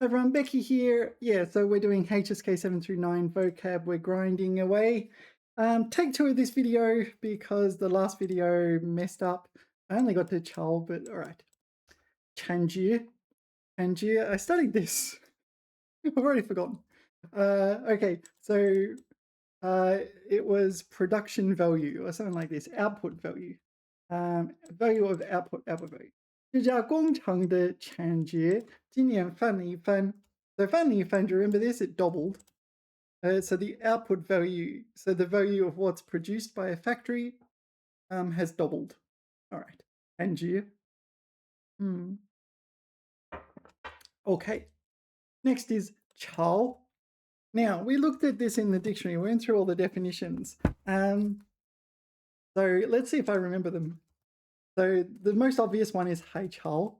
Everyone, Becky here. Yeah, so we're doing HSK 7 through 9 vocab. We're grinding away. Take 2 of this video because the last video messed up. I only got to Chao, but all right. Chanjie. Chanjie. I studied this. I've already forgotten. Okay, so it was production value or something like this. Output value. Value of output value. 这家工厂的产值今年翻了一番。So 翻了一番, do you remember this? It doubled. So the output value, so the value of what's produced by a factory has doubled. All right. 产值. Okay. Next is 潮. Now, we looked at this in the dictionary. We went through all the definitions. So let's see if I remember them. So the most obvious one is 海潮.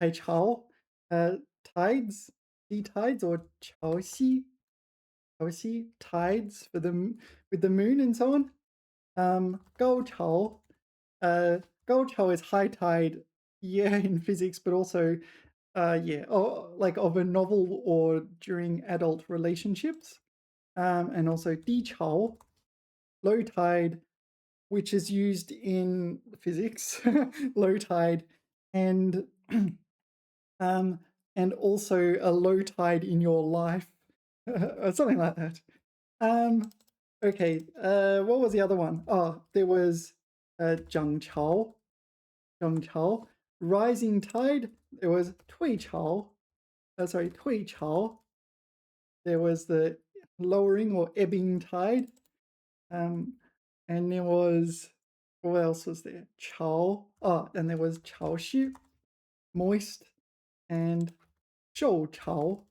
海潮, tides, sea tides, or 潮汐. 潮汐, tides for with the moon and so on. 高潮. 高潮 is high tide, yeah, in physics, but also like of a novel or during adult relationships. And also 低潮, low tide, which is used in physics, low tide, and also a low tide in your life, or something like that. Okay, what was the other one? Oh, there was 涨潮, 涨潮, rising tide. There was 退潮. Sorry, 退潮. There was the lowering or ebbing tide. And there was, what else was there? 潮. Oh, and there was 潮湿, moist, and 受潮,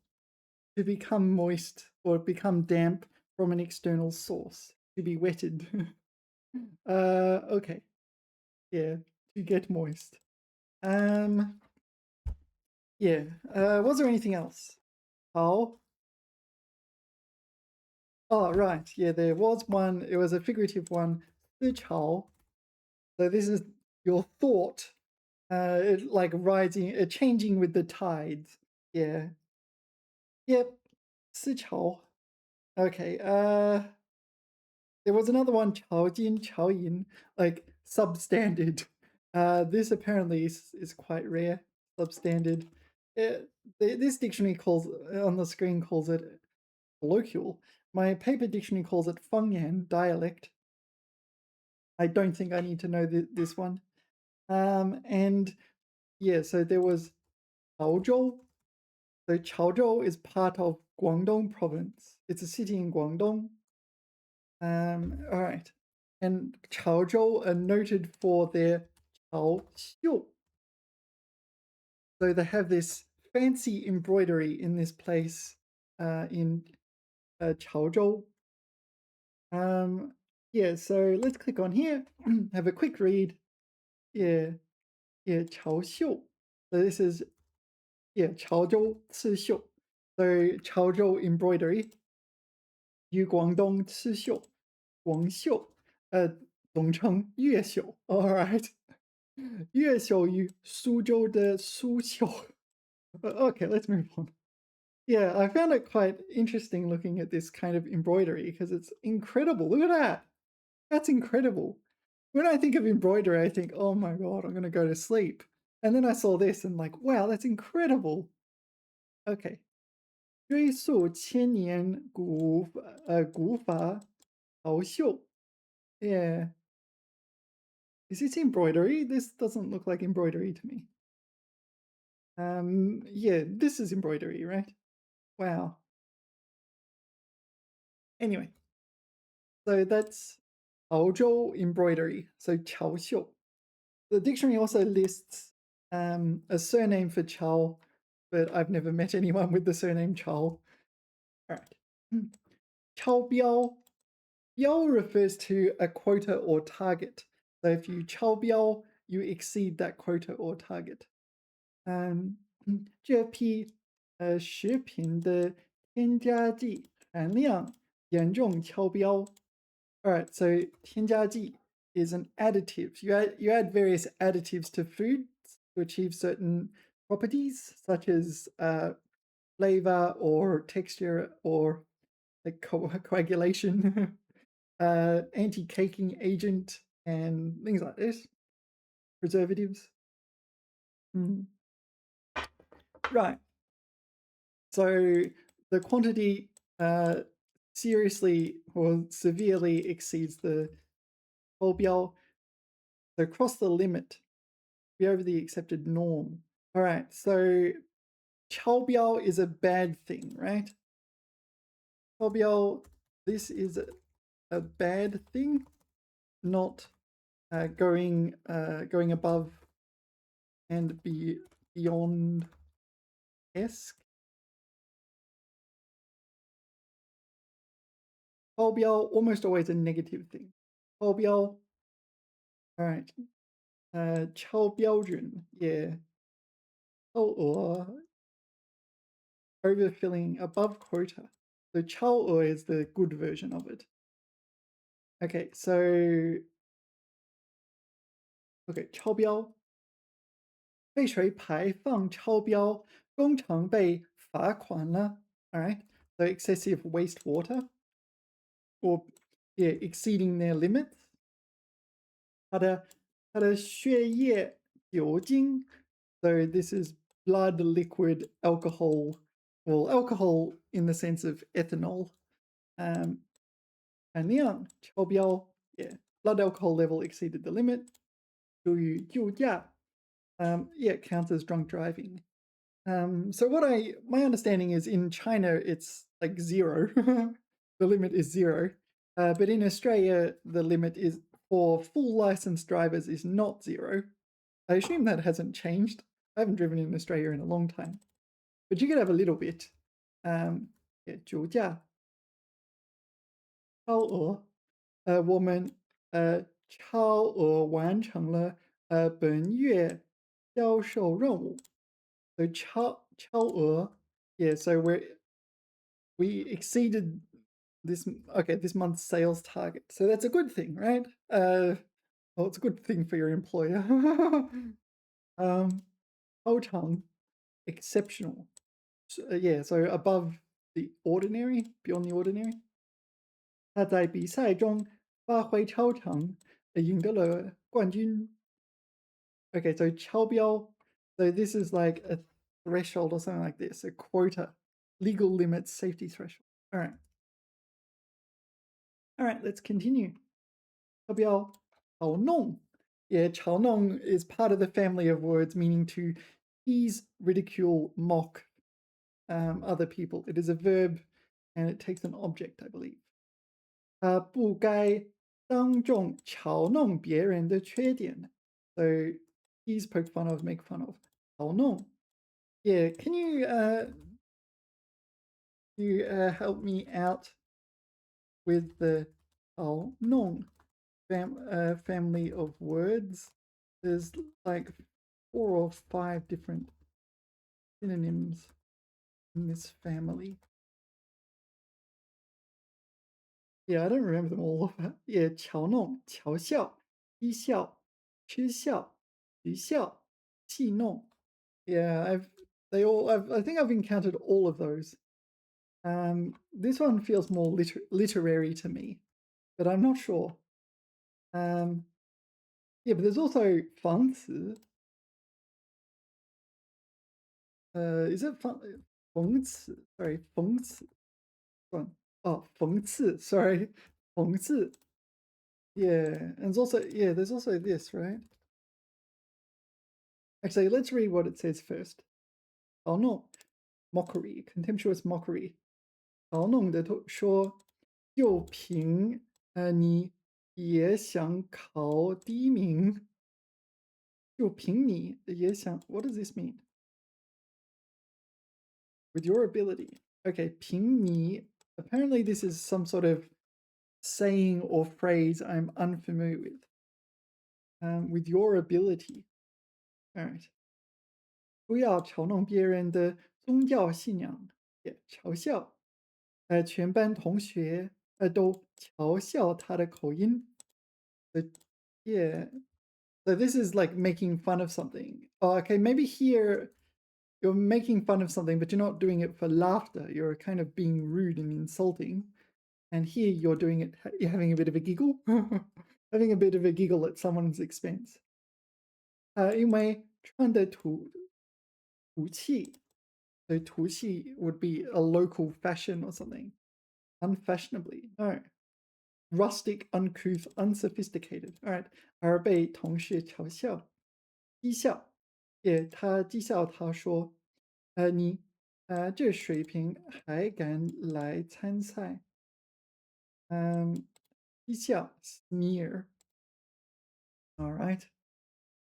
to become moist or become damp from an external source, to be wetted. Okay. Yeah, to get moist. Yeah. Was there anything else? Oh, right. Yeah, there was one. It was a figurative one. 思潮. So this is your thought, like rising, changing with the tides. Yeah. Yep. 思潮. Okay. There was another one. 潮金, 潮银, like substandard. This apparently is quite rare. Substandard. This dictionary on the screen calls it colloquial. My paper dictionary calls it 方言, dialect. I don't think I need to know this one. And yeah, so there was 潮州. So 潮州 is part of Guangdong province. It's a city in Guangdong. All right. And 潮州 are noted for their 潮绣. So they have this fancy embroidery in this place in 潮州. Yeah, so let's click on here, have a quick read. Yeah, 潮绣. So this is, 潮州刺绣. So 潮州 embroidery. 于广东刺绣, 广绣, 总称粤绣. All right. 粤绣于苏州的苏绣. Okay, let's move on. Yeah, I found it quite interesting looking at this kind of embroidery because it's incredible. Look at that. That's incredible. When I think of embroidery, I think, oh my God, I'm going to go to sleep. And then I saw this and like, wow, that's incredible. Okay. 追溯千年古法潮绣. Yeah. Is this embroidery? This doesn't look like embroidery to me. Yeah, this is embroidery, right? Wow. Anyway, so that's 潮州 embroidery, so 潮绣. The dictionary also lists a surname for Chao, but I've never met anyone with the surname Chao. All right. Chao biao. Biao refers to a quota or target. So if you Chao biao, you exceed that quota or target. 这批食品的添加剂含量严重超标. All right, so 添加剂 is an additive. You add various additives to foods to achieve certain properties, such as flavor or texture or like coagulation, anti-caking agent, and things like this. Preservatives. Mm. Right. So the quantity seriously or severely exceeds the 目标. So cross the limit, be over the accepted norm. All right, so 超标 is a bad thing, right? 超标, this is a bad thing, not going above and beyond esque. 超标 almost always a negative thing. 超标, all right. 超标准, yeah. 超额, overfilling, above quota. So 超额 is the good version of it. Okay, so 超标, 废水排放超标，工程被罚款了. All right, so excessive wastewater or exceeding their limits. 它的血液酒精, so this is blood, liquid, alcohol, well, alcohol in the sense of ethanol. 含量超标, blood alcohol level exceeded the limit. 属于酒驾, it counts as drunk driving. So my understanding is in China it's like 0. The limit is 0. But in Australia the limit is for full licensed drivers is not 0. I assume that hasn't changed. I haven't driven in Australia in a long time. But you could have a little bit. 酒驾超额, 我们超额完成了本月销售任务. So 超额, so we exceeded this month's sales target. So that's a good thing, right? Well, it's a good thing for your employer. 超常, exceptional. So, so above the ordinary, beyond the ordinary. 他在比赛中发挥超常，赢得了冠军. Okay, so 超标. So this is like a threshold or something like this, a quota, legal limits, safety threshold. All right, let's continue. 超标, 嘲弄. Yeah, 嘲弄 is part of the family of words meaning to tease, ridicule, mock other people. It is a verb and it takes an object, I believe. 不该当众嘲弄别人的缺点. So tease, poke fun of, make fun of. 嘲弄. Yeah, can you help me out with the 嘲弄 family of words? There's like 4 or 5 different synonyms in this family. Yeah, I don't remember them all. Yeah, 嘲弄, 嘲笑, 讥笑, 嗤笑, 取笑, 戏弄. Yeah, I think I've encountered all of those. This one feels more literary to me, but I'm not sure. Yeah, but there's also 讽刺. Is it 讽刺? Sorry, 讽刺. Oh, 讽刺. Sorry, 讽刺. Yeah, and there's also this, right? Actually, let's read what it says first. 嘲弄, mockery, contemptuous mockery. 嘲弄的说，就凭你也想考第一名，就凭你也想 What does this mean? With your ability. Okay, 凭你. Apparently this is some sort of saying or phrase I'm unfamiliar with. With your ability. All right. 不要嘲弄别人的宗教信仰，也嘲笑。全班同学都嘲笑他的口音。Yeah. So this is like making fun of something. Oh, okay, maybe here you're making fun of something, but you're not doing it for laughter. You're kind of being rude and insulting. And here you're doing it, you're having a bit of a giggle, having a bit of a giggle at someone's expense. 因为穿的土气 so 土气 would be a local fashion or something. Unfashionably, no. Rustic, uncouth, unsophisticated. All right. 而被同事嘲笑，讥笑。他讥笑他说：你这水平还敢来参赛？” 讥笑 sneer. All right.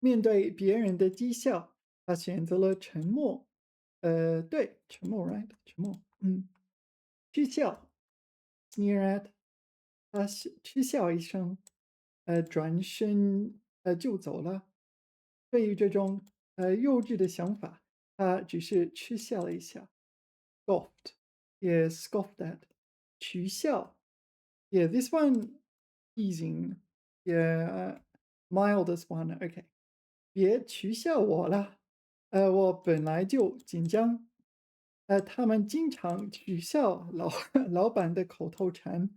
面对别人的讥笑，他选择了沉默。对，沉默 right， 沉默。嗤笑 sneer at， 他嗤笑一声，转身就走了。对于这种幼稚的想法，他只是嗤笑了一下。Scoffed, yeah, scoffed at. 取笑 yeah, this one teasing, yeah, mildest one, okay. 别取笑我了，我本来就紧张。他们经常取笑老板的口头禅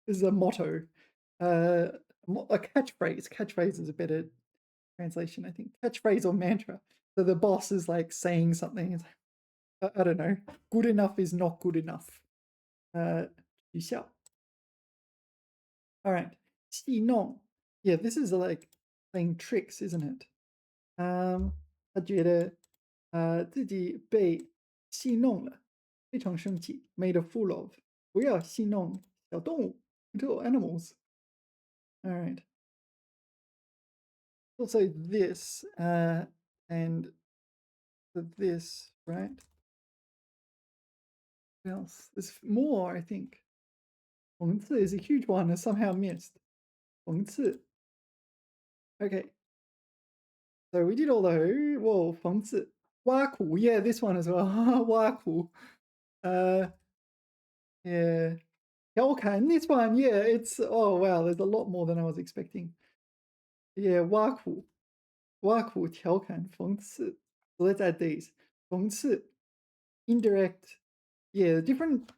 is a motto, a catchphrase. Catchphrase is a better translation, I think. Catchphrase or mantra. So the boss is like saying something. It's like, I don't know. Good enough is not good enough. 取笑. All right. 戏弄. Yeah, this is like playing tricks, isn't it? 他觉得自己被戏弄了，非常生气 made a fool of. 不要戏弄小动物 little animals. All right. Also this and this, right? What else? There's more, I think. 讽刺 is a huge one I somehow missed. 讽刺. Okay. So we did all those. Whoa, 讽刺. 挖苦. Yeah, this one as well. 挖苦. Yeah. 调侃, this one, yeah, it's, oh wow, there's a lot more than I was expecting. Yeah, 挖苦. 挖苦, 调侃, 讽刺. So let's add these. 讽刺, indirect. Yeah, different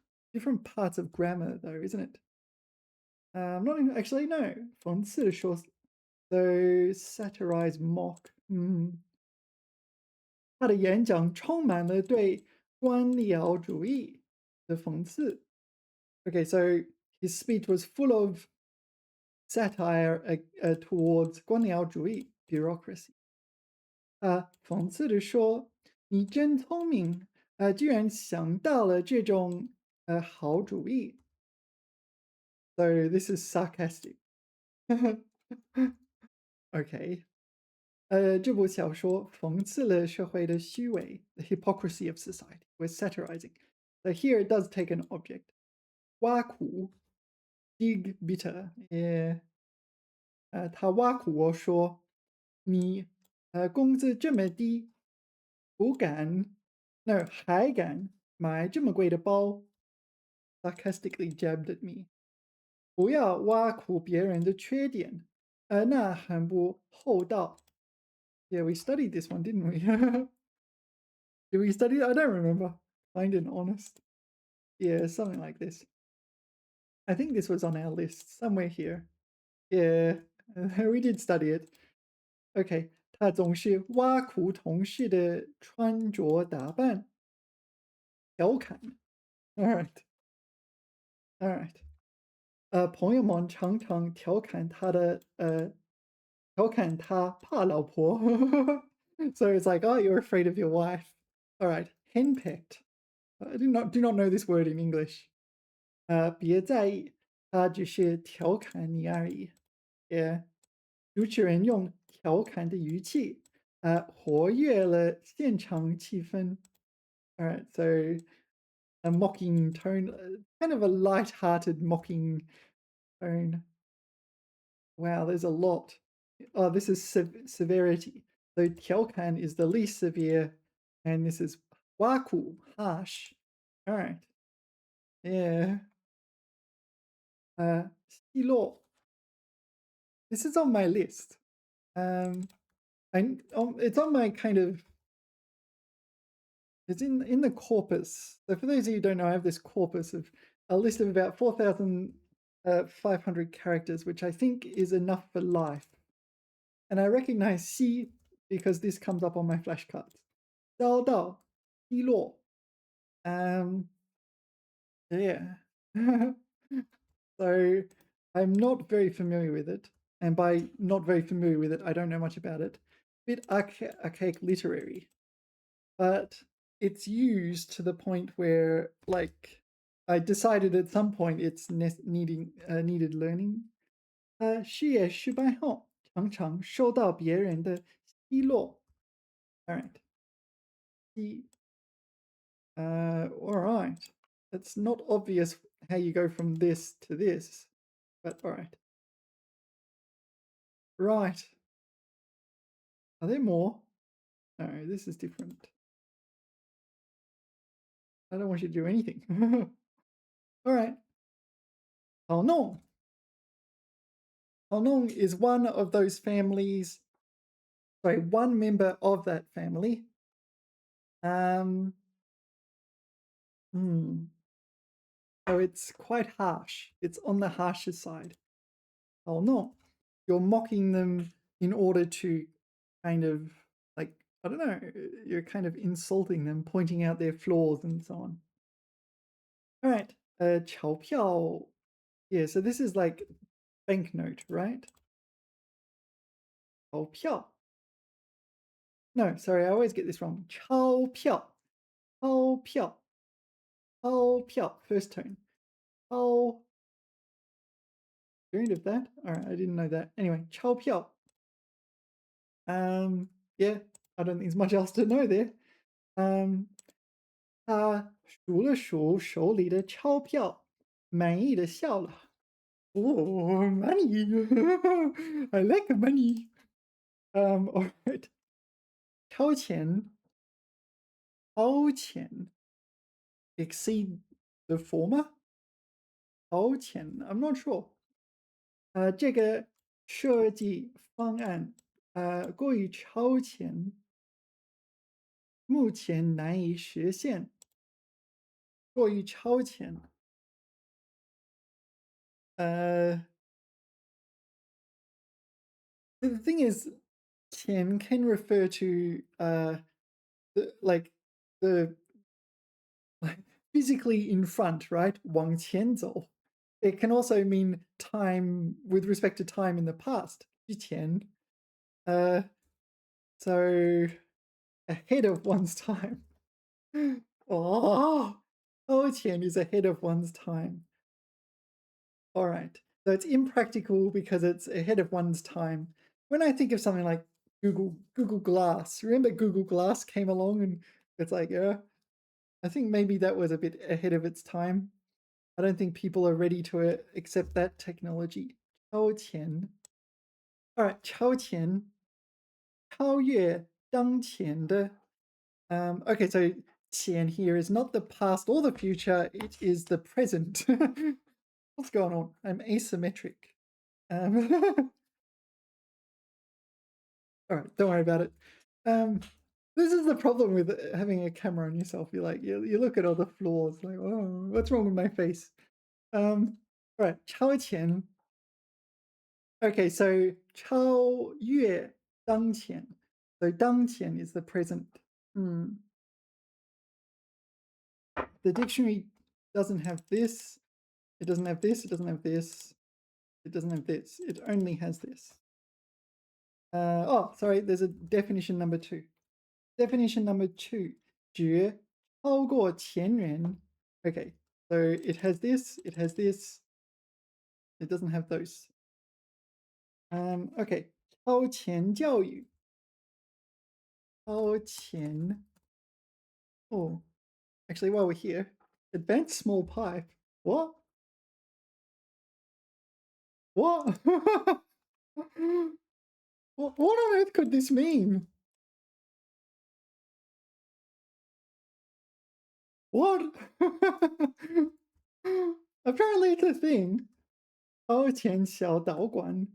parts of grammar though, isn't it? Not even, actually, no. 讽刺 short. So satirize, mock. 他的演讲充满了对官僚主义的讽刺。Okay, so his speech was full of satire towards 官僚主义 bureaucracy. 讽刺的说：“你真聪明，居然想到了这种好主意。” So this is sarcastic. Okay. 这部小说讽刺了社会的虚伪 the hypocrisy of society, was satirizing. So here it does take an object. 挖苦 dig bitter. Yeah. 他挖苦我说：“你工资这么低，不敢，那还敢买这么贵的包？” Sarcastically jabbed at me. 不要挖苦别人的缺点，那很不厚道。Yeah, we studied this one, didn't we? Did we study that? I don't remember. Kind and honest. Yeah, something like this. I think this was on our list somewhere here. Yeah, we did study it. Okay. 他总是挖苦同事的穿着打扮，调侃。All right, all right. 朋友们常常调侃他怕老婆。So it's like, oh, you're afraid of your wife. All right, henpecked. I do not know this word in English. 别在意，他只是调侃你而已。Yeah. 主持人用调侃的语气，活跃了现场气氛。All right, so a mocking tone, kind of a light-hearted mocking tone. Wow, there's a lot. Oh, this is severity. So 调侃 is the least severe, and this is 挖苦 harsh. All right. Yeah. 奚落 this is on my list. It's on my kind of It's in the corpus. So for those of you who don't know, I have this corpus of a list of about 4,500 characters, which I think is enough for life. And I recognize "xi" because this comes up on my flashcards. 遭到, 击落. Yeah. So I'm not very familiar with it. And by not very familiar with it, I don't know much about it. Bit archaic literary. But it's used to the point where, like, I decided at some point it's needed learning. 事业失败后，常常受到别人的奚落。All right. All right. It's not obvious how you go from this to this, but all right. Right. Are there more? No, this is different. I don't want you to do anything. All right. Oh no. Honong is one of those families, sorry, one member of that family. So it's quite harsh. It's on the harsher side. Oh no, you're mocking them in order to kind of, like, I don't know, you're kind of insulting them, pointing out their flaws and so on. All right, 钞票. Yeah, so this is like banknote, right? 钞票. No, sorry, I always get this wrong. 钞票. 钞票. 钞票. First tone. 钞. Variant of that? Alright, I didn't know that. Anyway, 钞票. Yeah, I don't think there's much else to know there. 他数了数手里的钞票，满意的笑了。Oh, money! I like the money. Alright. 超前 超前 exceed the former 超前 I'm not sure. 这个设计方案过于超前，目前难以实现。过于超前。The thing is, 前 can refer to like the like physically in front, right? 往前走. It can also mean time with respect to time in the past. 之前. So ahead of one's time. Oh, 超前 is ahead of one's time. All right. So it's impractical because it's ahead of one's time. When I think of something like Google Glass, remember Google Glass came along and it's like, yeah, I think maybe that was a bit ahead of its time. I don't think people are ready to accept that technology. 超前. All right, 超前. 超越当前的. Okay, so 前 here is not the past or the future, it is the present. What's going on? I'm asymmetric. All right, don't worry about it. This is the problem with having a camera on yourself. You're like, you look at all the flaws, like, oh, what's wrong with my face? All right, 超前. Okay, so 超越当前. So 当前 is the present. The dictionary doesn't have this. It doesn't have this. It doesn't have this. It doesn't have this. It only has this. Oh, sorry, there's a definition number 2. Definition number 2. 觉超过前人. Okay, so it has this, it has this. It doesn't have those. Okay, 超前教育. 超前. Oh, actually, while we're here, advanced small pipe. What? What? What on earth could this mean? What? Apparently it's a thing. 超前小导管.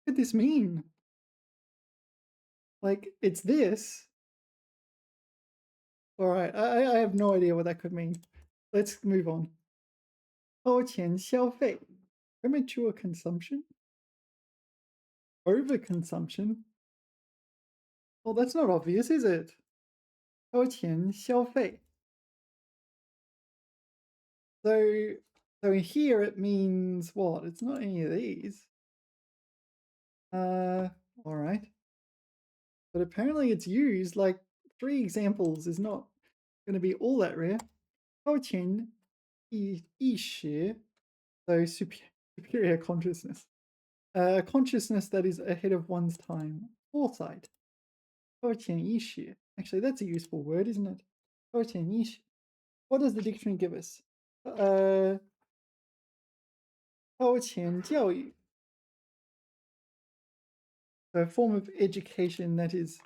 What could this mean? Like, it's this, All right, I have no idea what that could mean. Let's move on. 超前消费, premature consumption, overconsumption. Well, that's not obvious, is it? 超前消费. So here it means what? It's not any of these. All right. But apparently it's used, like 3 examples is not going to be all that rare. 超前意识, so superior consciousness. Consciousness that is ahead of one's time. Foresight. 超前意识. Actually, that's a useful word, isn't it? 超前意识. What does the dictionary give us? 超前教育. So a form of education that is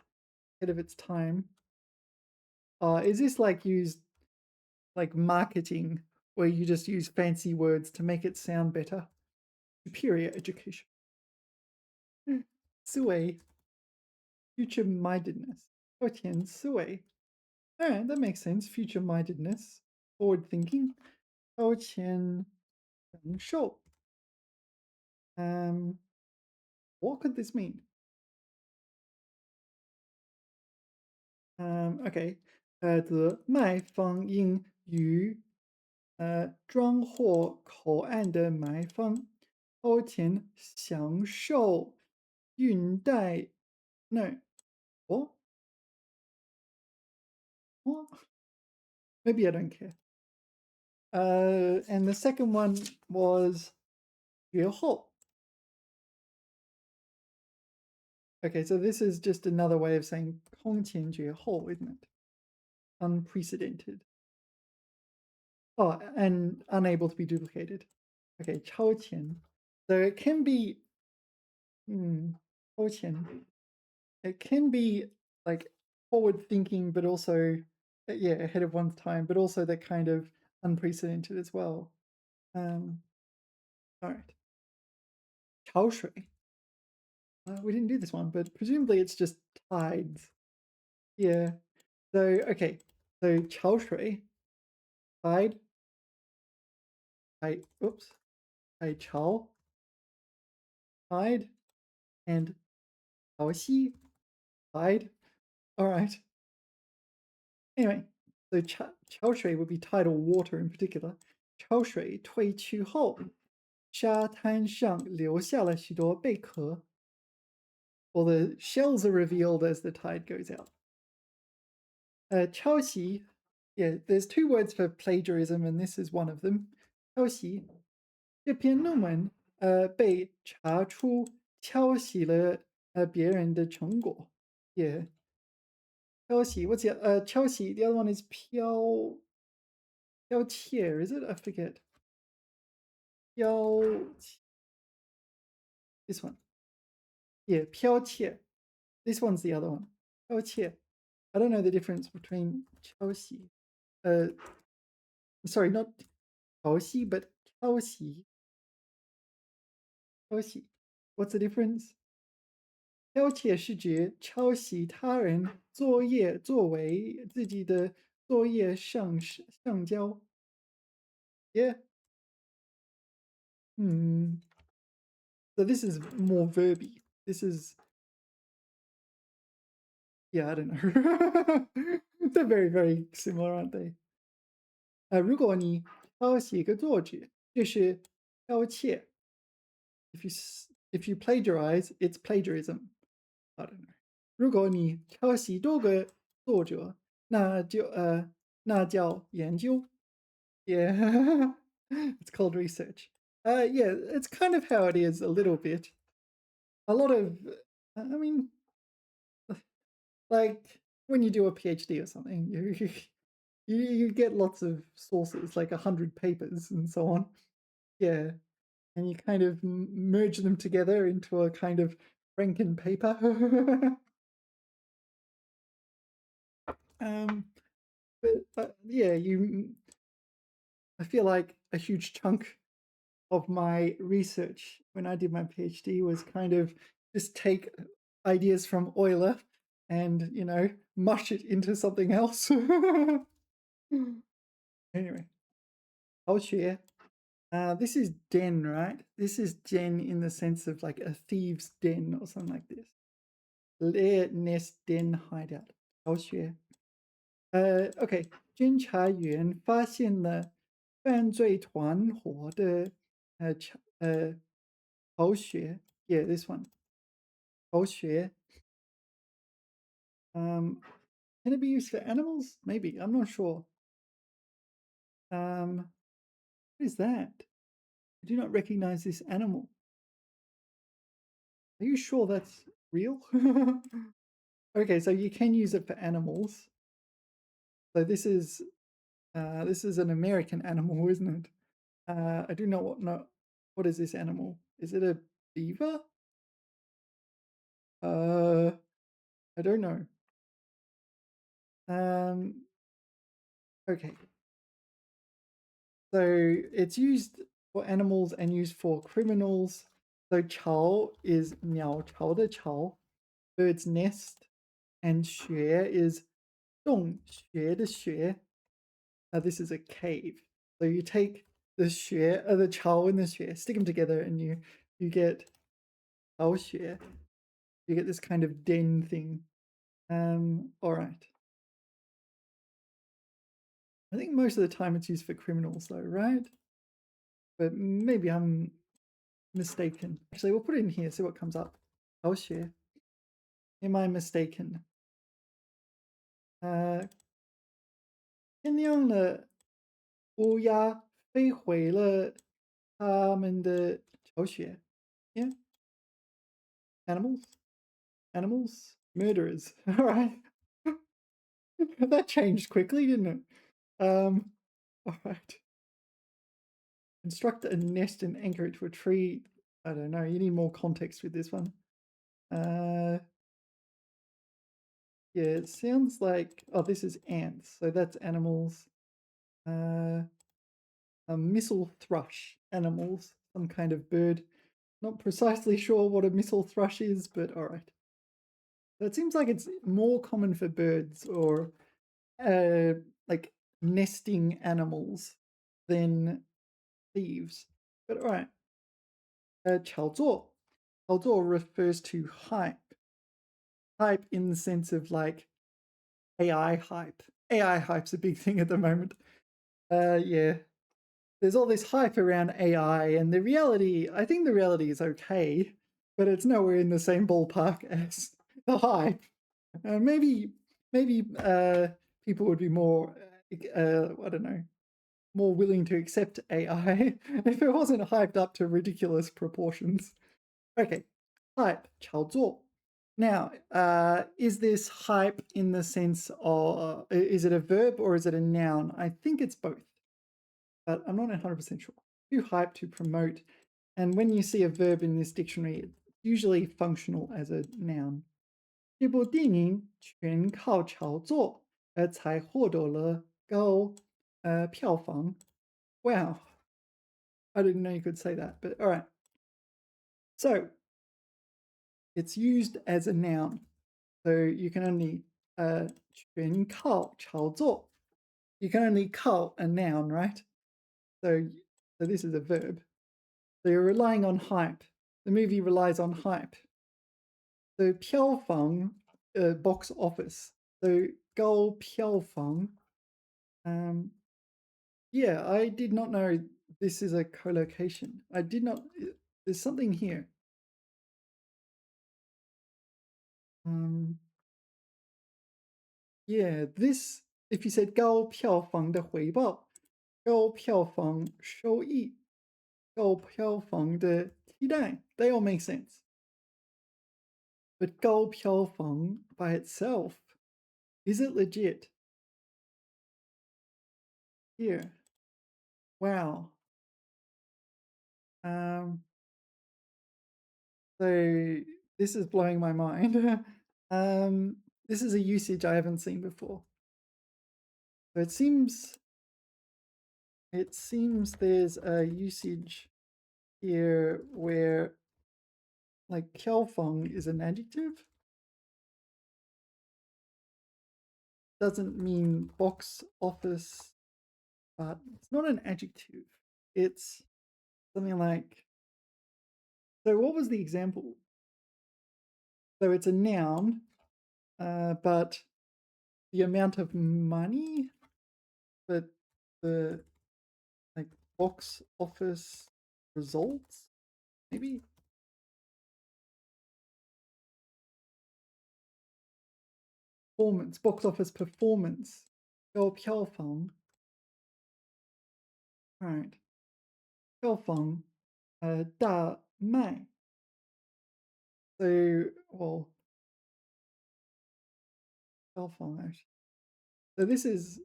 ahead of its time. Is this like used like marketing, where you just use fancy words to make it sound better? Superior education. 思维, future mindedness. 超前思维. Alright, that makes sense. Future mindedness, forward thinking. 超前承受. What could this mean? Okay. 则卖方应于装货口岸的买方超前享受运带 no what what maybe I don't care. And the second one was 绝后. Okay, so this is just another way of saying 空前绝后, isn't it? Unprecedented. Oh, and unable to be duplicated. Okay, 超前. So it can be 超前. It can be like forward thinking, but also yeah, ahead of one's time, but also that kind of unprecedented as well. All right. 潮水. We didn't do this one, but presumably it's just tides. Yeah. So okay. So 潮水, tide. Oops. 海潮, tide, and 潮汐, tide. All right. Anyway, so 潮水 would be tidal water in particular. 潮水退去后，沙滩上留下了许多贝壳。Well, the shells are revealed as the tide goes out. 抄袭, yeah, there's 2 words for plagiarism, and this is one of them. 抄袭, 这篇论文被查出抄袭了别人的成果. Yeah. 抄袭, what's the 抄袭? The other one is 剽窃, is it? I forget. 剽, this one. Yeah, 剽窃. This one's the other one. 剽窃. I don't know the difference between 抄袭. Sorry, not 抄袭, but 抄袭. 抄袭. What's the difference? 剽窃是指抄袭他人作业作为自己的作业上交. Yeah. So this is more verby. This is, yeah, I don't know. They're very, very similar, aren't they? 如果你抄袭一个作者，这是剽窃. If you plagiarize, it's plagiarism. I don't know. 如果你抄袭多个作者，那叫研究. Yeah, it's called research. Yeah, it's kind of how it is a little bit. A lot of, I mean, like when you do a PhD or something, you get lots of sources, like 100 papers and so on. Yeah, and you kind of merge them together into a kind of Franken paper. But yeah, I feel like a huge chunk of my research when I did my PhD was kind of just take ideas from Euler and, mush it into something else. Anyway, 逃学. This is den, right? This is den in the sense of like a thieves' den or something like this. Le nest den hideout. 逃学. OK， 侦查员发现了犯罪团伙的逃学. Yeah, this one. 逃学. Can it be used for animals? Maybe. I'm not sure. What is that? I do not recognize this animal. Are you sure that's real? Okay, so you can use it for animals. So this is an American animal, isn't it? I do not know what is this animal? Is it a beaver? I don't know. Okay. So it's used for animals and used for criminals. So 巢 is 鸟巢的巢, bird's nest, and 穴 is 洞穴的穴. This is a cave. So you take the 穴, the 巢 and the 穴, stick them together, and you get 巢穴. You get this kind of den thing. All right. I think most of the time it's used for criminals, though, right? But maybe I'm mistaken. Actually, we'll put it in here, see what comes up. 巢穴. Am I mistaken? 天亮了，乌鸦飞回了他们的巢穴. Yeah, animals, murderers. All right. That changed quickly, didn't it? All right. Construct a nest and anchor it to a tree. I don't know. You need more context with this one. Yeah, it sounds like, oh, this is ants. So that's animals. A missile thrush, animals, some kind of bird. Not precisely sure what a missile thrush is, but all right. So it seems like it's more common for birds or like nesting animals than thieves. But all right. 炒作. 炒作 refers to hype. Hype in the sense of like AI hype. AI hype's a big thing at the moment. Yeah. There's all this hype around AI, and I think the reality is okay, but it's nowhere in the same ballpark as the hype. Maybe people would be more, I don't know, more willing to accept AI if it wasn't hyped up to ridiculous proportions. Okay, hype, 炒作. Now, is this hype in the sense of, is it a verb or is it a noun? I think it's both, but I'm not 100% sure. To hype, to promote, and when you see a verb in this dictionary, it's usually functional as a noun. 这部电影全靠炒作才获得了高票房. Wow, I didn't know you could say that, but all right. So it's used as a noun. So you can only 全靠炒作. You can only 靠 a noun, right? So this is a verb. So you're relying on hype. The movie relies on hype. So 票房 box office. So 高票房. Yeah, I did not know this is a collocation. I did not. There's something here. Yeah, this. If you said 高票房的回报, 高票房收益, 高票房的期待, they all make sense. But 高票房 by itself, is it legit? Here. Wow. So this is blowing my mind. This is a usage I haven't seen before. So it seems there's a usage here where like 票房 is an adjective. doesn't mean box office, but it's not an adjective. It's something like, so what was the example? So it's a noun, but the amount of money, but the like box office results, maybe? Performance, box office performance. 高票房. Alright. 票房, 大卖. So, well, 票房 actually. So this is,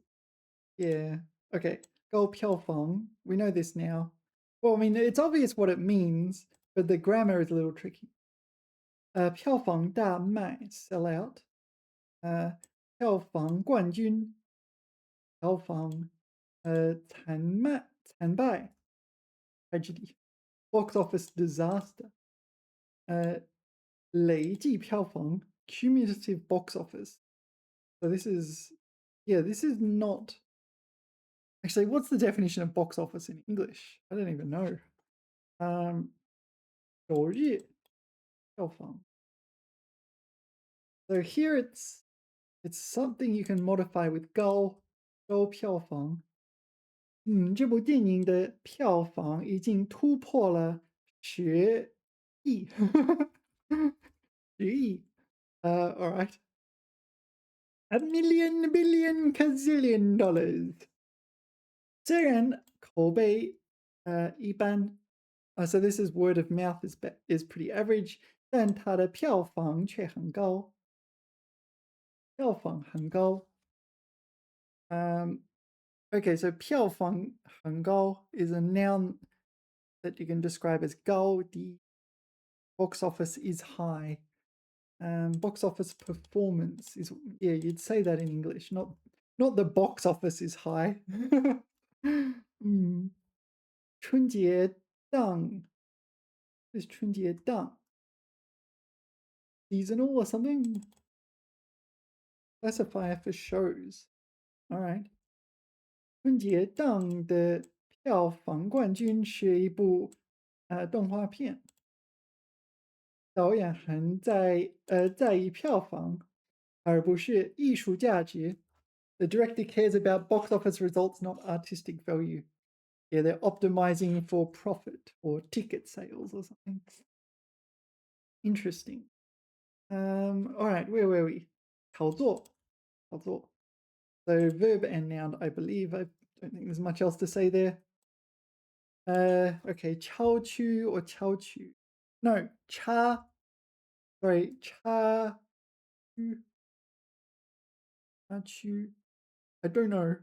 yeah, okay. 高票房, we know this now. Well, I mean, it's obvious what it means, but the grammar is a little tricky. 票房大卖, sell out. 票房冠军, 票房惨败 tragedy. Box office disaster. 累计票房 cumulative box office. So this is, yeah, this is not. Actually, what's the definition of box office in English? I don't even know. 首日票房. So here it's something you can modify with 高票房. 这部电影的票房已经突破了10亿。10亿. All right. A million, billion, gazillion dollars. 虽然口碑一般, so this is word of mouth is pretty average, 但它的票房却很高。票房很高. Okay, so 票房很高 is a noun that you can describe as 高. The box office is high. Box office performance is, yeah, you'd say that in English, not the box office is high. 春节档 is 春节档 seasonal or something? Classifier for shows. All right. 春节档的票房冠军是一部动画片。导演很在意票房，而不是艺术价值。The director cares about box office results, not artistic value. Yeah, they're optimizing for profit or ticket sales or something. Interesting. All right, where were we? 炒作. So verb and noun, I believe. I don't think there's much else to say there. Okay, 敲区 or 敲区. No, 插. Sorry, 插区. 插区. I don't know.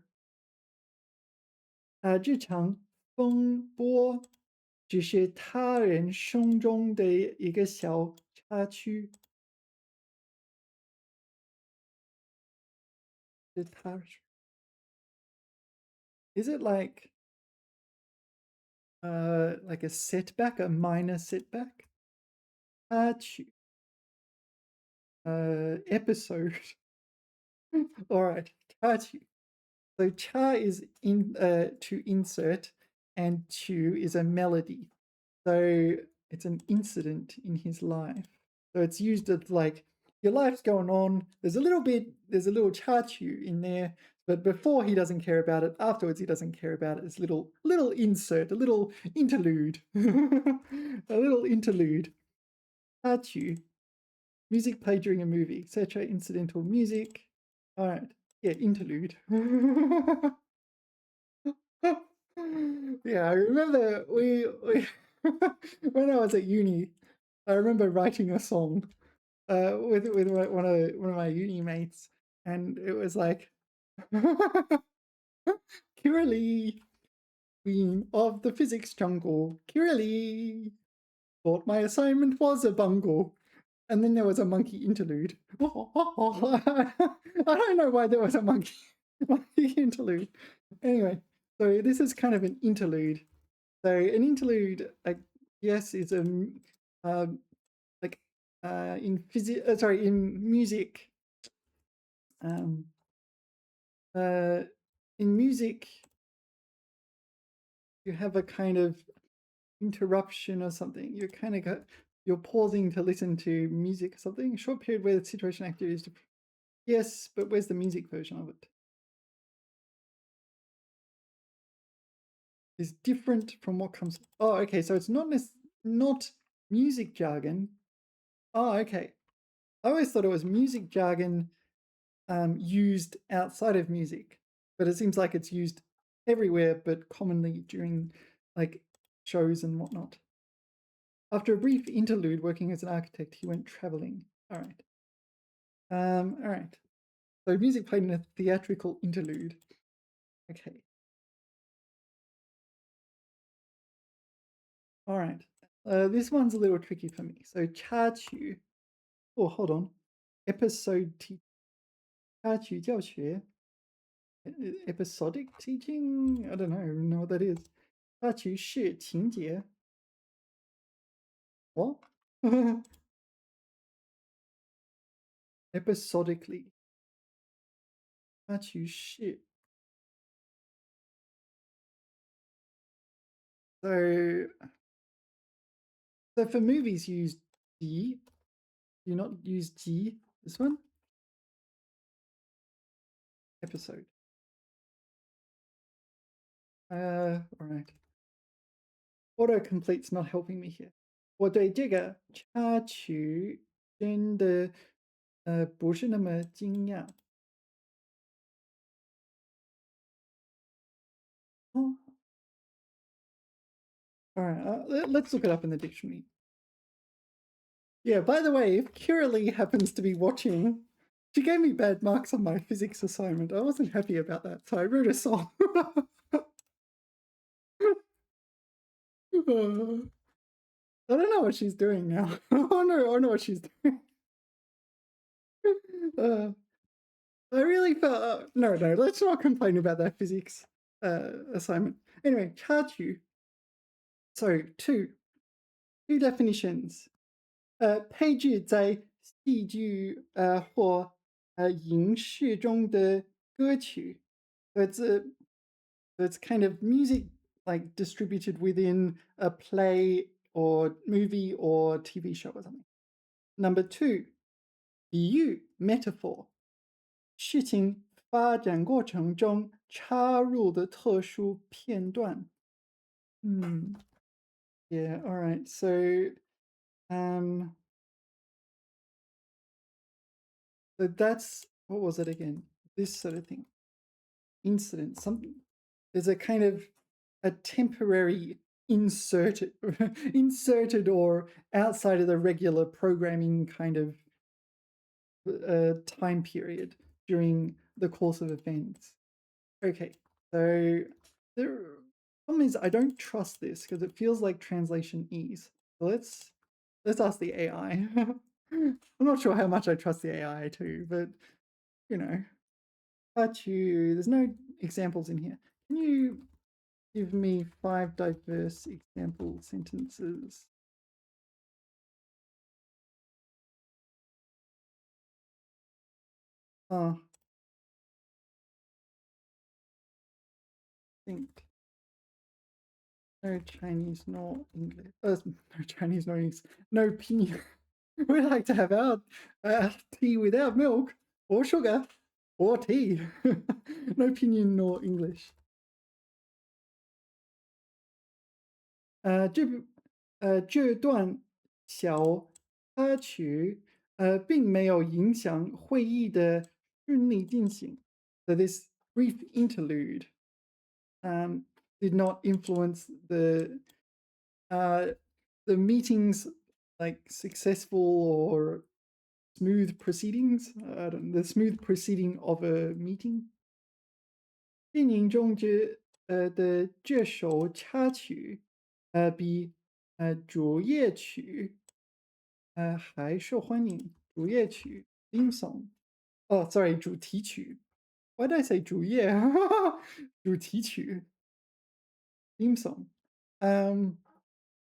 这场风波只是他人胸中的一个小插曲。Is it like a setback, a minor setback? 插曲 episode. All right, 插曲. So cha is to insert, and chu is a melody. So it's an incident in his life. So it's used as like, your life's going on. There's a little cha-chu in there, but before he doesn't care about it, afterwards he doesn't care about it. It's a little insert, a little interlude. A little interlude. Cha-chu. Music played during a movie. Etc. Incidental music. All right. Yeah, interlude. Yeah, I remember we when I was at uni, I remember writing a song with one of my uni mates, and it was like Kiralee, queen of the physics jungle, Kiralee, thought my assignment was a bungle. And then there was a monkey interlude. I don't know why there was a monkey interlude. Anyway, so this is kind of an interlude. So an interlude, I guess, is in music. uh, in music, you have a kind of interruption or something. You're pausing to listen to music or something. A short period where the situation activity is. Yes, but where's the music version of it? Is different from what comes. Oh, okay. So it's not music jargon. Oh, okay. I always thought it was music jargon used outside of music, but it seems like it's used everywhere, but commonly during like shows and whatnot. After a brief interlude working as an architect, he went traveling. All right. All right. So music played in a theatrical interlude. Okay. All right. This one's a little tricky for me. So cha-chu. Oh, hold on. Episode teach. Cha-chu 教学. Episodic teaching? I don't know what that is. 插曲是情节. What? Episodically. 插曲是. So for movies, use D. Do you not use G? This one? Episode. All right. Autocomplete's not helping me here. 我对这个插曲真的不是那么惊讶。Oh, all right. Let's look it up in the dictionary. Yeah, by the way, if Kira Lee happens to be watching, she gave me bad marks on my physics assignment. I wasn't happy about that, so I wrote a song. I don't know what she's doing now. Oh no, I know what she's doing. I really felt no, let's not complain about that physics assignment. Anyway, charge you. So two definitions. 配置在戏剧或影视中的歌曲. So it's kind of music like distributed within a play or movie or TV show or something. Number two, 比喻 metaphor. 事情发展过程中插入的特殊片段. Yeah, all right. So so that's what was it again? This sort of thing. Incident. Something there's a kind of a temporary inserted or outside of the regular programming kind of time period during the course of events. Okay, so the problem is I don't trust this because it feels like translation ease. So let's ask the AI. I'm not sure how much I trust the AI too, but you know, there's no examples in here. Can you give me 5 diverse example sentences? Oh, think. No Chinese nor English. No Chinese nor English. No pinyin. We like to have our tea without milk or sugar or tea. No pinyin nor English. 这段小插曲并没有影响会议的顺利进行. So this brief interlude did not influence the meeting's like successful or smooth proceedings. I don't know, the smooth proceeding of a meeting. 电影中的这首插曲比主夜曲还受欢迎。主夜曲 theme song. Oh, sorry, 主题曲. Why did I say 主夜? 主题曲 theme song.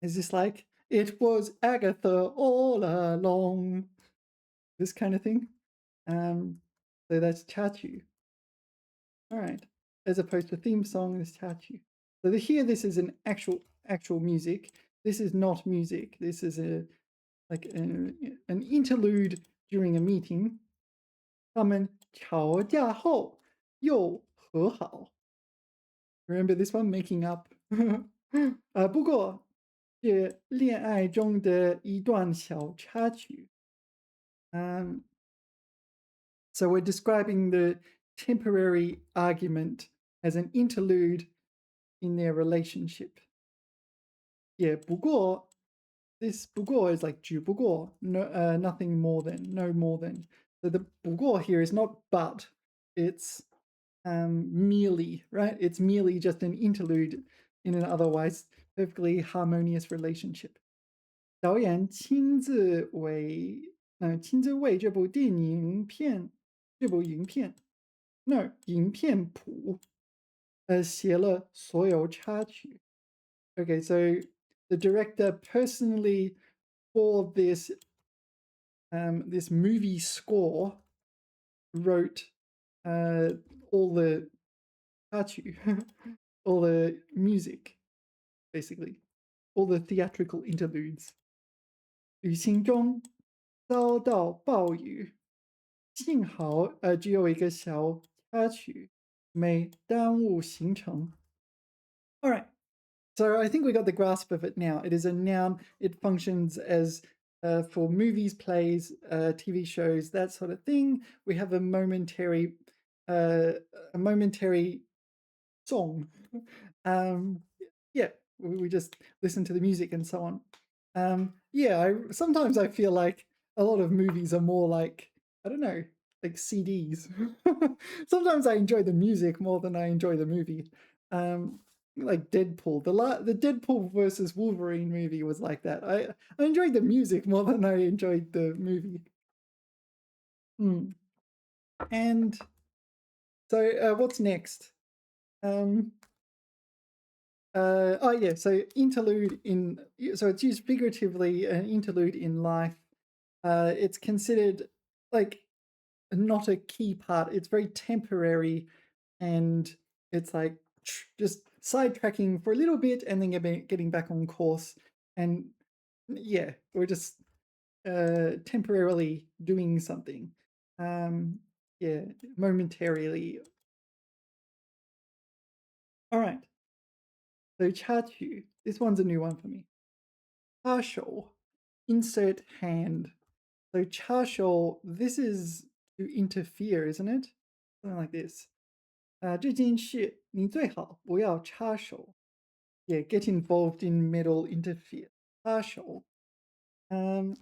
Is this like it was Agatha all along? This kind of thing. So that's 插曲. All right. As opposed to theme song is 插曲. So here this is an actual music. This is not music. This is an interlude during a meeting. 他们吵架后又和好. Remember this one, making up. 不过是恋爱中的一段小插曲. So we're describing the temporary argument as an interlude in their relationship. Yeah, 不过, this 不过 is like 只不过, no, nothing more than, no more than. So the 不过 here is not but, it's merely, right? It's merely just an interlude in an otherwise perfectly harmonious relationship. 导演亲自为这部影片 no 影片谱写了所有插曲. Okay, so the director personally for this this movie score wrote all the 插曲 all the music, basically, all the theatrical interludes. 旅行中遭到暴雨，幸好只有一个小插曲，没耽误行程. All right. So I think we got the grasp of it now. It is a noun. It functions as for movies, plays, TV shows, that sort of thing. We have a momentary song. Yeah, we just listen to the music and so on. Yeah, sometimes I feel like a lot of movies are more like, I don't know, like CDs. Sometimes I enjoy the music more than I enjoy the movie. Like Deadpool. The Deadpool versus Wolverine movie was like that. I enjoyed the music more than I enjoyed the movie. And so what's next? Oh yeah, so interlude in, so it's used figuratively, an interlude in life. It's considered like not a key part. It's very temporary, and it's like just sidetracking for a little bit and then getting back on course. And yeah, we're just temporarily doing something. Yeah, momentarily. All right. So 插曲, this one's a new one for me. 插手, insert hand. So 插手, this is to interfere, isn't it? Something like this. 这件事你最好不要插手. Yeah, get involved in, meddle, interfere. 插手. I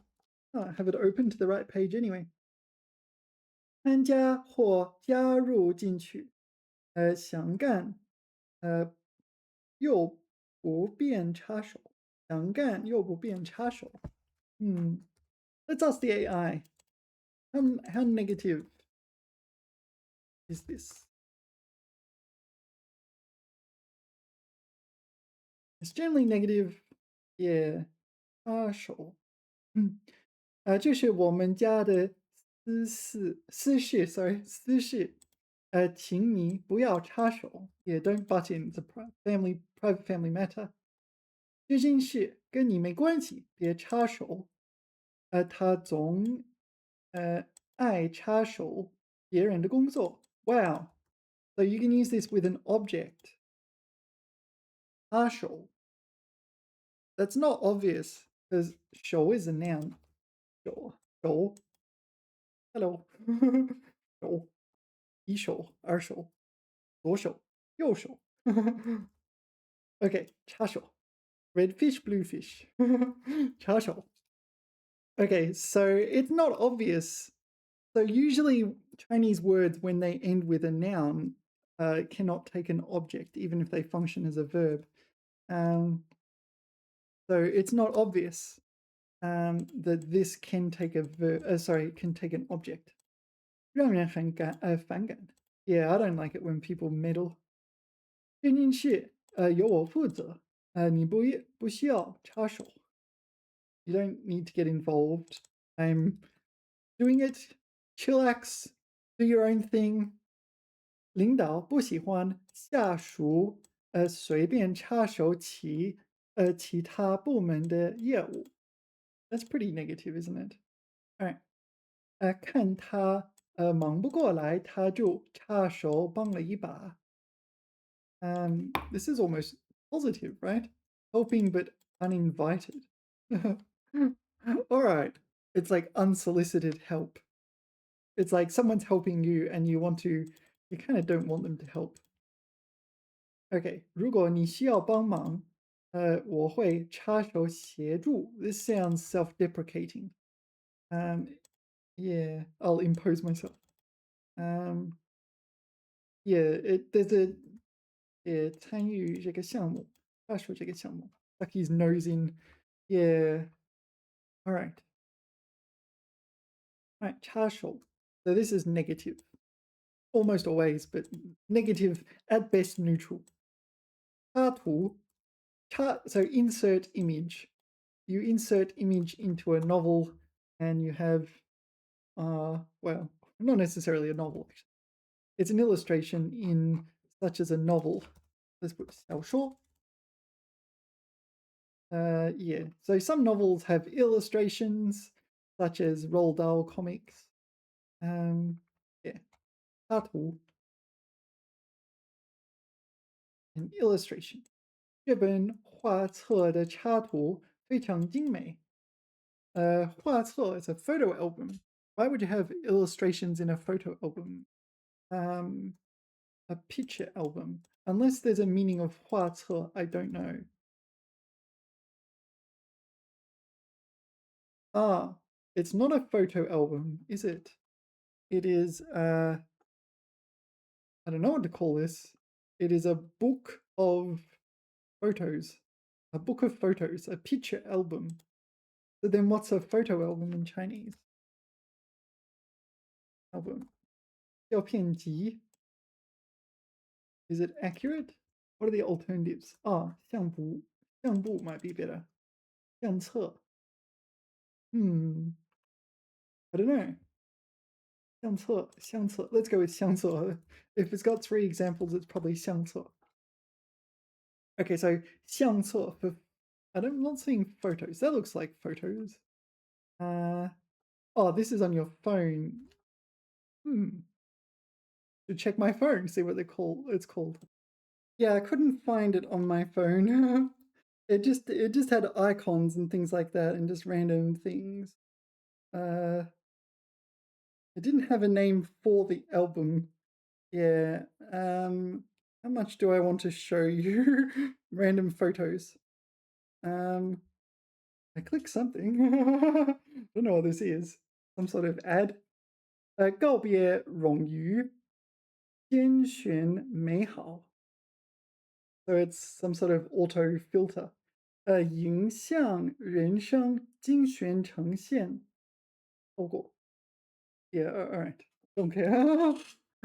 have it open to the right page anyway. 参加或加入进去. 想干, 又不便插手. 想干又不便插手. Let's ask the AI. How negative is this? It's generally negative. Yeah. 插手. 这是我们家的私事 sorry, 私事. 请你不要插手. Yeah, don't butt in. It's a private family matter. 这件事跟你没关系，别插手。他总爱插手别人的工作. Wow. So you can use this with an object. 插手. That's not obvious because 手 is a noun. 手. Hello. 手. 一手, 二手, 左手, 右手. Okay, 插手. Red fish, blue fish. 插手. Okay, so it's not obvious. So usually Chinese words, when they end with a noun, cannot take an object, even if they function as a verb. So it's not obvious that this can take a can take an object. 让人反感. Yeah, I don't like it when people meddle. 这件事由我负责. 你不需要插手. You don't need to get involved. I'm doing it. Chillax. Do your own thing. 领导不喜欢下属随便插手其他部门的业务。That's pretty negative, isn't it? All right. 看他忙不过来，他就插手帮了一把。This is almost positive, right? Helping but uninvited. All right. It's like unsolicited help. It's like someone's helping you and you kind of don't want them to help. Okay. 如果你需要帮忙，我会插手协助. This sounds self-deprecating. Um, yeah, I'll impose myself. Yeah, there's a yeah, 参与这个项目，他说这个项目, like he's nosing. Yeah. All right. All right, 插手. So this is negative, almost always, but negative at best neutral. 插图, so insert image. You insert image into a novel, and you have, well, not necessarily a novel. It's an illustration in such as a novel. Let's put 小说. Yeah, so some novels have illustrations, such as Roald Dahl comics. Yeah, 插图 an illustration. 这本画册的插图非常精美。画册 is a photo album. Why would you have illustrations in a photo album? A picture album. Unless there's a meaning of 画册, I don't know. Ah, it's not a photo album, is it? It is, I don't know what to call this. It is a book of photos. A book of photos, a picture album. So then what's a photo album in Chinese? Album. 照片集. Is it accurate? What are the alternatives? Ah, 相簿. 相簿 might be better. 相册. I don't know. 相册, 相册. Let's go with 相册. If it's got 3 examples, it's probably 相册. Okay, so 相册 for I'm not seeing photos. That looks like photos. Oh, this is on your phone. To check my phone, see what it's called. Yeah, I couldn't find it on my phone. it just had icons and things like that and just random things. It didn't have a name for the album. Yeah. How much do I want to show you? Random photos. I click something. Don't know what this is. Some sort of ad. 告别冗余，拣选美好. So it's some sort of auto filter. 影像人生精选呈现后果. Yeah, all right. Don't care.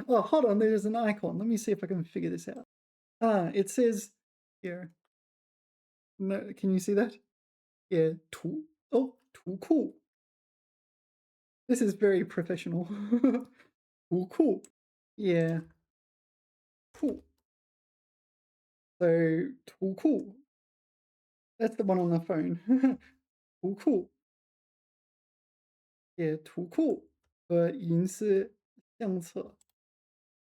Oh, hold on. There's an icon. Let me see if I can figure this out. It says here. No, can you see that? Yeah, 图. Oh, 图库. This is very professional. 图库. Yeah. 库. So 图库. That's the one on the phone. 图库. Yeah, 图库和银丝相册.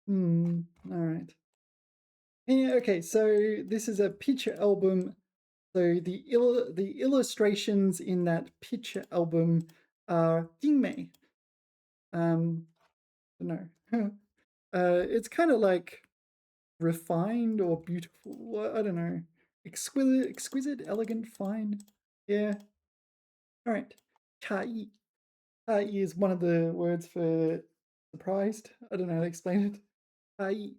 All right. Yeah, okay, so this is a picture album. So the illustrations in that picture album are 精美. No. It's kind of like refined or beautiful. I don't know. Exquisite, elegant, fine. Yeah. All right. 差异. 差异 is one of the words for surprised. I don't know how to explain it. 差异.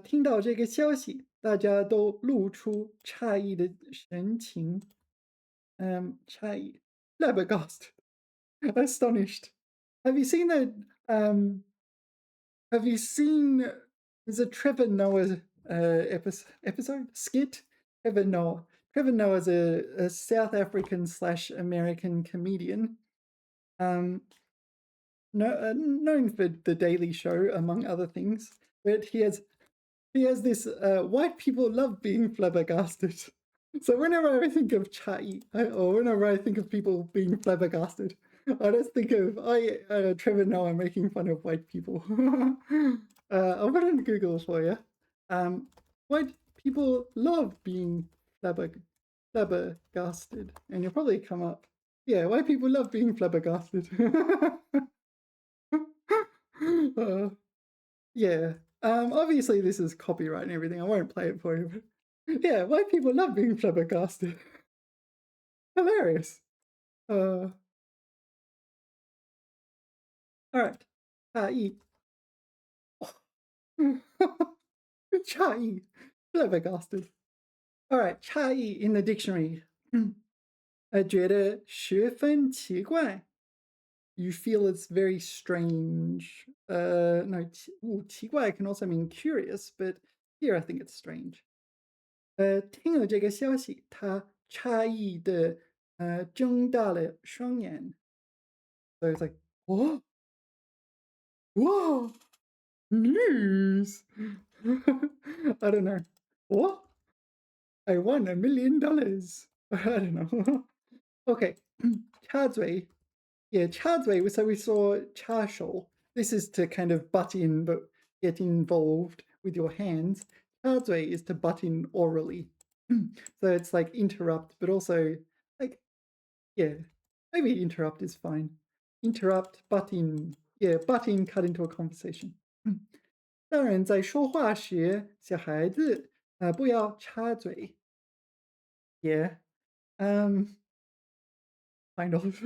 听到这个消息，大家都露出诧异的神情。诧异 flabbergasted, astonished. Have you seen that? Have you seen? There's a Trevor Noah episode skit. Trevor Noah. Trevor Noah is a South African / American comedian. known for The Daily Show, among other things. But he has this white people love being flabbergasted. So whenever I think of chai, or whenever I think of people being flabbergasted, I just think of Trevor Noah making fun of white people. I'll put it in Google for you. White people love being flabbergasted, and you'll probably come up. Yeah, white people love being flabbergasted. uh, yeah. Obviously this is copyright and everything. I won't play it for you. But yeah, white people love being flabbergasted. Hilarious. All right. Chai. Chai. Flabbergasted. All right. Chai in the dictionary. 觉得十分奇怪. You feel it's very strange. No, 奇怪 can also mean curious, but here I think it's strange. 听了这个消息，他诧异的睁大了双眼。So it's like, whoa, whoa, news. I don't know. What? I won $1 million. I don't know. Okay, 插嘴. Yeah, 插嘴. So we saw 插手. This is to kind of butt in, but get involved with your hands. 插嘴 is to butt in orally. So it's like interrupt, but also like, yeah, maybe interrupt is fine. Interrupt, butt in. Yeah, butt in, cut into a conversation. 大人在说话时，小孩子不要插嘴. Yeah, kind of.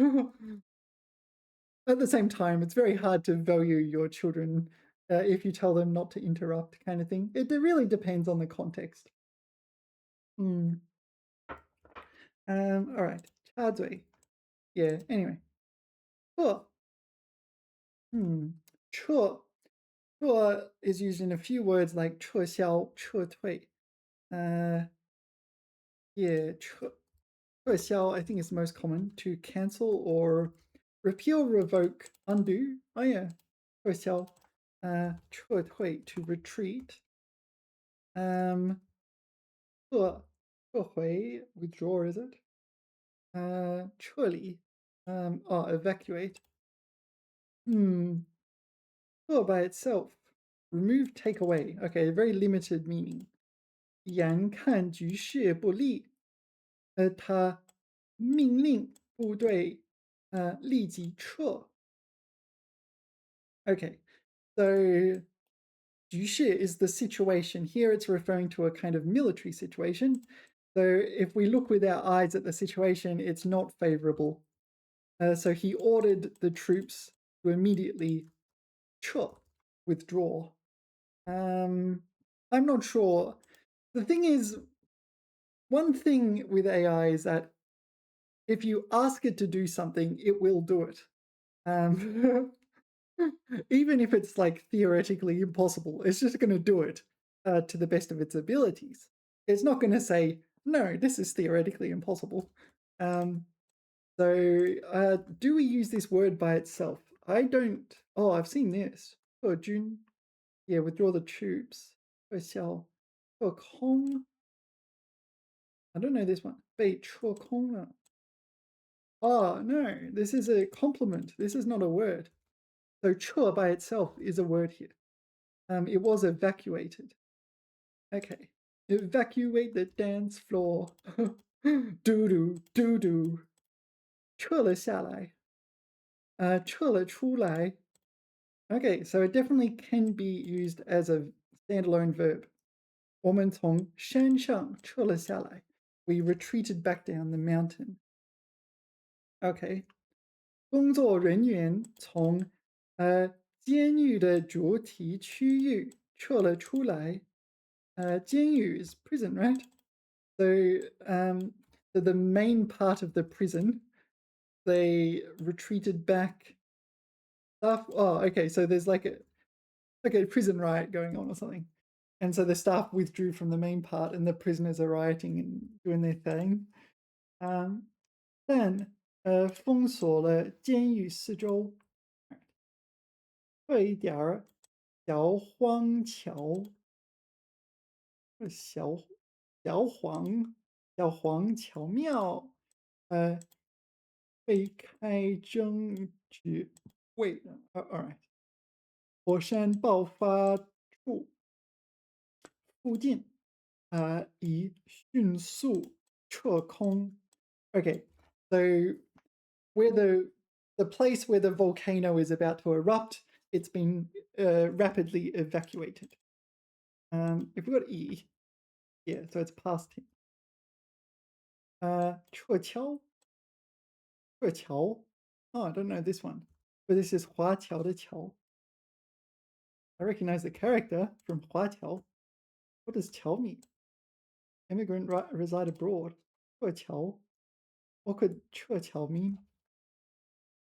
At the same time, it's very hard to value your children if you tell them not to interrupt, kind of thing. It really depends on the context. All right, 插嘴. Yeah. Anyway, 撤 is used in a few words like 撤销,撤退. Yeah, 撤销 I think is the most common, to cancel or repeal, revoke, undo. Oh yeah, 撤销. 撤退 to retreat. 撤回 withdraw, is it? 撤离 evacuate. 撤 by itself, remove, take away. Okay, very limited meaning. 眼看局势不利，他命令部队立即撤. Okay, so 局势 is the situation. Here it's referring to a kind of military situation. So if we look with our eyes at the situation, it's not favorable. So he ordered the troops to immediately withdraw. I'm not sure. The thing is, one thing with AI is that if you ask it to do something, it will do it. Even if it's like theoretically impossible, it's just going to do it to the best of its abilities. It's not going to say, no, this is theoretically impossible. So do we use this word by itself? I don't. Oh, I've seen this. Oh, June. Yeah, withdraw the troops. Oh, xiao. Oh, kong. I don't know this one. 被戳空了. Oh, no, this is a compliment. This is not a word. So 撤 by itself is a word here. It was evacuated. Okay. Evacuate the dance floor. Doo-doo, doo-doo. 撤了下来. 撤了出来. Okay, so it definitely can be used as a standalone verb. 我们从山上撤了下来. We retreated back down the mountain. Okay. 工作人员从监狱的主体区域撤了出来. 监狱 is prison, right? So the main part of the prison, they retreated back. Oh, okay. So there's like a prison riot going on or something, and so the staff withdrew from the main part, and the prisoners are rioting and doing their thing. 但封锁了监狱四周.这一点儿小荒桥，小小黄小黄巧妙，呃，被开争执为alright，火山爆发处附近，已迅速撤空。Okay, so where the place where the volcano is about to erupt, it's been rapidly evacuated. If we got E, yeah, so it's past tense. 撤侨, 撤侨. Oh, I don't know this one, but this is 华侨的侨. I recognize the character from 华侨. What does 侨 mean? Immigrant reside abroad. 撤侨. What could 撤侨 mean?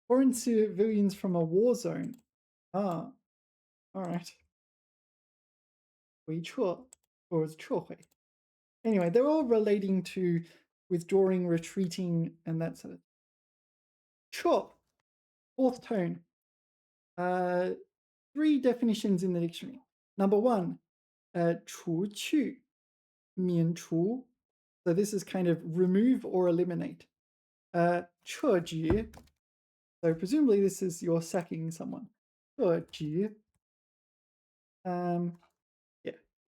Foreign civilians from a war zone. Ah, all right. 回撤 or it's 撤回. Anyway, they're all relating to withdrawing, retreating, and that sort of. 撤, fourth tone. Three definitions in the dictionary. Number one, 除去, 免除. So this is kind of remove or eliminate. 撤职. So presumably this is you're sacking someone. 撤职. Yeah,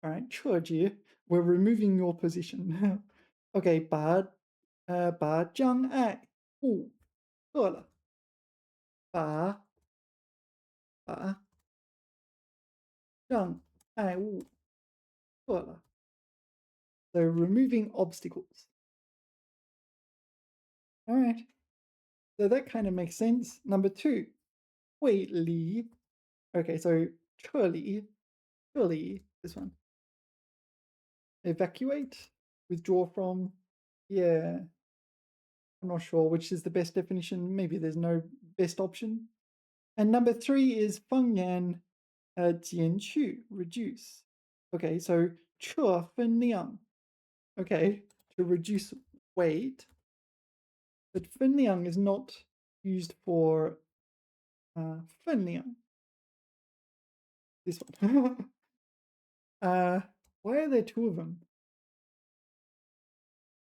all right. 撤职. We're removing your position. Okay, 把障碍物撤了。把障碍物撤了。So removing obstacles. All right. So that kind of makes sense. Number two, 会离. Okay, so 撤离, this one. Evacuate, withdraw from. Yeah, I'm not sure which is the best definition. Maybe there's no best option. And number three is 方言, 减去, reduce. Okay, so 撤分量. Okay, to reduce weight. But 分量 is not used for 分量. This one. Why are there two of them?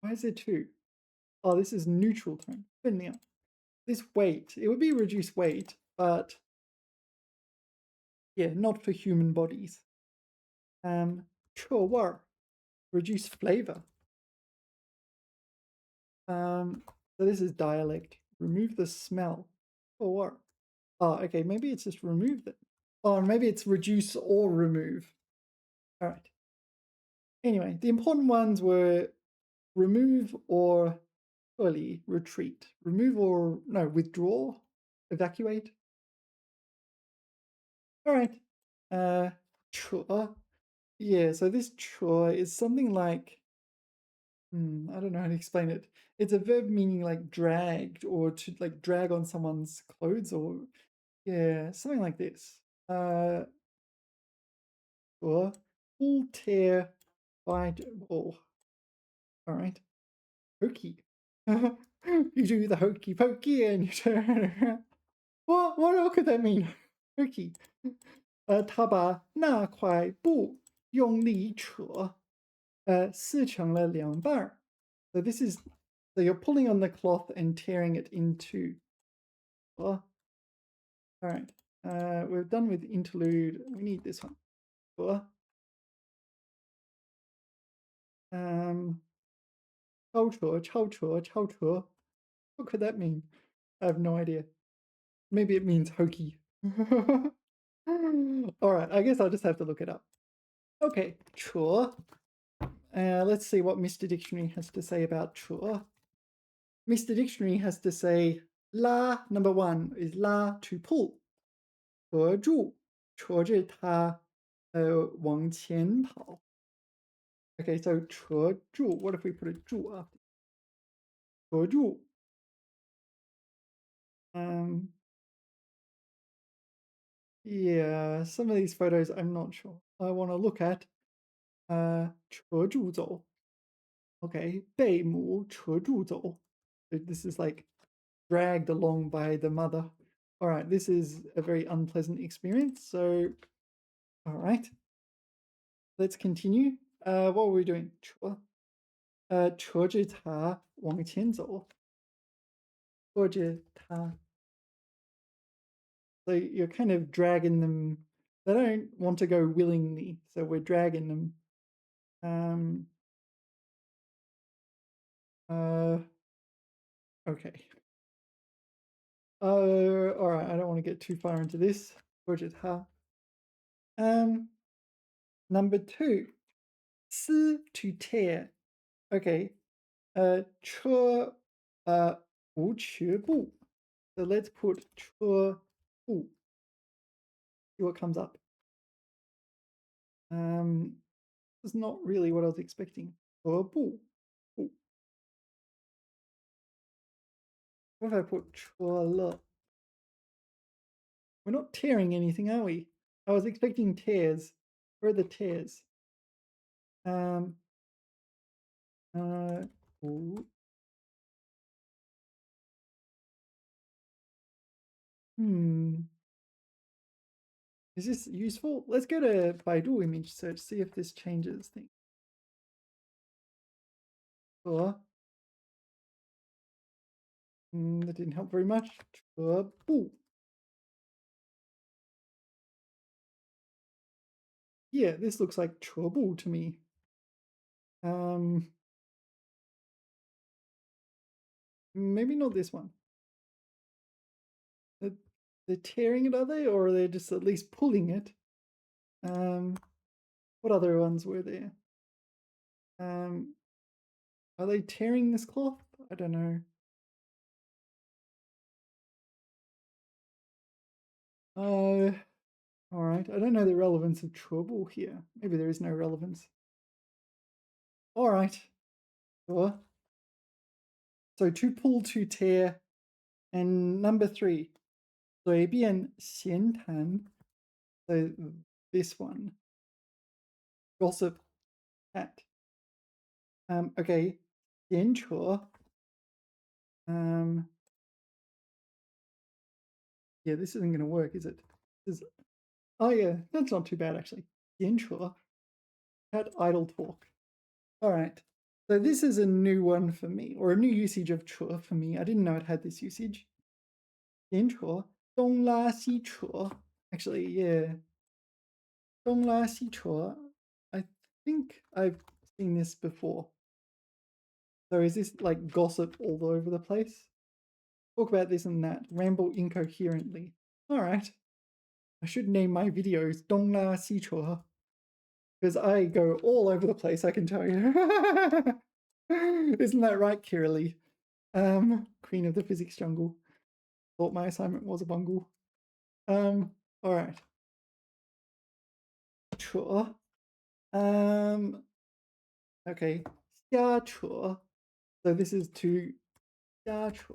Why is there two? Oh, this is neutral tone. 分量. This weight, it would be reduced weight, but yeah, not for human bodies. 臭味儿, reduce flavor. So this is dialect. Remove the smell. 臭味儿. Oh, okay, maybe it's just remove it. Oh, maybe it's reduce or remove. All right. Anyway, the important ones were remove or fully retreat. Remove or, no, withdraw, evacuate. All right. 扯. Yeah, so this 扯 is something like, I don't know how to explain it. It's a verb meaning like dragged or to like drag on someone's clothes or, yeah, something like this. 扯, pull, tear, bite, oh. All right. Hokey. You do the hokey pokey and you turn around. What could that mean? Hokey. 他把那块布用力扯，撕成了两半儿。So this is, so you're pulling on the cloth and tearing it in two. All right. We're done with interlude. We need this one. 超扯, 超扯, 超扯. What could that mean? I have no idea. Maybe it means hokey. All right, I guess I'll just have to look it up. Okay, 扯. Let's see what Mr. Dictionary has to say about 扯. Mr. Dictionary has to say 拉, number one is 拉, to pull. 扯住, 扯着他往前跑. Okay, so 扯住, what if we put a 住 after? 扯住. Yeah, some of these photos I'm not sure. I want to look at 扯住走. Okay, 被母扯住走. So this is like dragged along by the mother. All right, this is a very unpleasant experience. So, all right, let's continue. What were we doing? 车着它往前走，拖着它。So you're kind of dragging them. They don't want to go willingly, so we're dragging them. Okay. All right. I don't want to get too far into this. Number 2, 撕 to tear. Okay. 车无瘸步. So let's put 车步. See what comes up. This is not really what I was expecting. 车步. What if I put 车了? We're not tearing anything, are we? I was expecting tears. Where are the tears? Ooh. Is this useful? Let's go to Baidu image search, see if this changes things. That didn't help very much. 车步. Yeah, this looks like 车步 to me. Maybe not this one. They're tearing it, are they? Or are they just at least pulling it? What other ones were there? Are they tearing this cloth? I don't know. All right. I don't know the relevance of trouble here. Maybe there is no relevance. All right. Sure. So to pull, to tear. And number 3, 随便闲谈. So this one. Gossip chat. Okay. 闲扯. Yeah, this isn't going to work, is it? Oh yeah, that's not too bad actually. 闲扯. Chat, idle talk. All right. So this is a new one for me, or a new usage of 扯 for me. I didn't know it had this usage. 闲扯, 东拉西扯. Actually, yeah. 东拉西扯. I think I've seen this before. So is this like gossip all over the place? Talk about this and that. Ramble incoherently. All right. I should name my videos 东拉西扯. Because I go all over the place, I can tell you. Isn't that right, Kiralee? Queen of the physics jungle. Thought my assignment was a bungle. All right. Sure. Okay. 瞎扯. So this is to 瞎扯.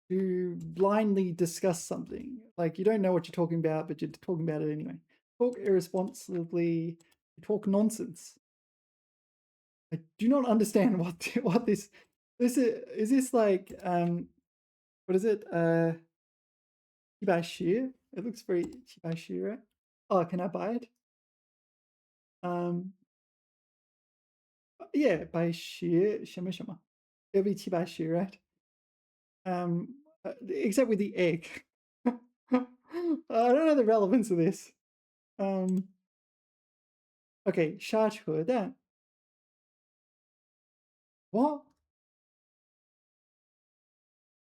To blindly discuss something. Like you don't know what you're talking about, but you're talking about it anyway. Talk irresponsibly. Talk nonsense. I do not understand what this is. This like what is it? 110. It looks very 110, right? Oh, can I buy it? Yeah, 百十什么什么. It'll be 710, right? Except with the egg. I don't know the relevance of this. Okay, 沙扯淡. What?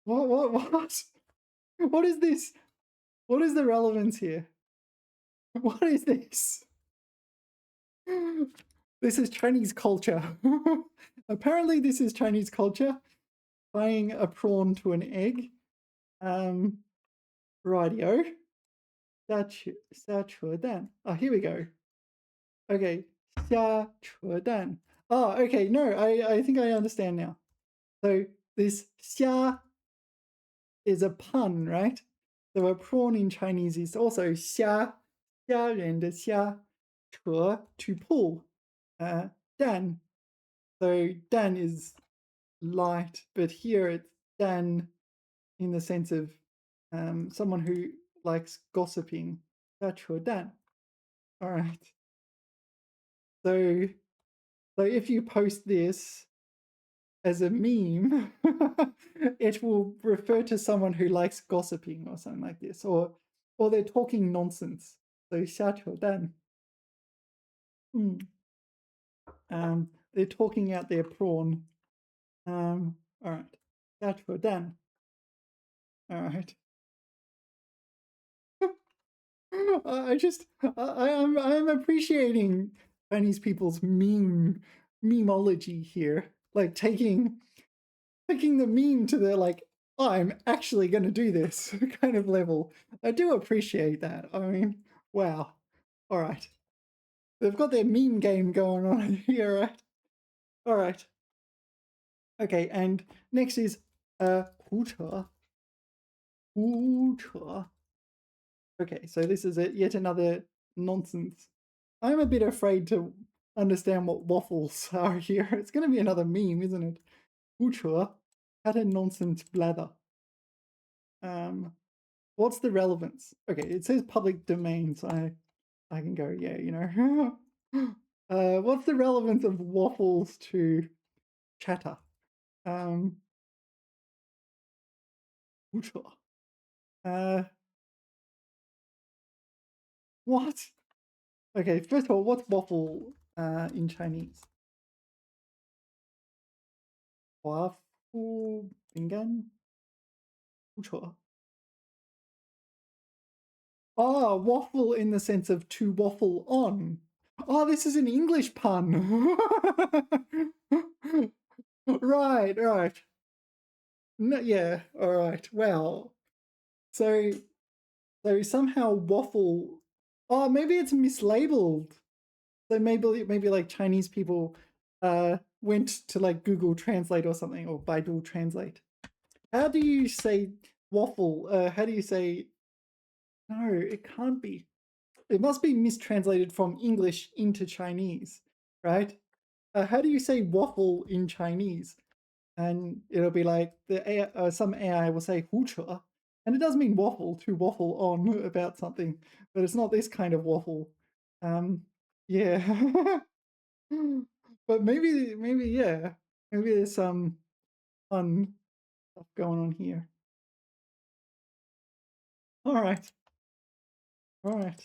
What? What is this? What is the relevance here? What is this? This is Chinese culture. Apparently this is Chinese culture. Tying a prawn to an egg. Radio. 瞎扯淡. Oh, here we go. Okay. 瞎扯淡. Oh, okay. No, I think I understand now. So this 虾 is a pun, right? So a prawn in Chinese is also 虾人的虾, 扯 to pull, 蛋. So 蛋 is light, but here it's 蛋 in the sense of someone who likes gossiping. 瞎扯淡. All right. So, if you post this as a meme, it will refer to someone who likes gossiping or something like this, or they're talking nonsense. So 瞎扯淡. They're talking out their prawn. All right. 瞎扯淡. All right. I'm appreciating Chinese people's memeology here, like taking the meme to their like, oh, I'm actually going to do this kind of level. I do appreciate that. I mean, wow. All right, they've got their meme game going on here, right? All right. Okay, and next is 胡扯. Okay, so this is yet another nonsense. I'm a bit afraid to understand what waffles are here. It's going to be another meme, isn't it? 胡扯, utter nonsense blather. What's the relevance? Okay, it says public domain, so I can go, yeah, you know. What's the relevance of waffles to chatter? 胡扯. Uh, what? Okay, first of all, what's waffle in Chinese? 华夫饼干胡扯. Oh, waffle in the sense of to waffle on. Oh, this is an English pun. Right, right. No, yeah, all right. Well, so somehow waffle. Oh, maybe it's mislabeled. So maybe like Chinese people went to like Google Translate or something, or Baidu Translate. How do you say waffle? How do you say? No, it can't be. It must be mistranslated from English into Chinese, right? How do you say waffle in Chinese? And it'll be like some AI will say 胡扯, and it does mean waffle, to waffle on about something, but it's not this kind of waffle. Yeah. But maybe yeah, maybe there's some fun stuff going on here. All right. All right.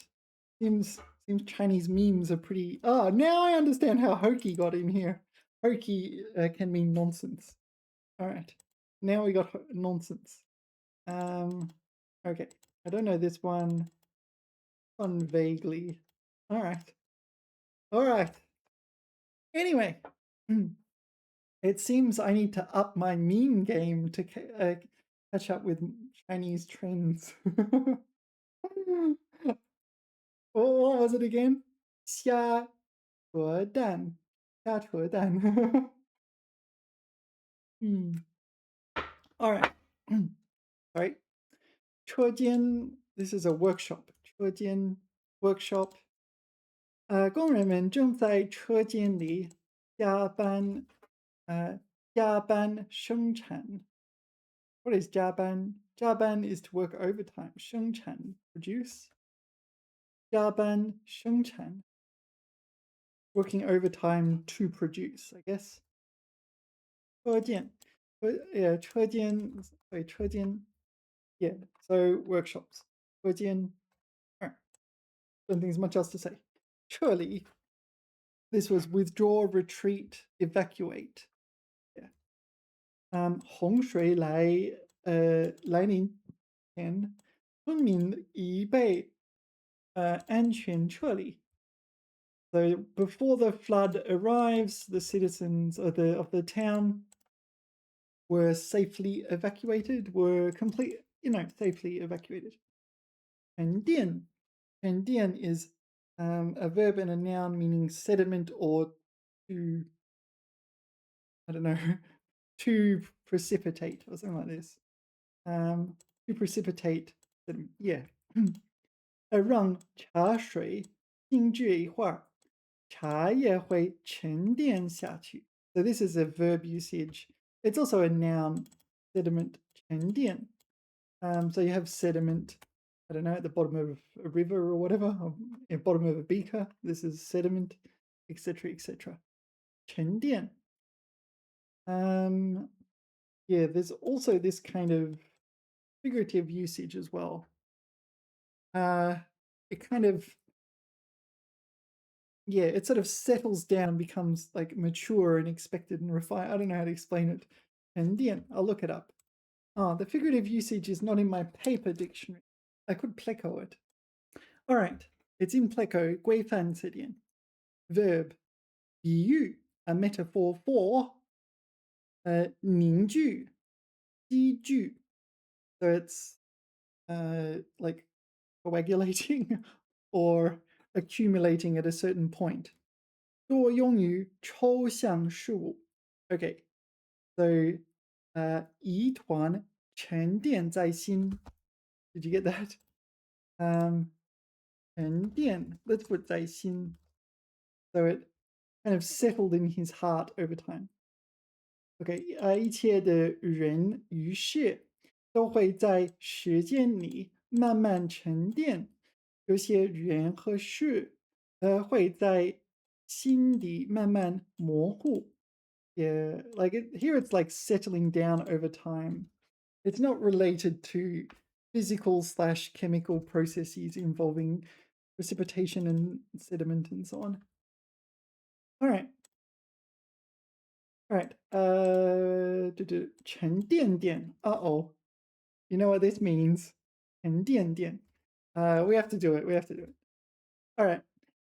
Seems Chinese memes are pretty. Oh, now I understand how hokey got in here. Hokey can mean nonsense. All right. Now we got nonsense. Okay. I don't know this one. Fun vaguely. All right. All right. Anyway, it seems I need to up my meme game to catch up with Chinese trends. What was it again? 虾扯蛋，瞎扯淡. All right. All right. 车间, this is a workshop. 车间 workshop. 工人们正在车间里加班生产. What is 加班? 加班 is to work overtime. 生产 produce. 加班生产 working overtime to produce, I guess. 车间 yeah, 车间 sorry, 车间 yeah, so workshops. 车间 don't think there's much else to say. 撤离 this was withdraw, retreat, evacuate. Yeah. 洪水来临前，村民已被安全撤离. So before the flood arrives, the citizens of the town were safely evacuated, safely evacuated. And dian is a verb and a noun meaning sediment or to, I don't know, to precipitate or something like this. To precipitate, yeah. 让茶水静置一会儿，茶叶会沉淀下去. So this is a verb usage. It's also a noun, sediment, 沉淀. So you have sediment, I don't know, at the bottom of a river or whatever, or at the bottom of a beaker. This is sediment, etc., etc. 沉淀. Yeah, there's also this kind of figurative usage as well. It kind of, yeah, it sort of settles down and becomes like mature and expected and refined. I don't know how to explain it. 沉淀, I'll look it up. Oh, the figurative usage is not in my paper dictionary. I could pleco it. All right, it's in pleco, 规范词典. Verb, 比喻, a metaphor for, 凝聚, 积聚. So it's like coagulating or accumulating at a certain point. 多用于抽象事物. Okay, so 疑团沉淀在心. Did you get that? 沉淀, let's put 在心. So it kind of settled in his heart over time. OK，一切的人与事都会在时间里慢慢沉淀，有些人和事会在心里慢慢模糊。Yeah, like here it's like settling down over time. It's not related to physical slash chemical processes involving precipitation and sediment and so on. All right. All right. 沉甸甸. Uh-oh. You know what this means? 沉甸甸. We have to do it. We have to do it. All right.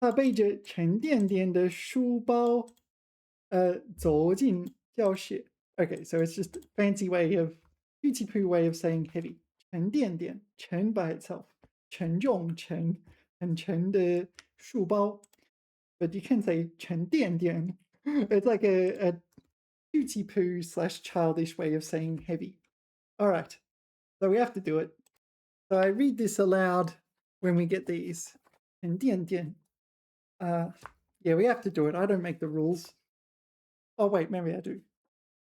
他背着沉甸甸的书包，走进教室. Okay, so it's just a fancy way of, cutesy poo way of saying heavy. 沉甸甸, 沉 by itself. 沉重沉, 很沉的书包. But you can say 沉甸甸. It's like a cutesy poo slash childish way of saying heavy. All right, so we have to do it. So I read this aloud when we get these. 沉甸甸. Yeah, we have to do it. I don't make the rules. Oh wait, maybe I do.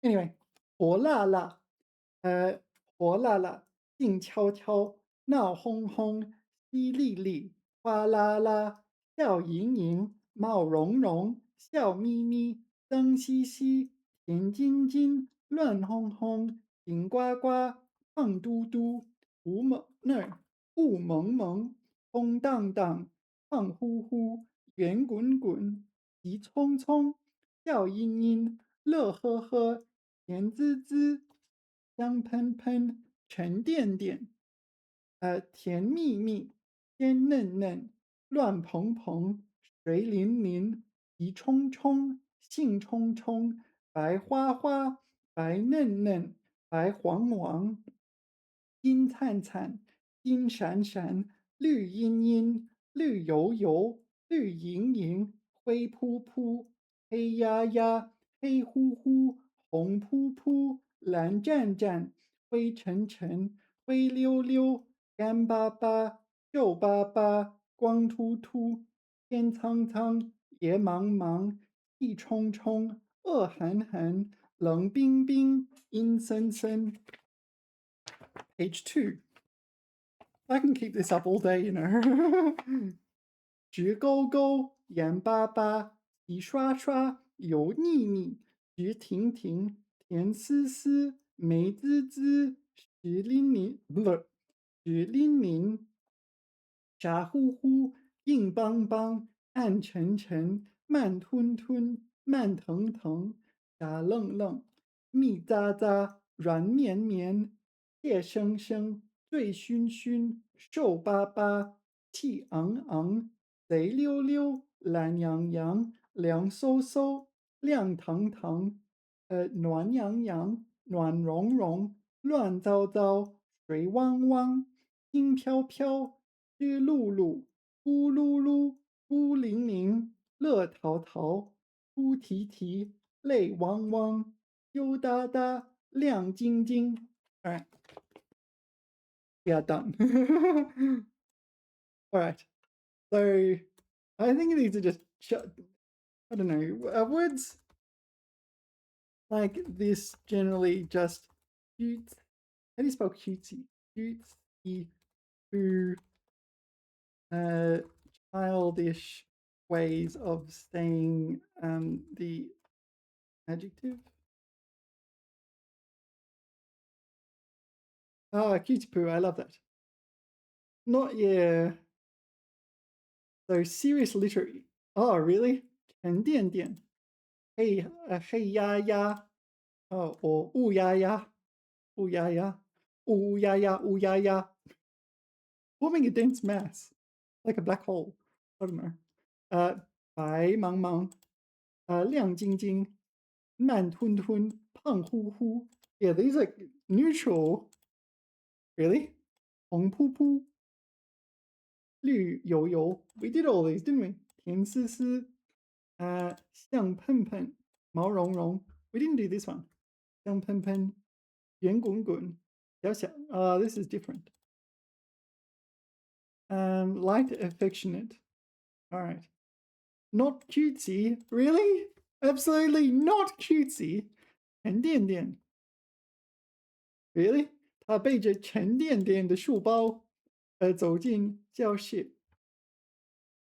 Anyway, 火辣辣, 火辣辣, 静悄悄, 闹哄哄, 淅沥沥, 哗啦啦, 笑盈盈, 毛茸茸, 笑眯眯, 脏兮兮, 甜津津, 乱哄哄, 顶呱呱, 胖嘟嘟, 雾蒙蒙, 空荡荡, 胖乎乎, 圆滚滚, 急匆匆, 笑盈盈, 乐呵呵, 甜滋滋, 香喷喷, 沉甸甸, 甜蜜蜜, 鲜嫩嫩, 乱蓬蓬, 水灵灵, 急冲冲, 兴冲冲, 白花花, 白嫩嫩, 白黄黄, 金灿灿, 金闪闪, 绿茵茵, 绿油油, 绿莹莹, 灰扑扑, 黑压压, 黑乎乎, 红扑扑, 蓝湛湛, 灰沉沉, 灰溜溜, 干巴巴, 皱巴巴, 光秃秃, 天苍苍, 野茫茫, 气冲冲, 恶寒寒, 冷冰冰, 阴森森. Page 2. I can keep this up all day, you know. 直勾勾，眼巴巴，洗刷刷，油腻腻，直挺挺，甜丝丝，美滋滋，湿淋淋，不是，湿淋淋，傻乎乎，硬邦邦，暗沉沉，慢吞吞，慢腾腾，傻愣愣，密匝匝，软绵绵，怯生生，醉醺醺，瘦巴巴，气昂昂，贼溜溜，懒洋洋，凉飕飕，亮堂堂，暖洋洋，暖融融，乱糟糟，水汪汪，轻飘飘，湿漉漉，咕噜噜，孤零零，乐淘淘，哭啼啼，泪汪汪，羞答答，亮晶晶。All right. Yeah, done. All right. So I think these are just, I don't know, words like this generally just cute. How do you spell cutesy? cutesy poo, childish ways of saying the adjective. Ah, cutie poo, I love that. Not, yeah. So serious literary. Oh, really? 沉甸甸. Hey, hey ya ya. Oh, or ooh ya ya. Ooh ya ya. Ooh ya ya, ooh ya ya. Forming a dense mass. Like a black hole. I don't know. 白茫茫. 亮晶晶. 慢吞吞. 胖乎乎. Yeah, these are neutral. Really? 红扑扑. 绿油油. We did all these, didn't we? 甜丝丝. 香喷喷. 毛茸茸. We didn't do this one. 香喷喷. 圆滚滚. 小小. This is different. Light, affectionate. All right. Not cutesy. Really? Absolutely not cutesy. 沉甸甸. Really? 他背着沉甸甸的书包，走进教室。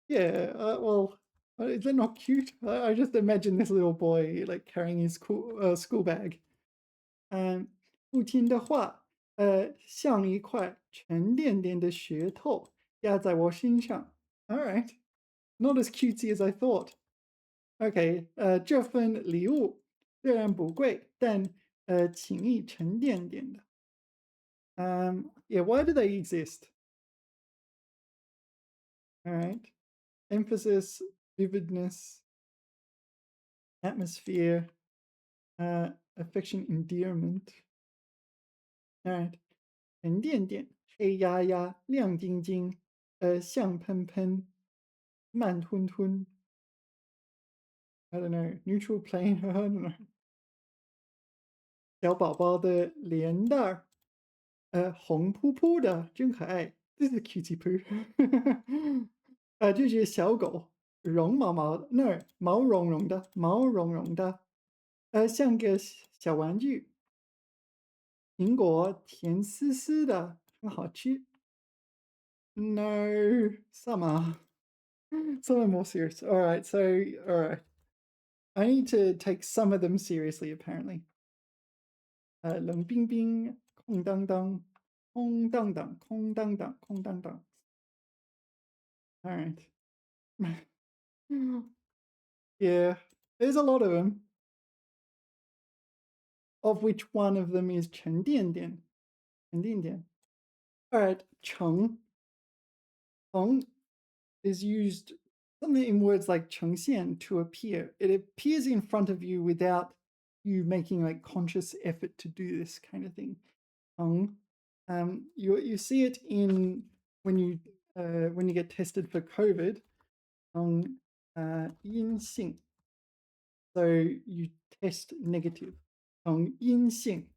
Yeah, well, is that not cute? I just imagine this little boy like carrying his school bag. 父亲的话，像一块沉甸甸的石头压在我身上。All right, not as cutesy as I thought. Okay, 这份礼物虽然不贵，但情意沉甸甸的。Yeah, why do they exist? All right. Emphasis, vividness, atmosphere, affection, endearment. All right. 沉甸甸，黑压压，亮晶晶，香喷喷，慢吞吞。I don't know. Neutral plain. I don't know. 小宝宝的脸蛋儿，红扑扑的，真可爱。This is a cutie poo. 这只小狗，绒毛毛的，那儿毛茸茸的，毛茸茸的，像个小玩具。苹果甜丝丝的，很好吃。No, summer. Some more serious. All right, so all right. I need to take some of them seriously, apparently. 冷冰冰，空荡荡，空荡荡，空荡荡，空荡荡。All right. Yeah, there's a lot of them. Of which one of them is 沉甸甸? 沉甸甸. All right, 成. 成 is used something in words like 呈现 to appear. It appears in front of you without you making like conscious effort to do this kind of thing. 成. You see it in when you get tested for COVID. 阴性. So you test negative. 阴性.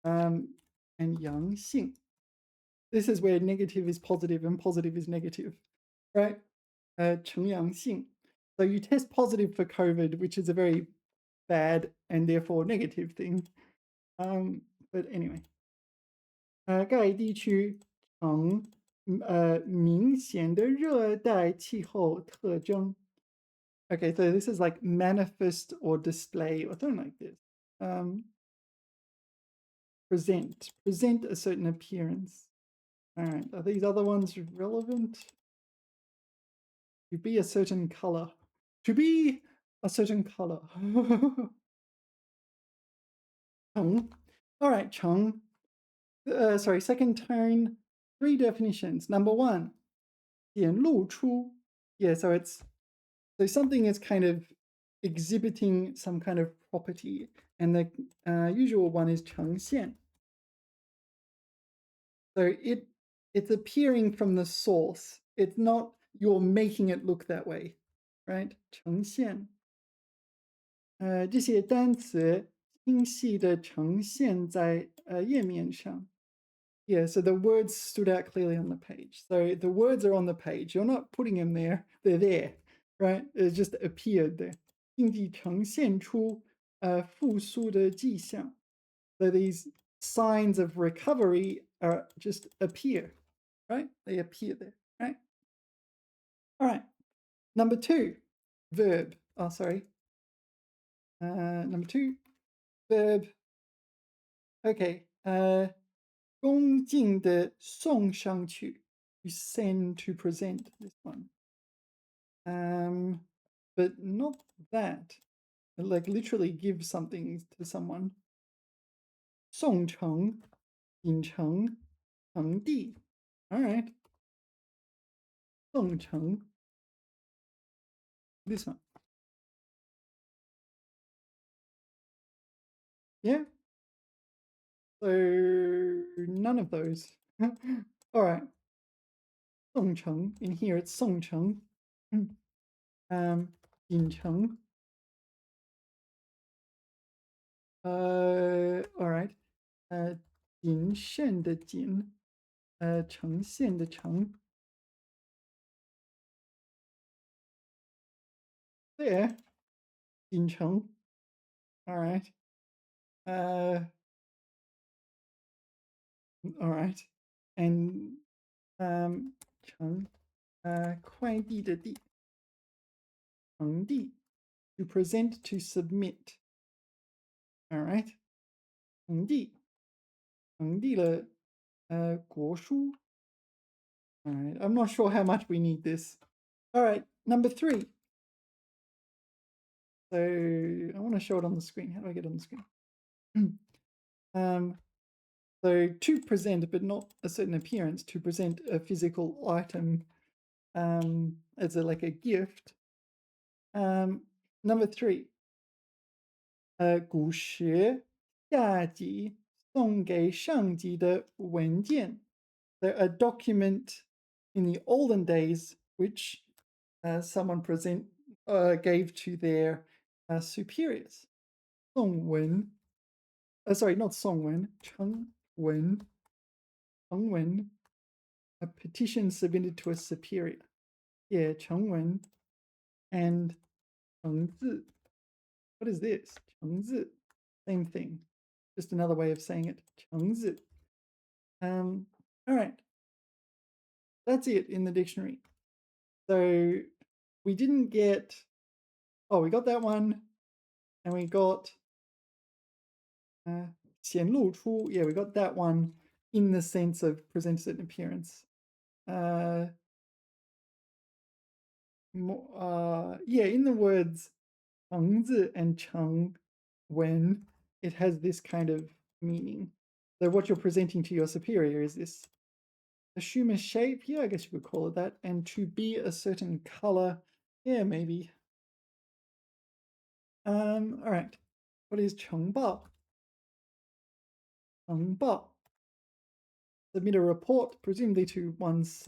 And 阳性. This is where negative is positive and positive is negative, right? 呈阳性. So you test positive for COVID, which is a very bad and therefore negative thing. But anyway. 该地区呈明显的热带气候特征. Okay, so this is like manifest or display or something like this. Present a certain appearance. All right, are these other ones relevant? To be a certain color. To be a certain color. 成. All right, 成. Sorry, second tone. 3 definitions. Number 1, 显露出. Yeah, so something is kind of exhibiting some kind of property, and the usual one is 呈现. So it's appearing from the source. It's not you're making it look that way, right? 呈现. 这些单词清晰地呈现在页面上. Yeah, so the words stood out clearly on the page. So the words are on the page. You're not putting them there. They're there, right? It just appeared there. 经济呈现出复苏的迹象. So these signs of recovery just appear, right? They appear there, right? All right. Number 2, verb. Oh, sorry. Number 2, verb. Okay. 恭敬的送上去. You send to present this one. But not that. Like literally give something to someone. 送成, 锦成, 成地. All right. 送成. This one. Yeah. So none of those. All right. 送成. In here it's 送成. 锦成. All right. 谨慎的谨. 呈现的呈. There. 锦成. All right. All right. And 呈快递的递. 呈递. To present, to submit. All right. 呈递. 呈递了国书. All right. I'm not sure how much we need this. All right. Number 3. So I want to show it on the screen. How do I get it on the screen? So to present, but not a certain appearance, to present a physical item as like a gift. Number 3. 古时下级送给上级的文件. So a document in the olden days which someone gave to their superiors. 送文. Sorry, not 送文. 呈文. 呈文. A petition submitted to a superior. Yeah, 呈文. And 呈字. What is this? 呈字. Same thing. Just another way of saying it. 呈字. All right. That's it in the dictionary. So we didn't get, we got that one. And we got 显露出. Yeah, we got that one in the sense of present a certain appearance. Yeah, in the words 橙子 and 橙文, it has this kind of meaning. So what you're presenting to your superior is this. Assume a shape, yeah, I guess you could call it that. And to be a certain color, yeah, maybe. All right. What is 呈报? 呈报. Submit a report, presumably to one's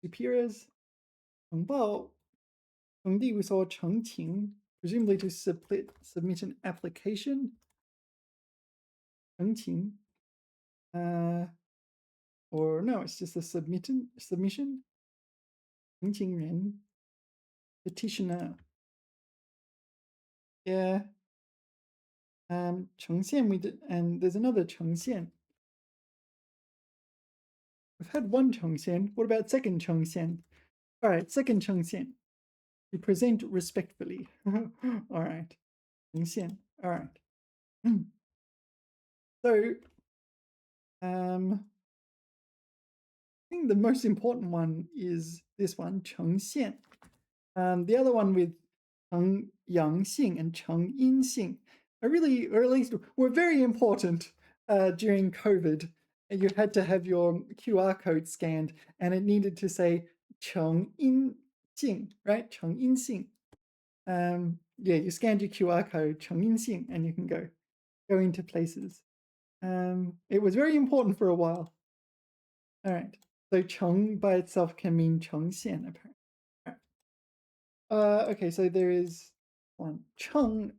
superiors. 呈报. 呈递, we saw 呈请, presumably to submit an application. 呈请. Or no, it's just a submission. 呈请人. Petitioner. Yeah. 呈现 we did, and there's another 呈现. We've had one 呈现. What about second 呈现? All right, second 呈现. You present respectfully. All right. 呈现. All right. So, I think the most important one is this one, 呈现. The other one with 呈阳性 and 呈阴性 are really, or at least were very important during COVID. You had to have your QR code scanned and it needed to say 呈阴性, right? 呈阴性. Yeah, you scanned your QR code, 呈阴性, and you can go into places. It was very important for a while. All right. So 呈 by itself can mean 呈现, apparently. Okay, so there is one. 呈.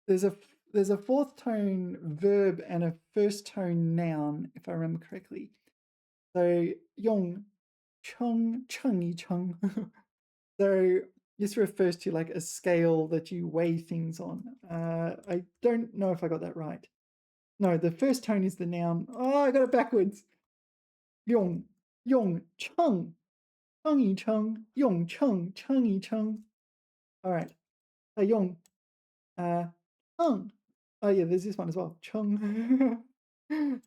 There's a fourth tone verb and a first tone noun, if I remember correctly. So 用称一称. So this refers to like a scale that you weigh things on. I don't know if I got that right. No, the first tone is the noun. Oh, I got it backwards. 用称一称用称一称 All right. 再用称 Oh yeah, there's this one as well. 称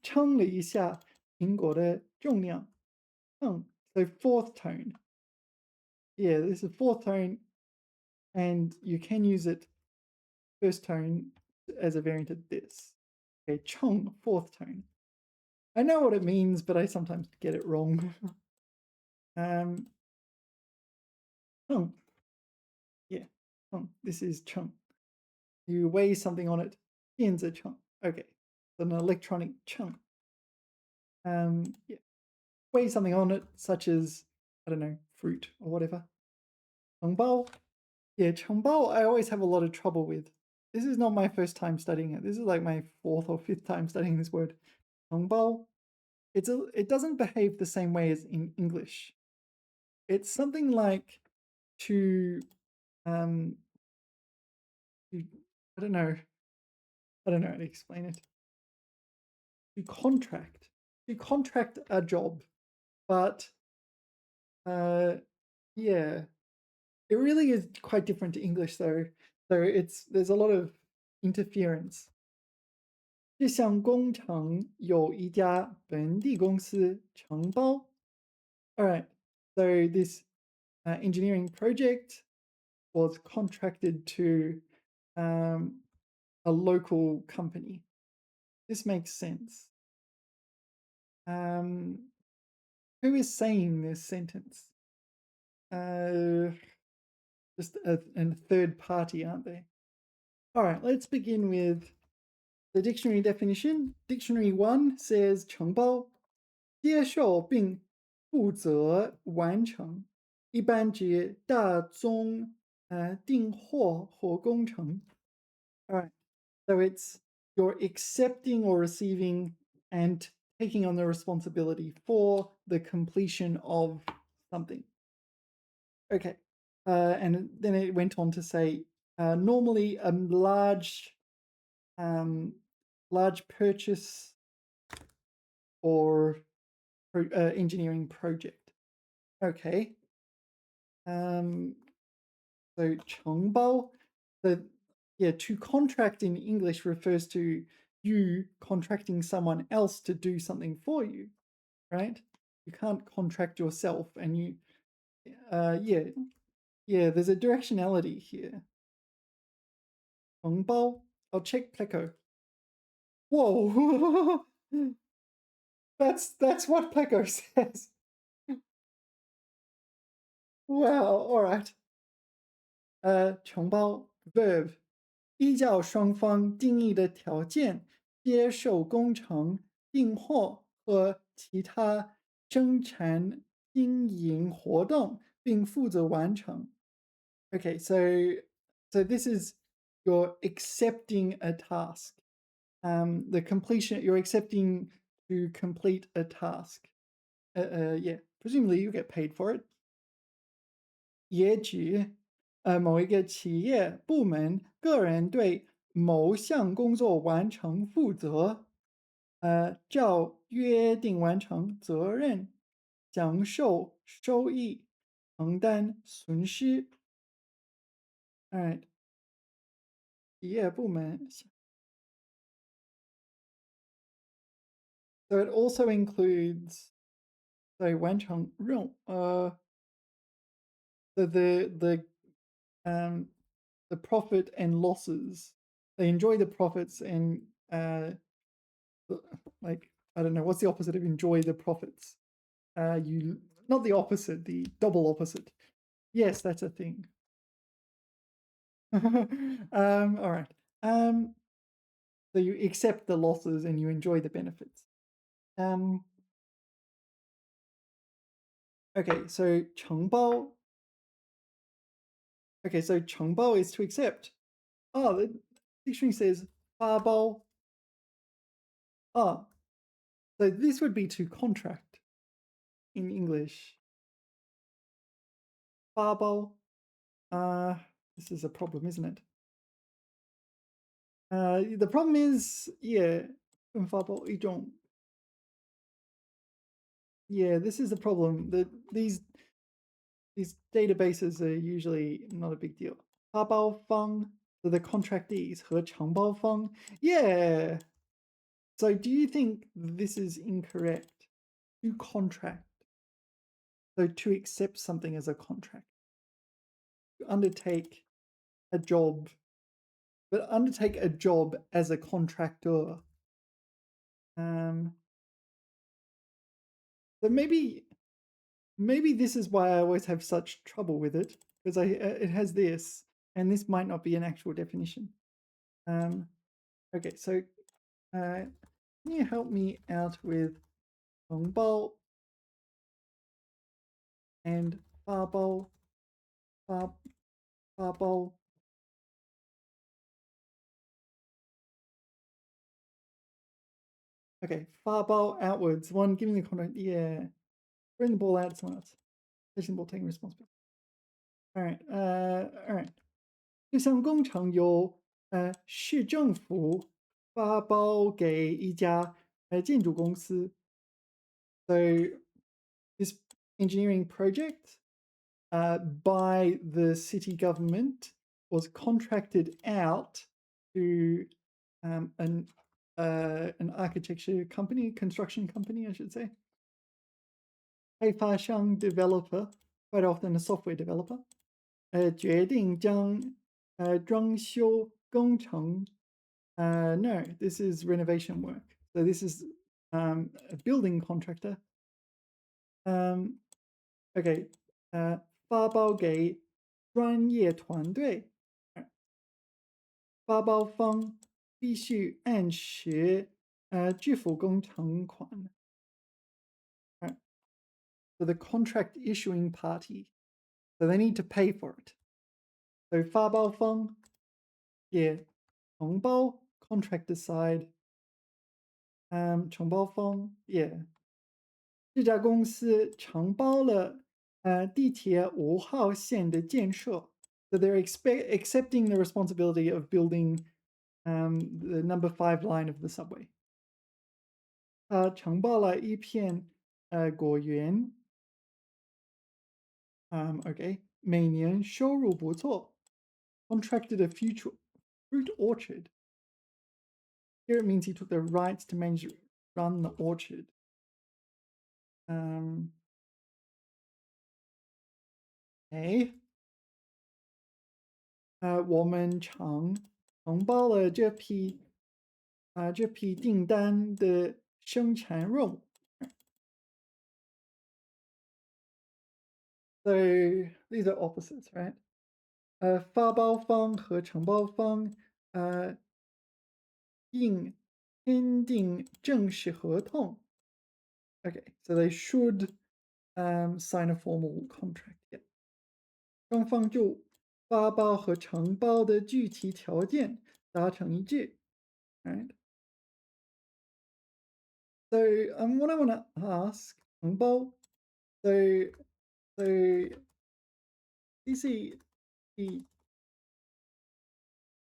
称了一下苹果的重量。称 So fourth tone. Yeah, this is fourth tone, and you can use it first tone as a variant of this. Okay, 称 fourth tone. I know what it means, but I sometimes get it wrong. 称 Yeah, 称 This is 称. You weigh something on it. 电子秤 Okay, so an electronic 称. Yeah. Weigh something on it, such as, I don't know, fruit or whatever. 承包 Yeah, 承包 I always have a lot of trouble with. This is not my first time studying it. This is like my fourth or fifth time studying this word. 承包 It doesn't behave the same way as in English. It's something like to um I don't know. I don't know how to explain it. To contract. To contract a job. But yeah. It really is quite different to English though. So there's a lot of interference. 这项工程有一家本地公司承包 All right. So this engineering project was contracted to a local company. This makes sense. Who is saying this sentence? Just a third party, aren't they? All right, let's begin with the dictionary definition. Dictionary 1 says 承包接受并负责完成，一般指大宗订货或工程。All right, so it's you're accepting or receiving and taking on the responsibility for the completion of something. Okay, and then it went on to say normally a large purchase or engineering project. Okay. So 承包, so yeah, to contract in English refers to you contracting someone else to do something for you, right? You can't contract yourself, and yeah, there's a directionality here. 承包, I'll check Pleco. Whoa, that's what Pleco says. Wow, all right. 承包 verb 依照双方定义的条件接受工程、订货和其他生产经营活动，并负责完成。Okay, so this is you're accepting a task. The completion you're accepting to complete a task. Yeah, presumably you get paid for it. 也指某一个企业、部门、个人对某项工作完成负责，照约定完成责任，享受收益，承担损失。All right，企业部门。So it also includes 对完成任务the profit and losses. They enjoy the profits and like I don't know what's the opposite of enjoy the profits. You not the opposite, the double opposite. Yes, that's a thing. All right. So you accept the losses and you enjoy the benefits. Okay, so 承包. Okay, so 承包 is to accept. Oh, the dictionary says 发包. Ah, so this would be to contract in English. 发包. This is a problem, isn't it? The problem is, yeah, 跟发包一种 Yeah, this is the problem. That these databases are usually not a big deal. 发包方 so the contractees 和承包方 Yeah. So do you think this is incorrect? To contract. So to accept something as a contract. To undertake a job. But undertake a job as a contractor. So maybe this is why I always have such trouble with it, because it has this, and this might not be an actual definition. Okay, so can you help me out with 承包 and 发包发包 Okay, 发包 outwards. One giving the contract. Yeah, bring the ball out to someone else. Taking the ball, taking responsibility. All right. All right. 这项工程由市政府发包给一家建筑公司。So this engineering project by the city government was contracted out to an architecture company, construction company, I should say. 开发商 developer, quite often a software developer. 决定将装修工程 no, this is renovation work. So this is a building contractor. Okay, 发包给专业团队。发包方必须按时支付工程款。So the contract issuing party, so they need to pay for it. So 发包方 yeah, 承包 contractor side. 承包方 yeah. 这家公司承包了地铁5号线的建设。So they're accepting the responsibility of building the number 5 line of the subway. 承包了一片果园。Okay, 每年收入不错。Contracted a future fruit orchard. Here it means he took the rights to run the orchard. Okay. 我们承包了这批订单的生产任务。So these are opposites, right? 发包方和承包方应签订正式合同。Okay, so they should sign a formal contract. Yeah. 双方就发包和承包的具体条件达成一致。Right? So what I want to ask, 承包 so CCP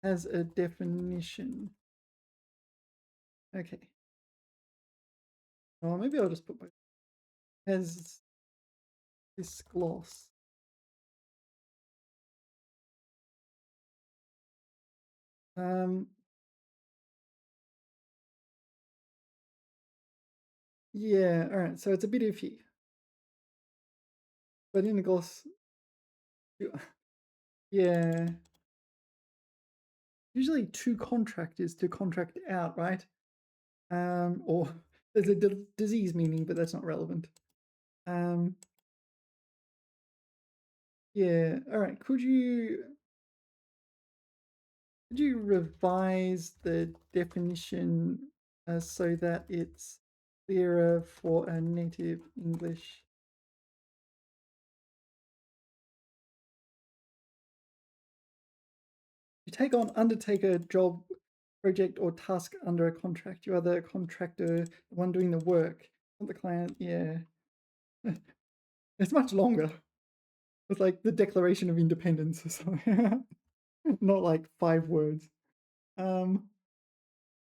has a definition. Okay. Well, maybe I'll just put both. Has this gloss. Yeah, all right. So it's a bit iffy. But in the gloss, yeah. Usually to contract is to contract out, right? Or there's a disease meaning, but that's not relevant. Yeah, all right. Could you revise the definition so that it's clearer for a native English? You undertake a job, project, or task under a contract. You are the contractor, the one doing the work, not the client. Yeah. It's much longer. It's like the Declaration of Independence or something. Not like 5 words.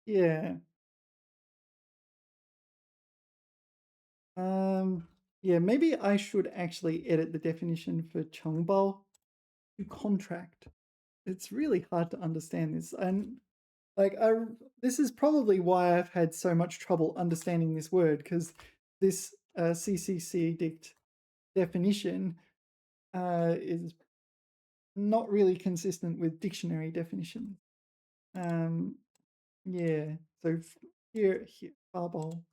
Yeah. Yeah, maybe I should actually edit the definition for 承包 to contract. It's really hard to understand this. And like this is probably why I've had so much trouble understanding this word, because this CCC dict definition is not really consistent with dictionary definition. Yeah, so here, 包包.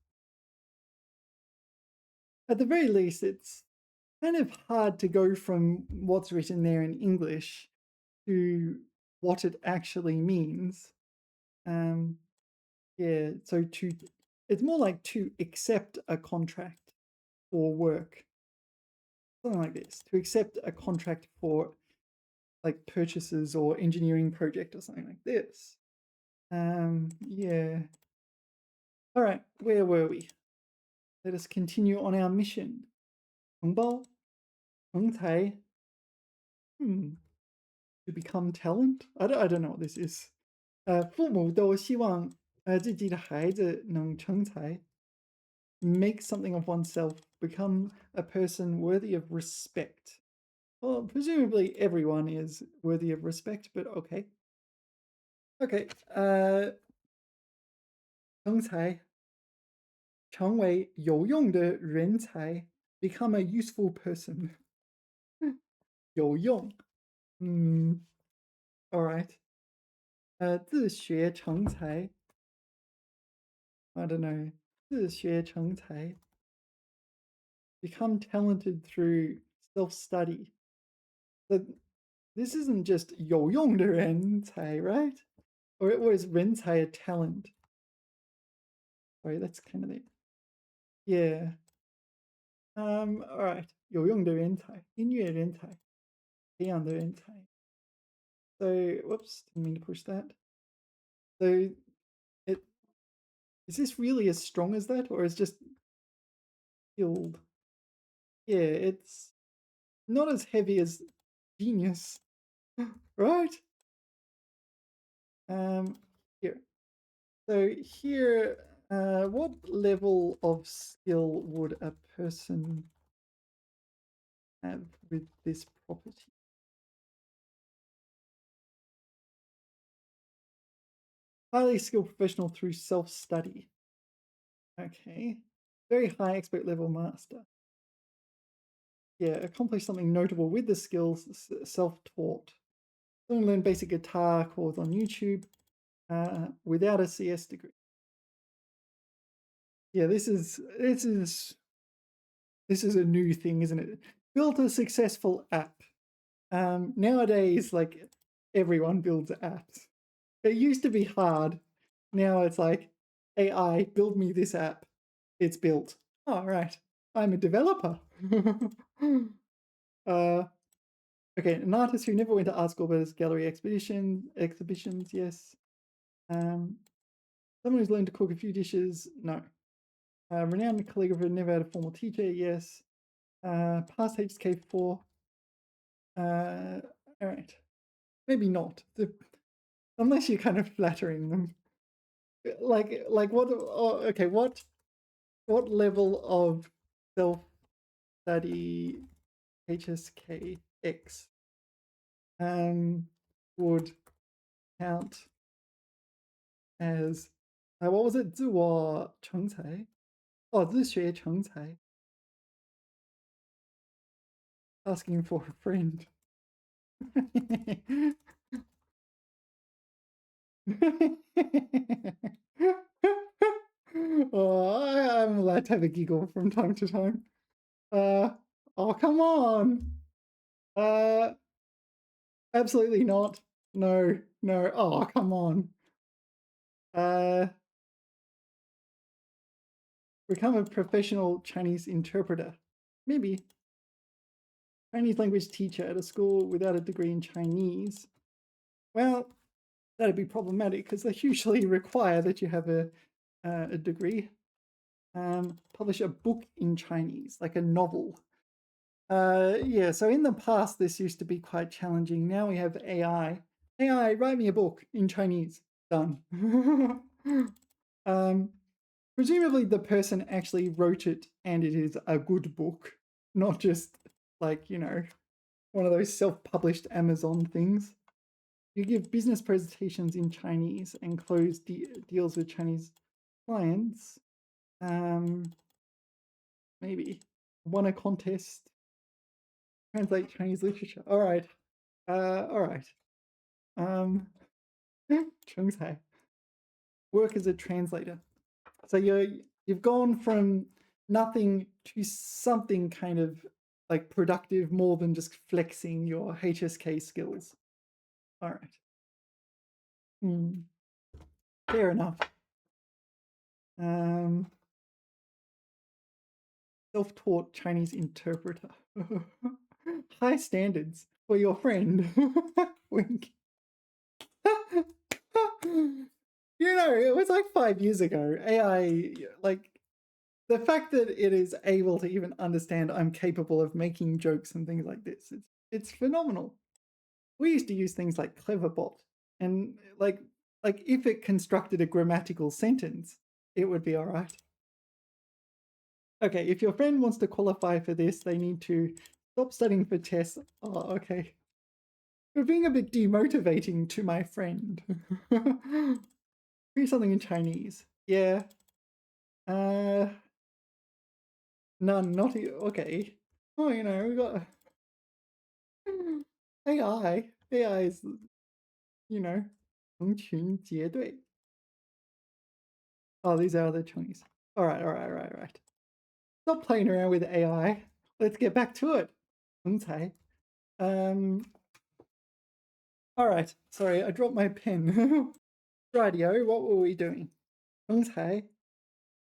At the very least, it's kind of hard to go from what's written there in English to what it actually means. Yeah, so it's more like to accept a contract for work. Something like this. To accept a contract for like purchases or engineering project or something like this. Yeah. All right, where were we? Let us continue on our mission. 承包, 成才, to become talent? I don't know what this is. 父母都希望自己的孩子能成才 make something of oneself, become a person worthy of respect. Well, presumably everyone is worthy of respect, but okay. Okay, 成才成为有用的人才 become a useful person. 有用 all right. 自学成才 I don't know. 自学成才 become talented through self-study. So this isn't just 有用的人才, right? Or is 人才 a talent? Sorry, that's kind of it. Yeah. All right. 有用的人才，音乐人才，培养的人才. So, whoops, didn't mean to push that. So, is this really as strong as that, or is just skilled? Yeah, it's not as heavy as genius, right? Here. So here, what level of skill would a person have with this property? Highly skilled professional through self-study. Okay. Very high expert level master. Yeah, accomplish something notable with the skills, self-taught. Someone learn basic guitar chords on YouTube without a CS degree. Yeah, this is a new thing, isn't it? Built a successful app. Nowadays, like everyone builds apps. It used to be hard. Now it's like, AI, build me this app. It's built. All right, I'm a developer. Okay, an artist who never went to art school but has gallery exhibitions, yes. Someone who's learned to cook a few dishes, no. Renowned calligrapher, never had a formal teacher, yes. Past HSK 4. All right, maybe not. Unless you're kind of flattering them. Like what? Oh, okay, what level of self-study HSK X would count as what was it? 自我成才? Oh, 自学成才. Asking for a friend. Oh, I'm allowed to have a giggle from time to time. Oh, come on. Absolutely not. No. Oh, come on. Become a professional Chinese interpreter. Maybe. Chinese language teacher at a school without a degree in Chinese. Well, that'd be problematic because they usually require that you have a degree. Publish a book in Chinese, like a novel. Yeah, so in the past, this used to be quite challenging. Now we have AI. AI, write me a book in Chinese. Done. Presumably the person actually wrote it and it is a good book, not just like, one of those self-published Amazon things. You give business presentations in Chinese and close deals with Chinese clients. Maybe won a contest. Translate Chinese literature. All right. All right. Chengcai. Work as a translator. So you've gone from nothing to something kind of like productive, more than just flexing your HSK skills. All right. Fair enough. Self-taught Chinese interpreter. High standards for your friend. Wink. It was like 5 years ago. AI, like, the fact that it is able to even understand I'm capable of making jokes and things like this, it's phenomenal. We used to use things like Cleverbot, and like if it constructed a grammatical sentence, it would be all right. Okay, if your friend wants to qualify for this, they need to stop studying for tests. Oh, okay. You're being a bit demotivating to my friend. Read something in Chinese. Yeah. None, not okay. Oh, we got AI. AI is, 成群结队. Oh, these are the Chinese. All right, all right, all right, all right. Stop playing around with AI. Let's get back to it. 成才. All right. Sorry, I dropped my pen. Radio, what were we doing? 成才.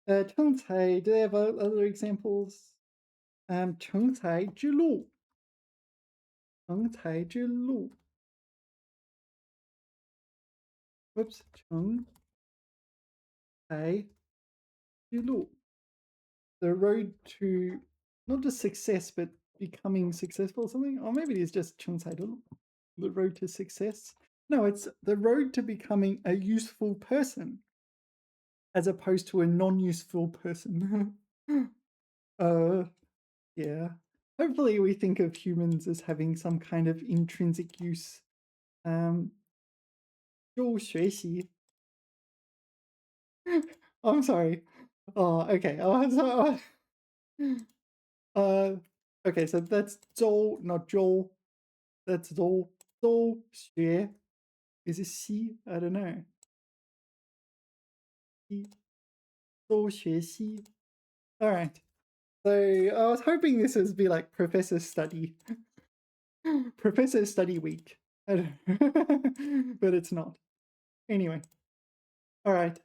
成才, do they have other examples? 成才之路. 成才之路. Whoops. 成才之路. The road to not just success, but becoming successful or something? Or maybe it is just 成才之路. The road to success. No, it's the road to becoming a useful person, as opposed to a non-useful person. Yeah. Hopefully we think of humans as having some kind of intrinsic use. 就学习. I'm sorry. Oh, okay. Okay, so that's 周, not 周. That's 周. 周学. Is it xi? I don't know. 周学习. All right. So I was hoping this would be like Professor Study. Professor Study Week. But it's not. Anyway. All right.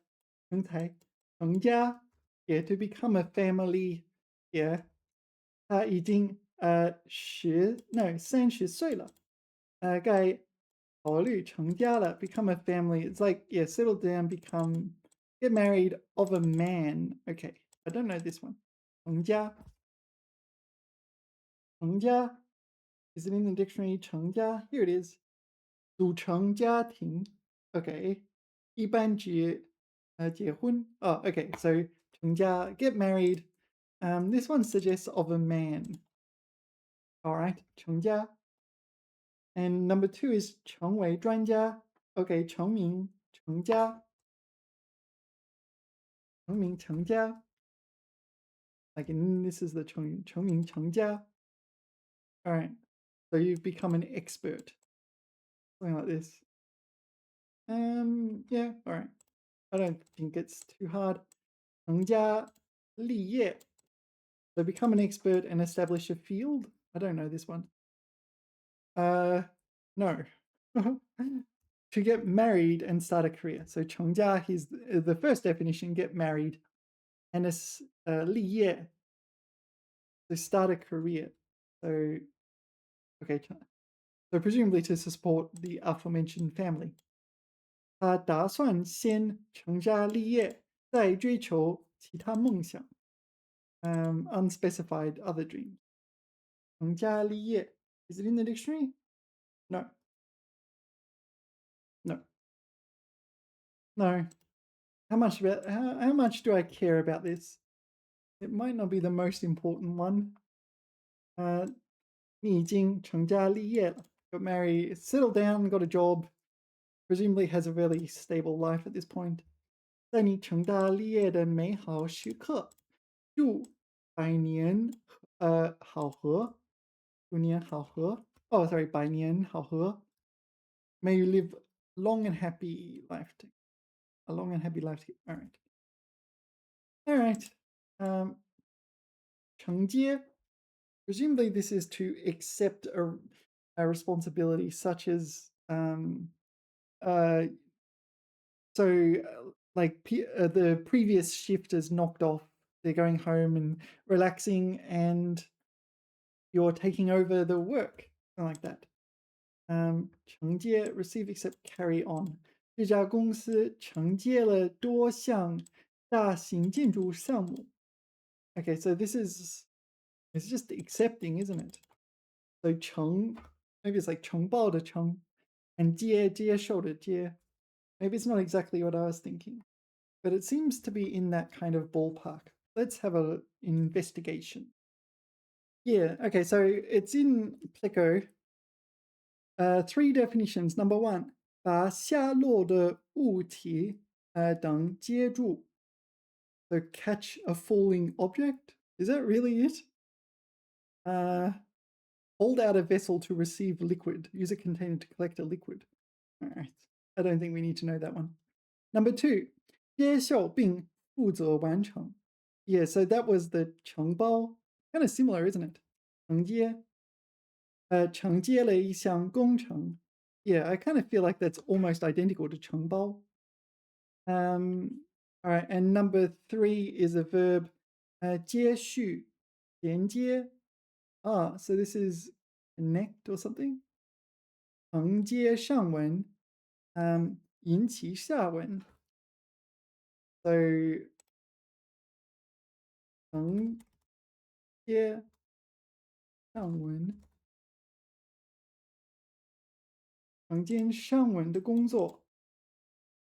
成才. 成家. Yeah, to become a family. Yeah. 他已经30岁了。该考虑成家了. Become a family. It's like, yeah, settle down, get married of a man. Okay. I don't know this one. 成家. 成家. Is it in the dictionary? 成家. Here it is. 组成家庭. Okay. 一般指结婚. Oh, okay. So 成家, get married. This one suggests of a man. All right. 成家. And number 2 is 成为专家. Okay. 成名成家. 成名成家. Like this is the 成名成家. All right. So you've become an expert. Something like this. Yeah, all right. I don't think it's too hard. 成家立业. So become an expert and establish a field. I don't know this one. No. To get married and start a career. So 成家 is the first definition, get married, and 立业, to start a career. So, okay. So presumably to support the aforementioned family. 他打算先成家立业，再追求其他梦想。Unspecified other dreams. 成家立业. Is it in the dictionary? No. No. No. how much do I care about this? It might not be the most important one. 你已经成家立业了, got married, settled down, got a job, presumably has a really stable life at this point. 在你成家立业的美好时刻，祝百年好合，祝年好合。Oh, sorry, 百年好合. May you live long and happy life. A long and happy life. All right. All right. 承接. Presumably, this is to accept a responsibility, such as uh, the previous shift is knocked off. They're going home and relaxing, and you're taking over the work, something like that. 承接 receive, accept, carry on. 这家公司承接了多项大型建筑项目. Okay, so this is it's just accepting, isn't it? So 承 maybe it's like 承包的承 and 接受的接. Maybe it's not exactly what I was thinking, but it seems to be in that kind of ballpark. Let's have an investigation. Yeah, okay, so it's in Pleco. 3 definitions. Number 1, 把下落的物体等接住. So catch a falling object. Is that really it? Hold out a vessel to receive liquid. Use a container to collect a liquid. All right. I don't think we need to know that one. Number 2, 接受并负责完成. Yeah, so that was the 承包. Kind of similar, isn't it? 承接. 承接了一项工程. Yeah, I kind of feel like that's almost identical to 承包. All right, and number 3 is a verb, 接续, 连接. So this is connect or something. 承接上文, 引起下文. So 承接上文, 承接上文的工作.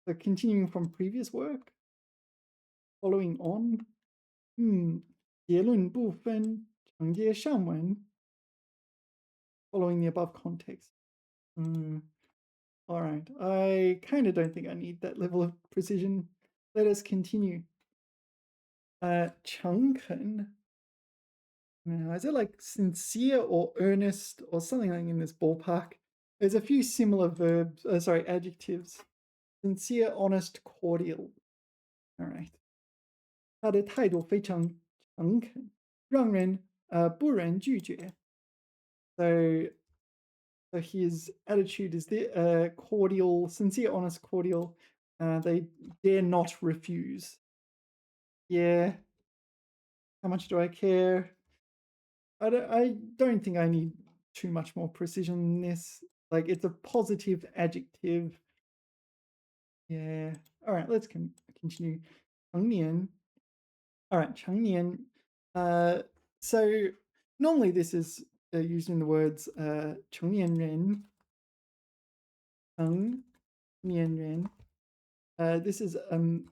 So continuing from previous work, following on. 结论部分承接上文. Following the above context. All right, I kind of don't think I need that level of precision. Let us continue. 诚恳. Now, is it like sincere or earnest or something like in this ballpark? There's a few similar adjectives. Sincere, honest, cordial. All right. 他的态度非常诚恳，让人不忍拒绝. So his attitude is cordial, sincere, honest, cordial. They dare not refuse. Yeah. How much do I care? I don't think I need too much more precision in this. Like, it's a positive adjective. Yeah. All right, let's continue. 成年. All right, 成年. So normally this is used in the words 成年人. 成年人. This is an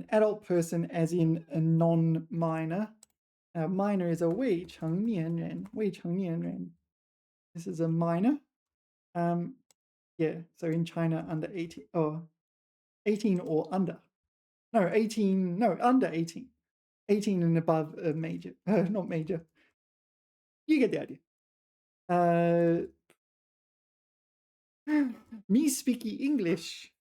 adult person, as in a non-minor. Minor is a 未成年人, 未成年人. This is a minor. Yeah, so in China, under 18, or 18 or under. No, 18, no, under 18. 18 and above major, not major. You get the idea. Me speaking English.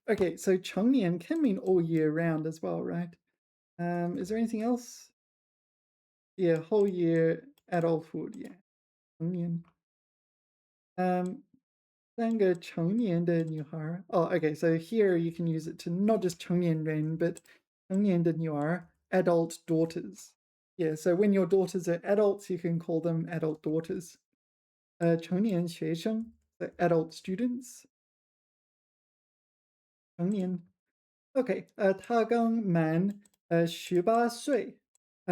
Okay, so 成年 can mean all year round as well, right? Is there anything else? Yeah, whole year adulthood, yeah. 成年. 三个成年的女孩. Oh, okay, so here you can use it to not just 成年人, but 成年的女儿, adult daughters. Yeah, so when your daughters are adults, you can call them adult daughters. 成年学生, so adult students. 成年. Okay, 他刚满18岁,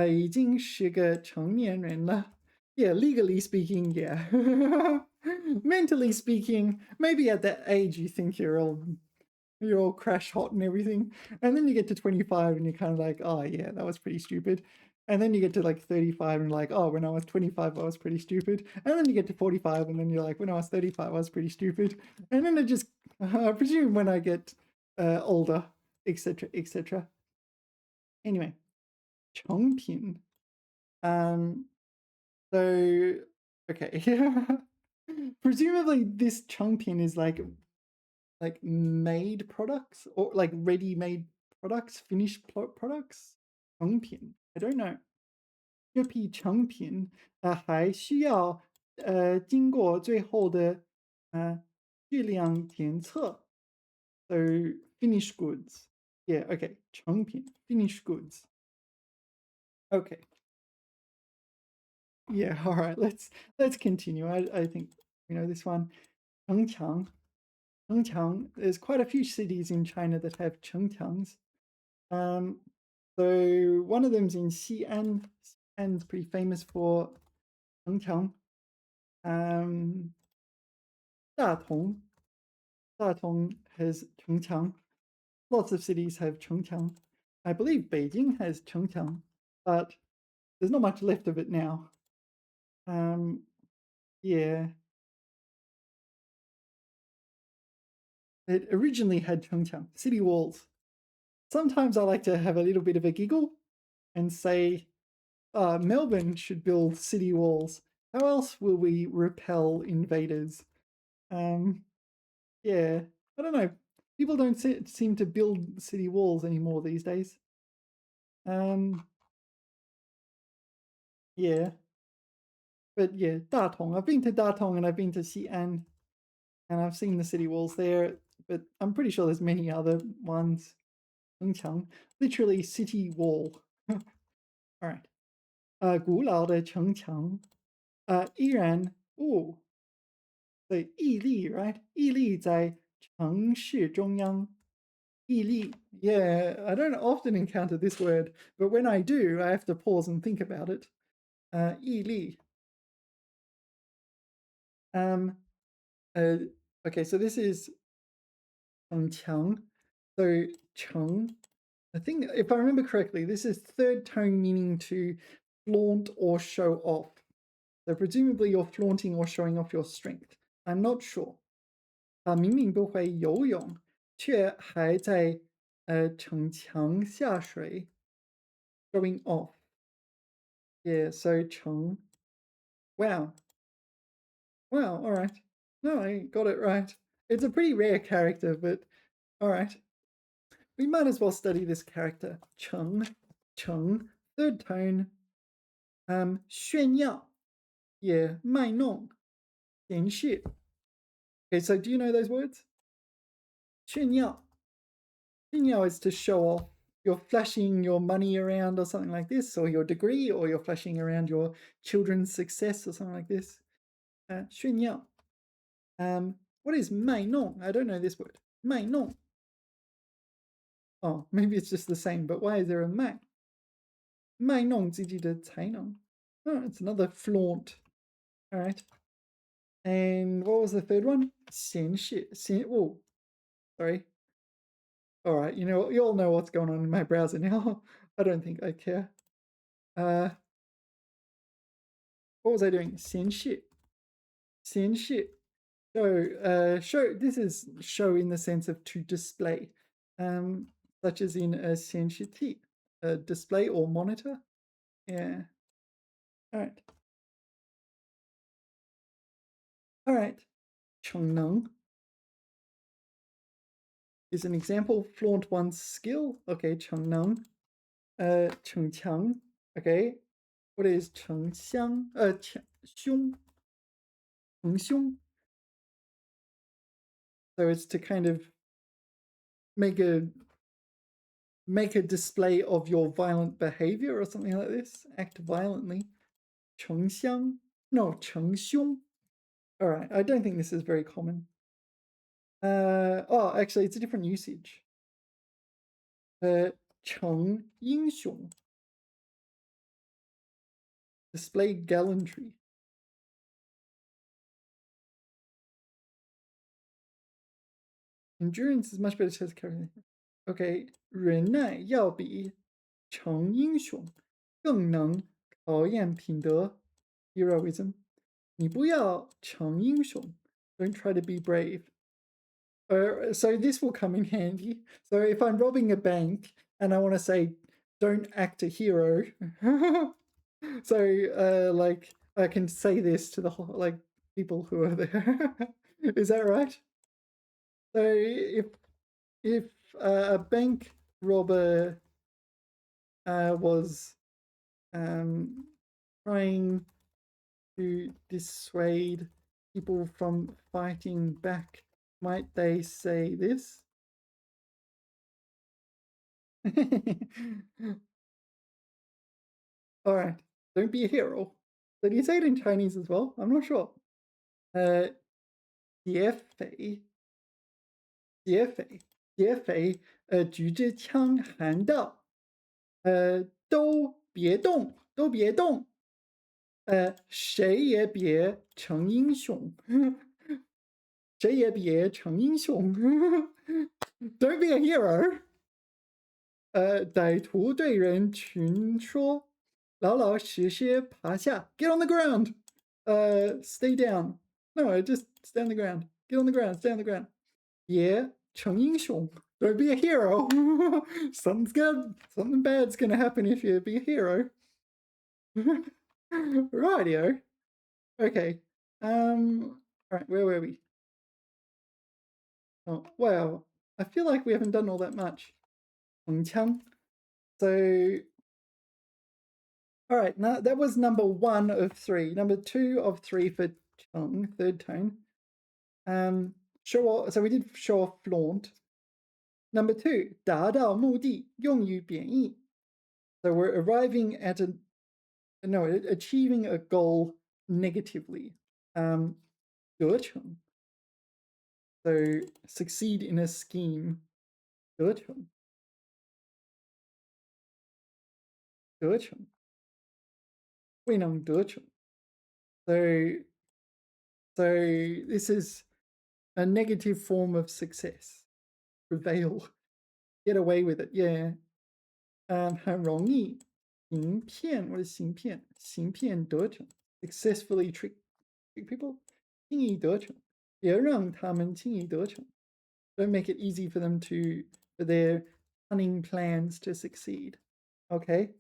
已经是个成年人了. Yeah, legally speaking, yeah. Mentally speaking, maybe at that age you think you're all crash hot and everything. And then you get to 25 and you're kind of like, oh yeah, that was pretty stupid. And then you get to like 35 and like, oh, when I was 25, I was pretty stupid. And then you get to 45 and then you're like, when I was 35, I was pretty stupid. And then it just, I presume when I get older, etc., etc. Anyway, Chongpin. Um, so, okay. Presumably this Chongpin is like made products or like ready-made products, finished products. 成品 I don't know. 这批成品还需要经过最后的质量检测。So finished goods. Yeah, okay. 成品 finished goods. Okay. Yeah, all right. Let's continue. I think you know this one. 城墙 Chengqiang, there's quite a few cities in China that have Chengqiangs. Um, so one of them's in Xi'an. Xi'an's pretty famous for Chengqiang. Datong. Datong has Chengqiang. Lots of cities have Chengqiang. I believe Beijing has Chengqiang, but there's not much left of it now. Yeah. It originally had Chengqiang, city walls. Sometimes I like to have a little bit of a giggle and say, Melbourne should build city walls. How else will we repel invaders? Yeah, I don't know. People don't seem to build city walls anymore these days. Yeah, but yeah, Datong. I've been to Datong and I've been to Xi'an, and I've seen the city walls there. But I'm pretty sure there's many other ones. Chengqiang, literally city wall. All right. 古老的城墙，依然对，屹立 right？屹立在城市中央。屹立 yeah, I don't often encounter this word, but when I do, I have to pause and think about it. 屹立 Um, okay, so this is 城墙. So 城, I think if I remember correctly, this is third tone meaning to flaunt or show off. So presumably you're flaunting or showing off your strength. I'm not sure. 他明明不会游泳，却还在逞强下水 showing off. Yeah, so 逞 wow. Wow, all right. No, I got it right. It's a pretty rare character, but all right. We might as well study this character. 逞 third tone. 炫耀 yeah, 卖弄 显示 Okay, so do you know those words? 炫耀 is to show off. You're flashing your money around or something like this, or your degree, or you're flashing around your children's success or something like this. 炫耀. What is 卖弄? I don't know this word. 卖弄. Oh, maybe it's just the same, but why is there a 卖? 卖弄自己的才能. Oh, it's another flaunt. All right. And what was the third one? 显示. Oh, sorry. All right, you know, you all know what's going on in my browser now. I don't think I care. What was I doing? 显示. 显示. So, show, this is show in the sense of to display, such as in a 显示器, a display or monitor. Yeah. All right. All right. 逞能 is an example. Flaunt one's skill. Okay, 逞能. 逞强. Okay. What is 逞香? 凶. 逞凶. So it's to kind of make a display of your violent behavior or something like this. Act violently. 逞香? No, 逞凶. All right, I don't think this is very common. Actually, it's a different usage. 逞英雄. Display gallantry. endurance is much better to test character. Okay, 忍耐要比成英雄更能考验品德 heroism. 你不要成英雄 don't try to be brave. So this will come in handy. So if I'm robbing a bank and I want to say, don't act a hero. So like I can say this to the whole, like people who are there. Is that right? So if a bank robber was trying to dissuade people from fighting back, might they say this? All right, don't be a hero. Did you say it in Chinese as well? I'm not sure. 劫匪，举着枪喊道：都别动，都别动，谁也别成英雄，谁也别成英雄。Don't be a hero. 歹徒对人群说：老老实实爬下 ，Get on the ground. Stay down. No, just stay on the ground. Get on the ground. Stay on the ground. 别成英雄 Don't be a hero. Something's good. Something bad's gonna happen if you be a hero. Rightio. Okay. Alright, where were we? Oh, wow. I feel like we haven't done all that much. 长枪. So, alright, now that was number 1 of 3. Number 2 of 3 for Chung, third tone. Show off, so we did show off flaunt. Number 2, 达到目的用于贬义. So we're arriving at achieving a goal negatively. 得逞. So succeed in a scheme. 得逞. 得逞. 未能得逞. So this is a negative form of success. Prevail. Get away with it. Yeah. 很容易行骗 What is 行骗？行骗得逞 Successfully trick people 轻易得逞别让他们轻易得逞 Don't make it easy for them for their cunning plans to succeed. Okay.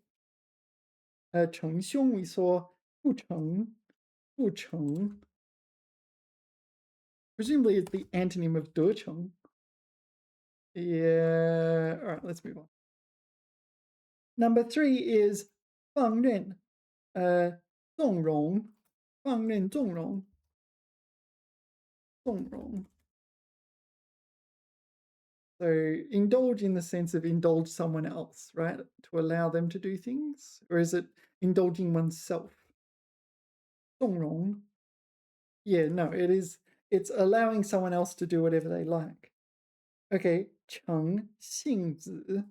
成凶 we saw 不成 Presumably it's the antonym of 得逞 Yeah. All right, let's move on. Number 3 is 放任纵容放任纵容 So indulge in the sense of indulge someone else, right? To allow them to do things? Or is it indulging oneself? 纵容 Yeah, no, it's allowing someone else to do whatever they like. Okay, 诚信子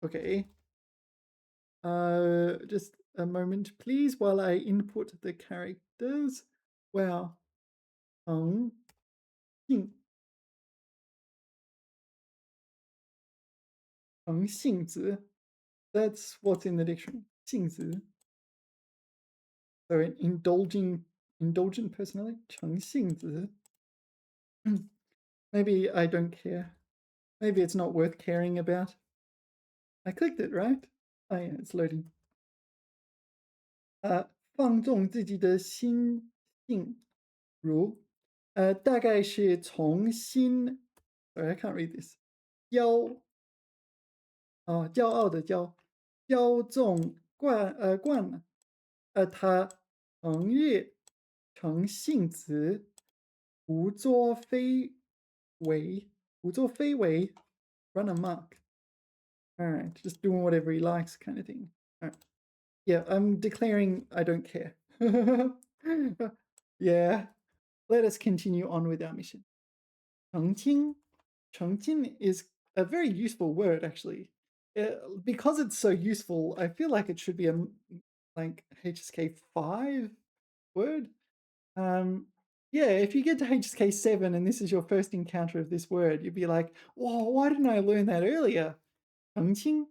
Okay. Just a moment, please, while I input the characters. Wow. 诚信子 That's what's in the dictionary. 信子 So an indulgent personality. 诚信子 Maybe I don't care. Maybe it's not worth caring about. I clicked it, right? Oh yeah, it's loading. 放纵自己的心性如大概是从心 Sorry, I can't read this. 骄傲的骄纵惯了他成日成性子胡作非为 run amok. Alright, just doing whatever he likes kind of thing. Alright. Yeah, I'm declaring I don't care. Yeah. Let us continue on with our mission. 澄清 is a very useful word, actually. Because it's so useful, I feel like it should be like HSK 5. word. Um, yeah, if you get to HSK 7 and this is your first encounter of this word, you'd be like, whoa, why didn't I learn that earlier? 澄清.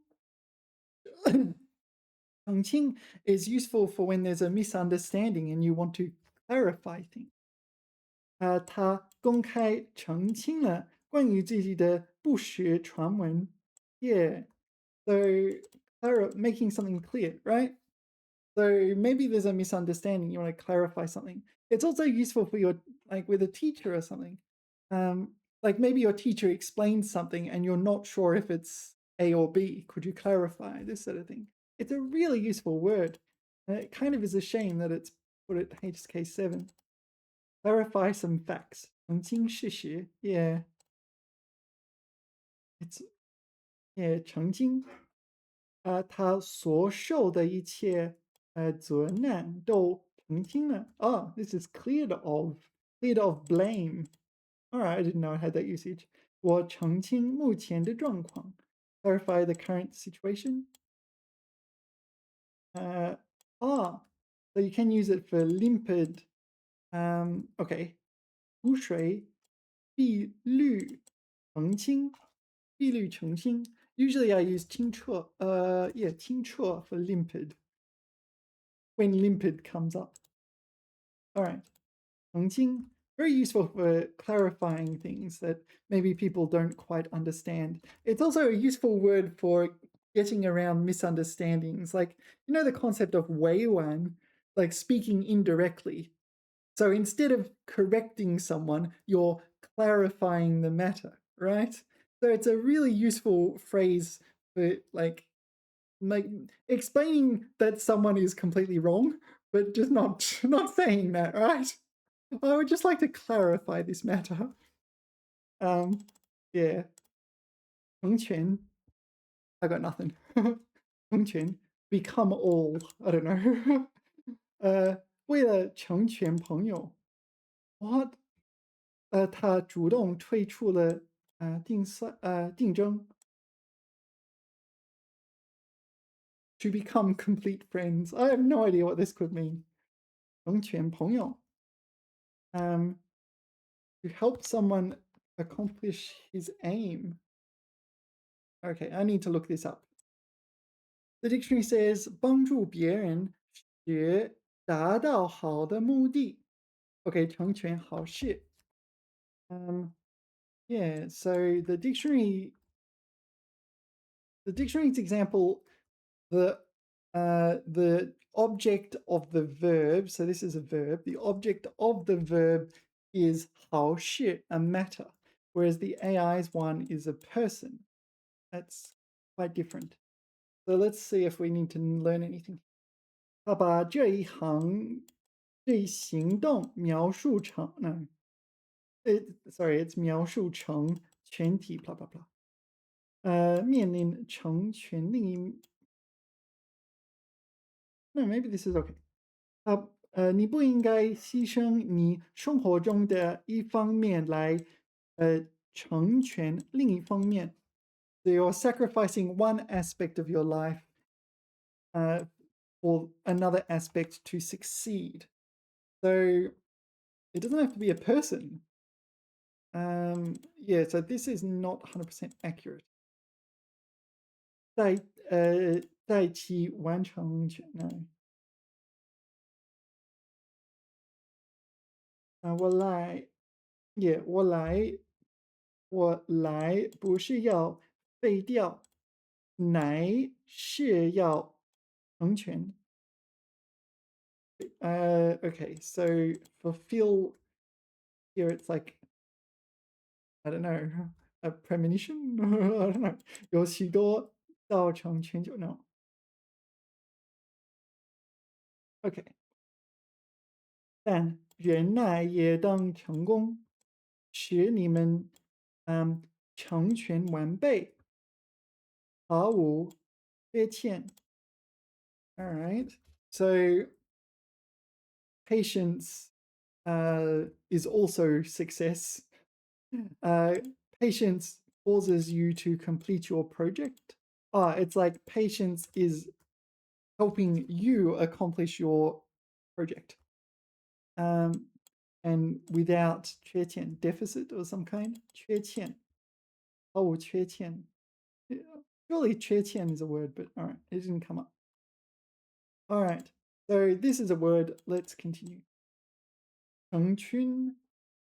澄清 is useful for when there's a misunderstanding and you want to clarify things. 他公开澄清了关于自己的不实传闻. Yeah, so making something clear, right? So maybe there's a misunderstanding. You want to clarify something. It's also useful for your, like with a teacher or something. Like maybe your teacher explains something and you're not sure if it's A or B. Could you clarify this sort of thing? It's a really useful word. And it kind of is a shame that it's put at HSK 7. Clarify some facts. 澄清事实. Yeah. It's, yeah, 澄清. 他所受的一切责难都澄清了. Oh, this is cleared of blame. All right, I didn't know I had that usage. 我澄清目前的状况. Clarify the current situation. So you can use it for limpid. Okay. 湖水碧绿澄清. 碧绿澄清. Usually I use 清澈. Yeah, 清澈 for limpid. When limpid comes up. All right. 澄清, very useful for clarifying things that maybe people don't quite understand. It's also a useful word for getting around misunderstandings. Like, you know, the concept of 委婉, like speaking indirectly. So instead of correcting someone, you're clarifying the matter, right? So it's a really useful phrase for like explaining that someone is completely wrong, but just not saying that, right? I would just like to clarify this matter. Yeah. 成全, I got nothing. 成全, become all. I don't know. 为了成全朋友, what? 他主动退出了竞争. To become complete friends. I have no idea what this could mean. 成全朋友. To help someone accomplish his aim. Okay, I need to look this up. The dictionary says 帮助别人使达到好的目的. Okay, 成全好事. Yeah, so the dictionary's example, the object of the verb, so this is a verb, the object of the verb is 好事, a matter, whereas the AI's one is a person. That's quite different. So let's see if we need to learn anything. 他把这一行动描述成 no, it's 描述成全体 blah blah blah. 面临成全另一 no, maybe this is okay. 你不应该牺牲你生活中的一方面来成全另一方面. So you're sacrificing one aspect of your life for another aspect to succeed. So it doesn't have to be a person. Yeah, so this is not 100% accurate. 在其完成前 no. 我来 yeah 我来不是要废掉，乃是要成全. Okay, so fulfill here it's like, I don't know, a premonition? I don't know. 有许多造成全球 no. Okay. 但忍耐也当成功，使你们成全完备，毫无缺欠. All right. So patience is also success. Patience causes you to complete your project. It's like patience is helping you accomplish your project. and without 缺欠, deficit or some kind. 缺欠,毫无缺欠. Surely 缺欠 is a word, but all right, it didn't come up. All right, so this is a word. Let's continue. 成群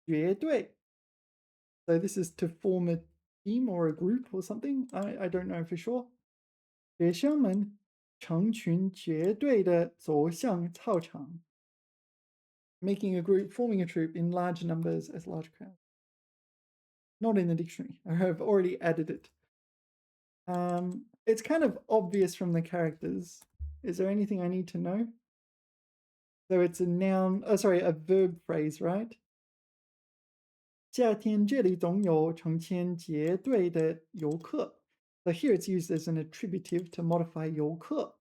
结队. So this is to form a team or a group or something. I don't know for sure. 学生们成群结队地走向操场. Making a group, forming a troop in large numbers as large crowds. Not in the dictionary. I have already added it. It's kind of obvious from the characters. Is there anything I need to know? So it's a noun, a verb phrase, right? 夏天这里总有成千结队的游客. So here it's used as an attributive to modify 游客.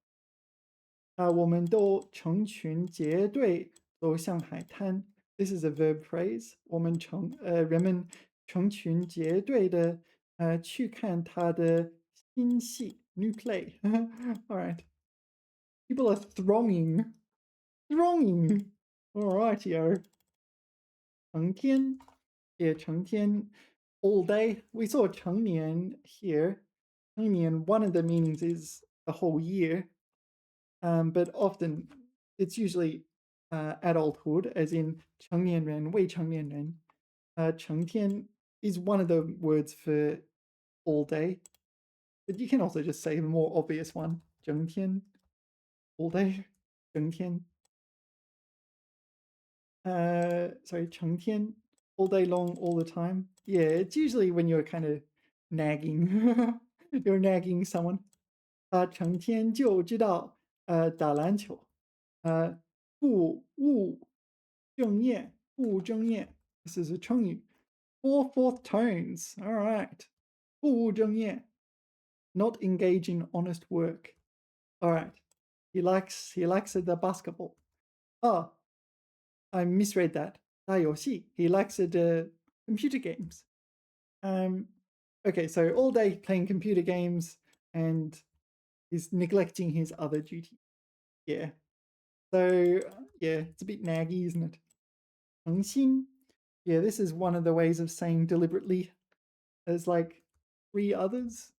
我们都成群结队走向海滩. This is a verb phrase. 人们成群结队的去看他的新戏 new play. All right. People are thronging. All right, yo. 成天 here, 成天 all day. We saw 成年 here. 成年, one of the meanings is a whole year. But often it's usually adulthood, as in 成年人,未成年人. 成天 is one of the words for all day. But you can also just say the more obvious one. 整天 all day. 整天 sorry, 成天 all day long, all the time. Yeah, it's usually when you're kind of nagging. You're nagging someone. 成天就知道打篮球. 不务正业, 不务正业. This is a 成语. 4 fourth tones. All right. 不务正业. Not engage in honest work. All right. He likes the basketball. Oh, I misread that. 打游戏. He likes the computer games. Okay, so all day playing computer games and he's neglecting his other duties. Yeah. So, yeah, it's a bit naggy, isn't it? 诚心. Yeah, this is one of the ways of saying deliberately. There's like 3 others.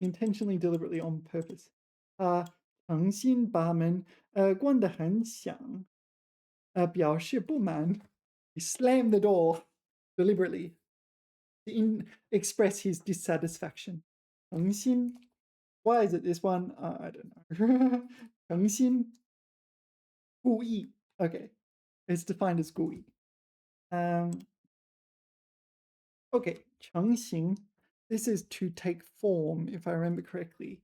Intentionally, deliberately, on purpose. 诚心把门关得很响. 表示不满. He slammed the door deliberately to express his dissatisfaction. 诚心. Why is it this one? I don't know. 诚心. 故意. Okay. It's defined as 故意. Okay. 成型. This is to take form, if I remember correctly.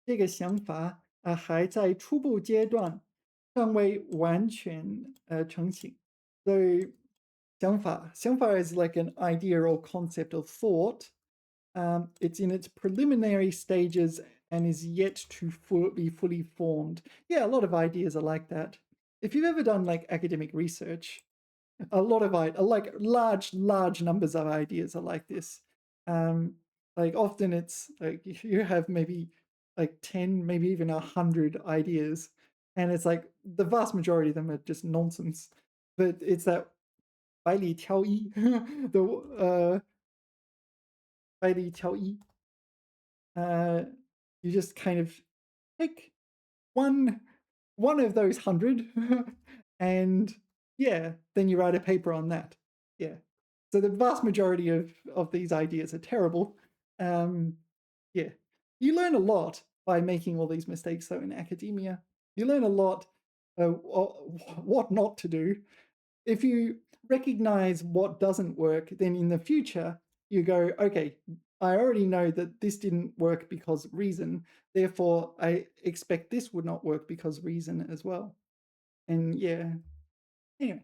这个想法还在初步阶段，尚未完全成型. So 想法 is like an idea or concept or thought. It's in its preliminary stages and is yet to be fully formed. Yeah, a lot of ideas are like that. If you've ever done like academic research, a lot of like large numbers of ideas are like this. Like often it's like you have maybe like 10, maybe even 100 ideas, and it's like the vast majority of them are just nonsense. But it's that 百里挑一 the 百里挑一 you just kind of pick one of those 100 and yeah, then you write a paper on that. Yeah. So the vast majority of these ideas are terrible. Yeah. You learn a lot by making all these mistakes though in academia. You learn a lot what not to do. If you recognize what doesn't work, then in the future you go, okay, I already know that this didn't work because reason. Therefore, I expect this would not work because reason as well. And yeah, anyway.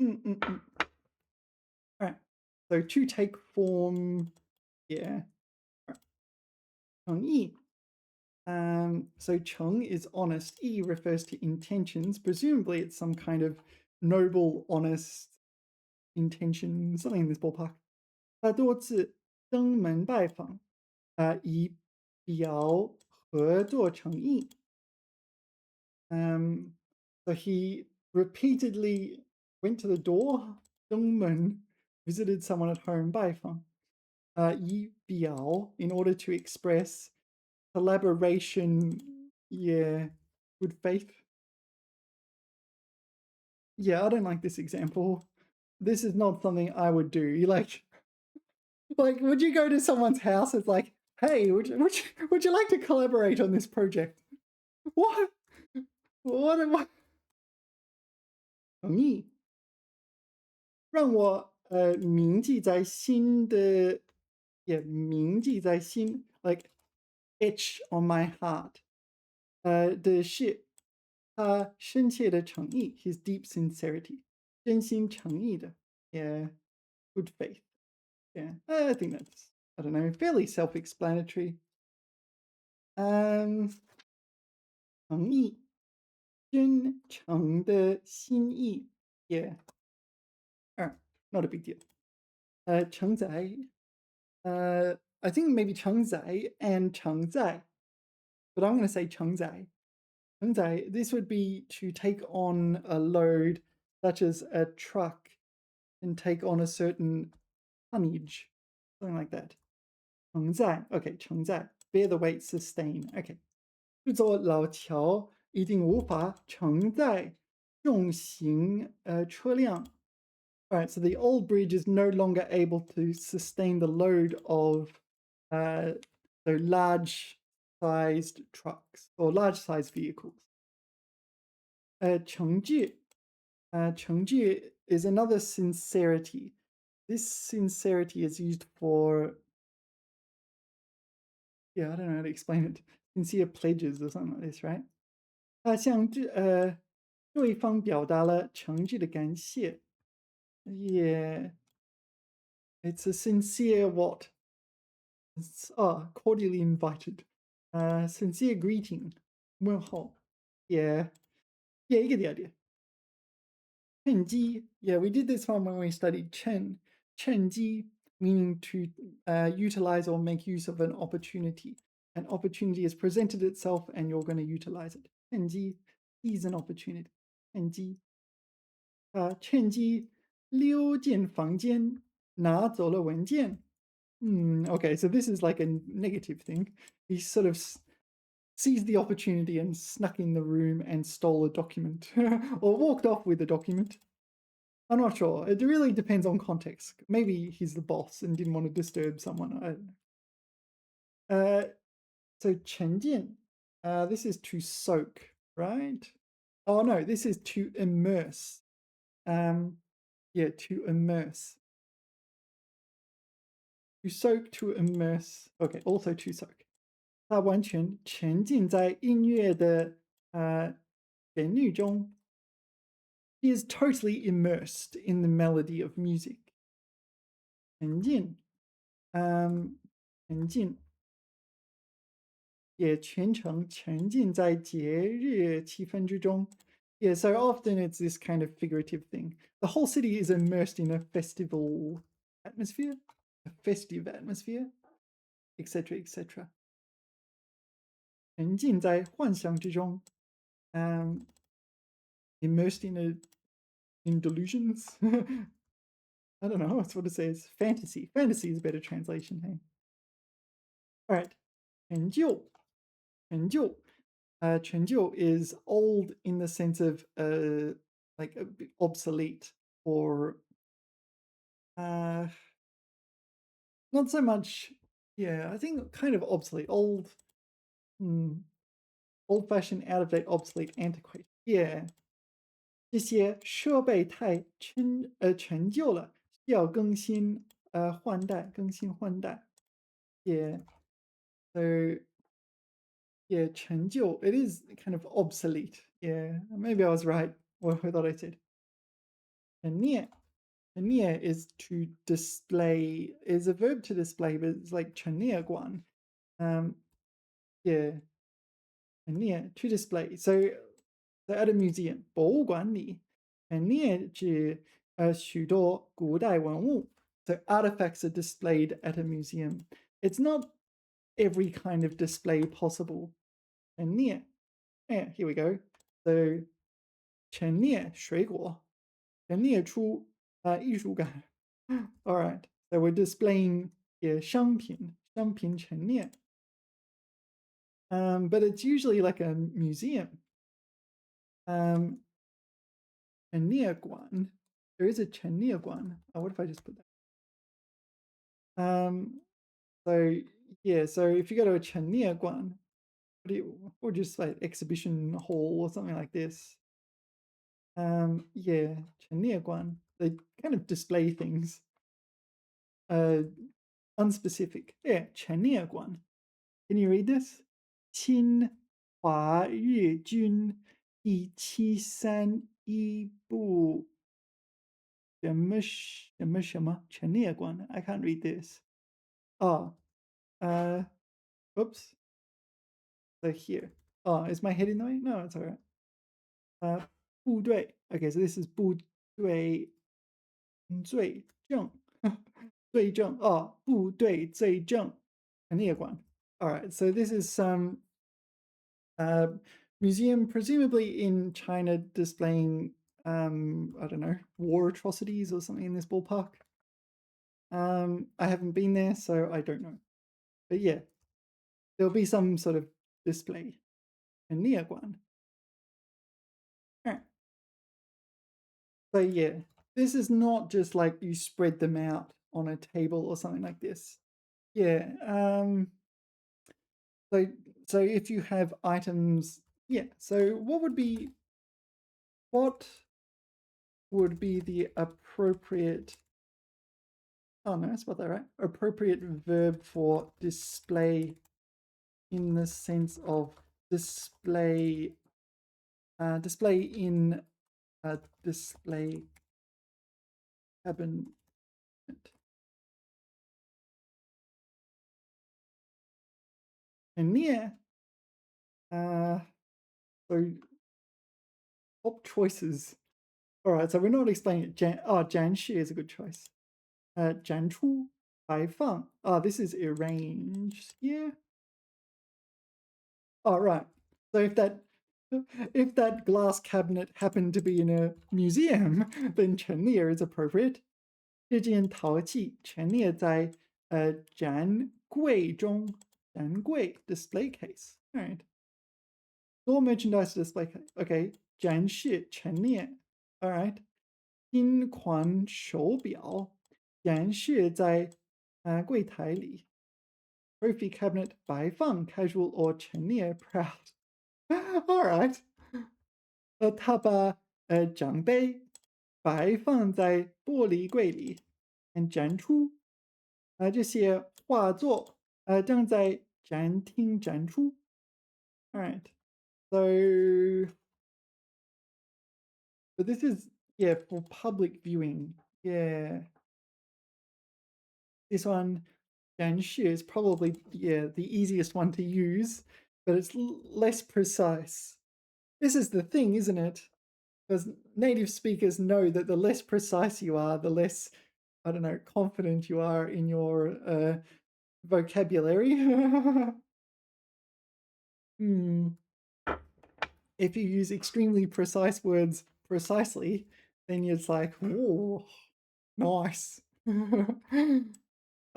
All right. So to take form, yeah. Right. 诚意. So 诚 is honest. 意 refers to intentions. Presumably it's some kind of noble, honest intention, something in this ballpark. 多次登门拜访, 以表合作诚意. So he repeatedly went to the door, 登门, visited someone at home, 拜访, 以表, in order to express collaboration, yeah, good faith. Yeah, I don't like this example. This is not something I would do. You like, would you go to someone's house? It's like, hey, would you like to collaborate on this project? What? What? 同意，让我铭记在心的，也铭记在心，like etch on my heart。的是他深切的诚意，his deep sincerity，真心诚意的，yeah，good faith。Yeah, I think that's, I don't know, fairly self-explanatory. 诚意，真诚的心意，yeah, not a big deal. 承载 I think maybe 承载 and 承载, but I'm going to say 承载. 承载, this would be to take on a load such as a truck and take on a certain tonnage, something like that. 承载, okay, 承载, bear the weight, sustain, okay. 这座老桥一定无法承载重型车辆 Alright, so the old bridge is no longer able to sustain the load of so large-sized trucks or large-sized vehicles. 诚挚, 诚挚 is another sincerity. This sincerity is used for, yeah, I don't know how to explain it. Sincere pledges or something like this, right? 他向对方表达了诚挚的感谢。Yeah, it's a sincere what? It's, cordially invited. Sincere greeting. 问候. Yeah. Yeah, you get the idea. 趁机. Yeah, we did this one when we studied 趁机, meaning to utilize or make use of an opportunity. An opportunity has presented itself and you're going to utilize it. 趁机 is an opportunity. 趁机. 趁机溜进房间，拿走了文件。Okay, so this is like a negative thing. He sort of seized the opportunity and snuck in the room and stole a document or walked off with a document. I'm not sure. It really depends on context. Maybe he's the boss and didn't want to disturb someone. I don't know. So 沉浸, this is to soak, right? Oh no, this is to immerse. Yeah, to immerse. To soak, to immerse. Okay, also to soak. 他完全沉浸在音乐的旋律中。He is totally immersed in the melody of music. 沉浸，沉浸，也全程沉浸在节日气氛之中。Yeah, so often it's this kind of figurative thing. The whole city is immersed in a festival atmosphere, a festive atmosphere, etc., etc. 沉浸在幻想之中 immersed in delusions. I don't know, that's what it says. Fantasy. Fantasy is a better translation, hey? All right. 陈旧. 陈旧. 陈旧 is old in the sense of like obsolete or not so much, yeah, I think kind of obsolete, old-fashioned, out-of-date, obsolete, antiquated. Yeah. 这些设备太陈旧了，需要更新换代，更新换代。Yeah. So yeah, 陈旧, it is kind of obsolete. Yeah, maybe I was right. What I thought I said. 陈列 is to display, is a verb to display, but it's like 陈列馆. Yeah. 陈列 to display. So at a museum, 博物馆里陈列着许多古代文物. So artifacts are displayed at a museum. It's not every kind of display possible. 陈列 yeah, here we go. So 陈列水果，陈列出艺术感。All right, so we're displaying 商品，商品陈列。But it's usually like a museum. 陈列馆. There is a 陈列馆. Oh, what if I just put that? So yeah, so if you go to a 陈列馆, or just like exhibition hall or something like this. Yeah, 陈列馆. They kind of display things. Unspecific. Yeah, 陈列馆. Can you read this? 侵华日军第731部什么陈列馆? I can't read this. Oh, whoops. So here. Oh, is my head in the way? No, it's all right. 部队. Okay, so this is 部队罪证罪证 oh 部队罪证陈列馆. All right, so this is some museum, presumably in China, displaying I don't know, war atrocities or something in this ballpark. I haven't been there, so I don't know. But yeah, there'll be some sort of display. 陈列馆. All right. So yeah, this is not just like you spread them out on a table or something like this. Yeah. So if you have items, yeah. So what would be the appropriate? Oh no, I spelled that right. Appropriate verb for display, in the sense of display. Display in a display cabinet. And yeah, so top choices. All right, so we're not explaining it. 展示 is a good choice. 展出摆放. Oh, this is arranged. Yeah. All right. So if that glass cabinet happened to be in a museum, then 陈列 is appropriate. 这件陶器陈列在展柜中. 展柜 display case. All right. Store merchandise display case. Okay. 展示陈列. All right. 新款手表展示在柜台里. Trophy cabinet 摆放 casual or 陈列 proud. All right. 他把奖杯摆放在玻璃柜里展出。这些画作正在展厅展出。All right. So, but this is, yeah, for public viewing. Yeah. This one, 展示 is probably, yeah, the easiest one to use, but it's less precise. This is the thing, isn't it? Because native speakers know that the less precise you are, the less, I don't know, confident you are in your vocabulary. If you use extremely precise words precisely, then it's like, oh, nice.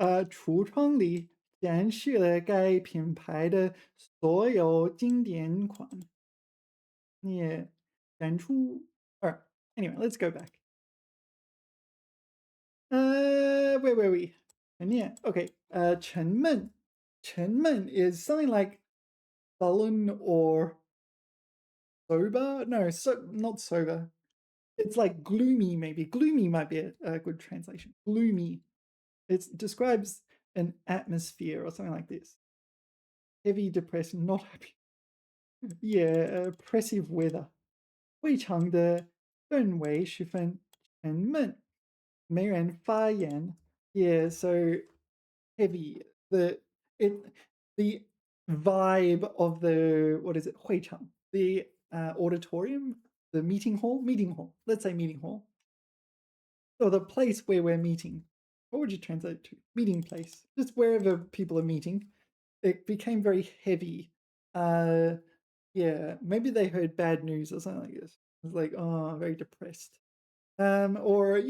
橱窗里展示了该品牌的所有经典款。也展出 Alright, anyway, let's go back. Where were we? And yeah, okay. 沉闷. 沉闷 is something like sullen or sober. No, not sober. It's like gloomy, maybe. Gloomy might be a good translation. Gloomy. It describes an atmosphere or something like this. Heavy, depressed, not happy. Yeah, oppressive weather. 会场的氛围十分沉闷，没人发言. Yeah, so heavy. The vibe of the, what is it? 会场, the auditorium, the meeting hall. Let's say meeting hall. Or the place where we're meeting. What would you translate it to? Meeting place. Just wherever people are meeting. It became very heavy. Yeah, maybe they heard bad news or something like this. It's like, oh, very depressed. Or,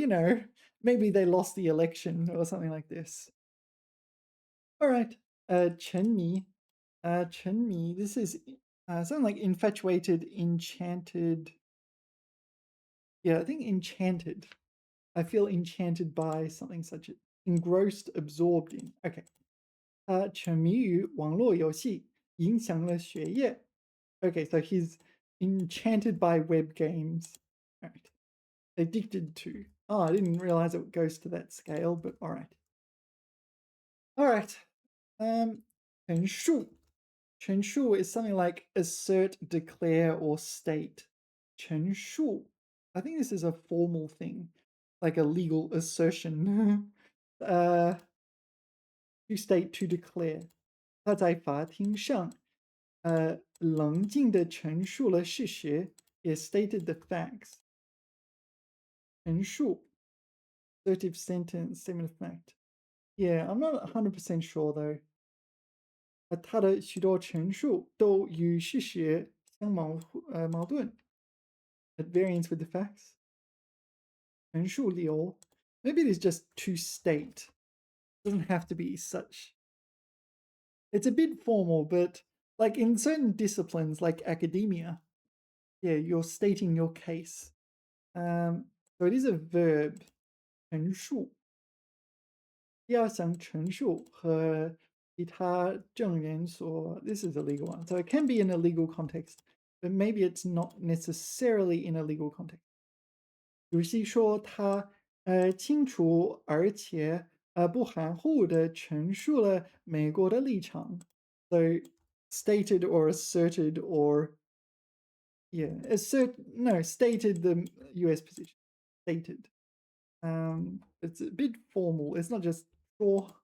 maybe they lost the election or something like this. All right. Chenmi. Chenmi. This is something like infatuated, enchanted. Yeah, I think enchanted. I feel enchanted by something such as engrossed, absorbed in. Okay. 沉迷于网络游戏，影响了学业。Okay, so he's enchanted by web games. All right. Addicted to. Oh, I didn't realize it goes to that scale, but all right. All right. 陈述. 陈述 is something like assert, declare, or state. 陈述. I think this is a formal thing, like a legal assertion. To state, to declare. 他在法庭上冷静地陈述了事实, it stated the facts. 陈述, assertive sentence, statement of fact. Yeah, I'm not 100% sure though. 他的许多陈述都与事实矛盾 at variance with the facts. 陈述流, maybe it is just to state. It doesn't have to be such. It's a bit formal, but like in certain disciplines like academia, yeah, you're stating your case. So it is a verb, 陈述。第二项陈述和其他证人所 this is a legal one. So it can be in a legal context, but maybe it's not necessarily in a legal context. 主席说他清楚而且不含糊地陈述了美国的立场。So stated or asserted or yeah, stated the US position. Stated. It's a bit formal. It's not just sure,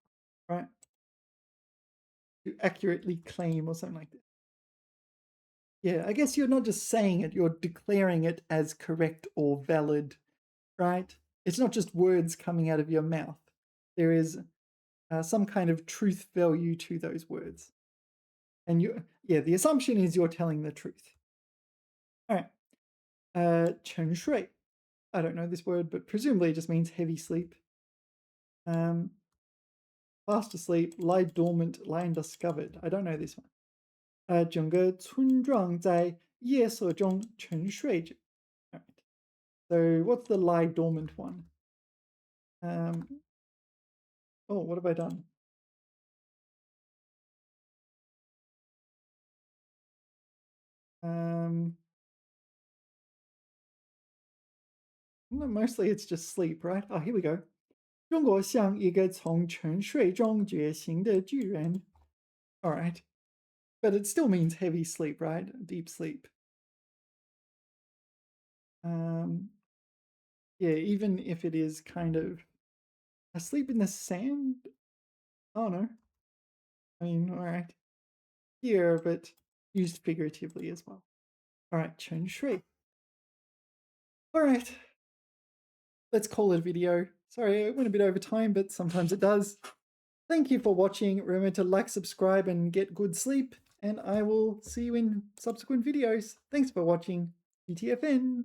right? To accurately claim or something like that. Yeah, I guess you're not just saying it, you're declaring it as correct or valid, right? It's not just words coming out of your mouth. There is some kind of truth value to those words. And the assumption is you're telling the truth. All right. 沉睡. I don't know this word, but presumably it just means heavy sleep. Fast asleep, lie dormant, lie undiscovered. I don't know this one. 整个村庄在夜色中沉睡着. All right. So what's the lie dormant one? Oh, what have I done? No, mostly it's just sleep, right? Oh, here we go. 中国像一个从沉睡中觉醒的巨人. All right. But it still means heavy sleep, right? Deep sleep. Yeah, even if it is kind of asleep in the sand. Oh no. I mean, all right. Here, but used figuratively as well. All right, 沉睡. All right. Let's call it a video. Sorry, it went a bit over time, but sometimes it does. Thank you for watching. Remember to like, subscribe, and get good sleep. And I will see you in subsequent videos. Thanks for watching. GTFN.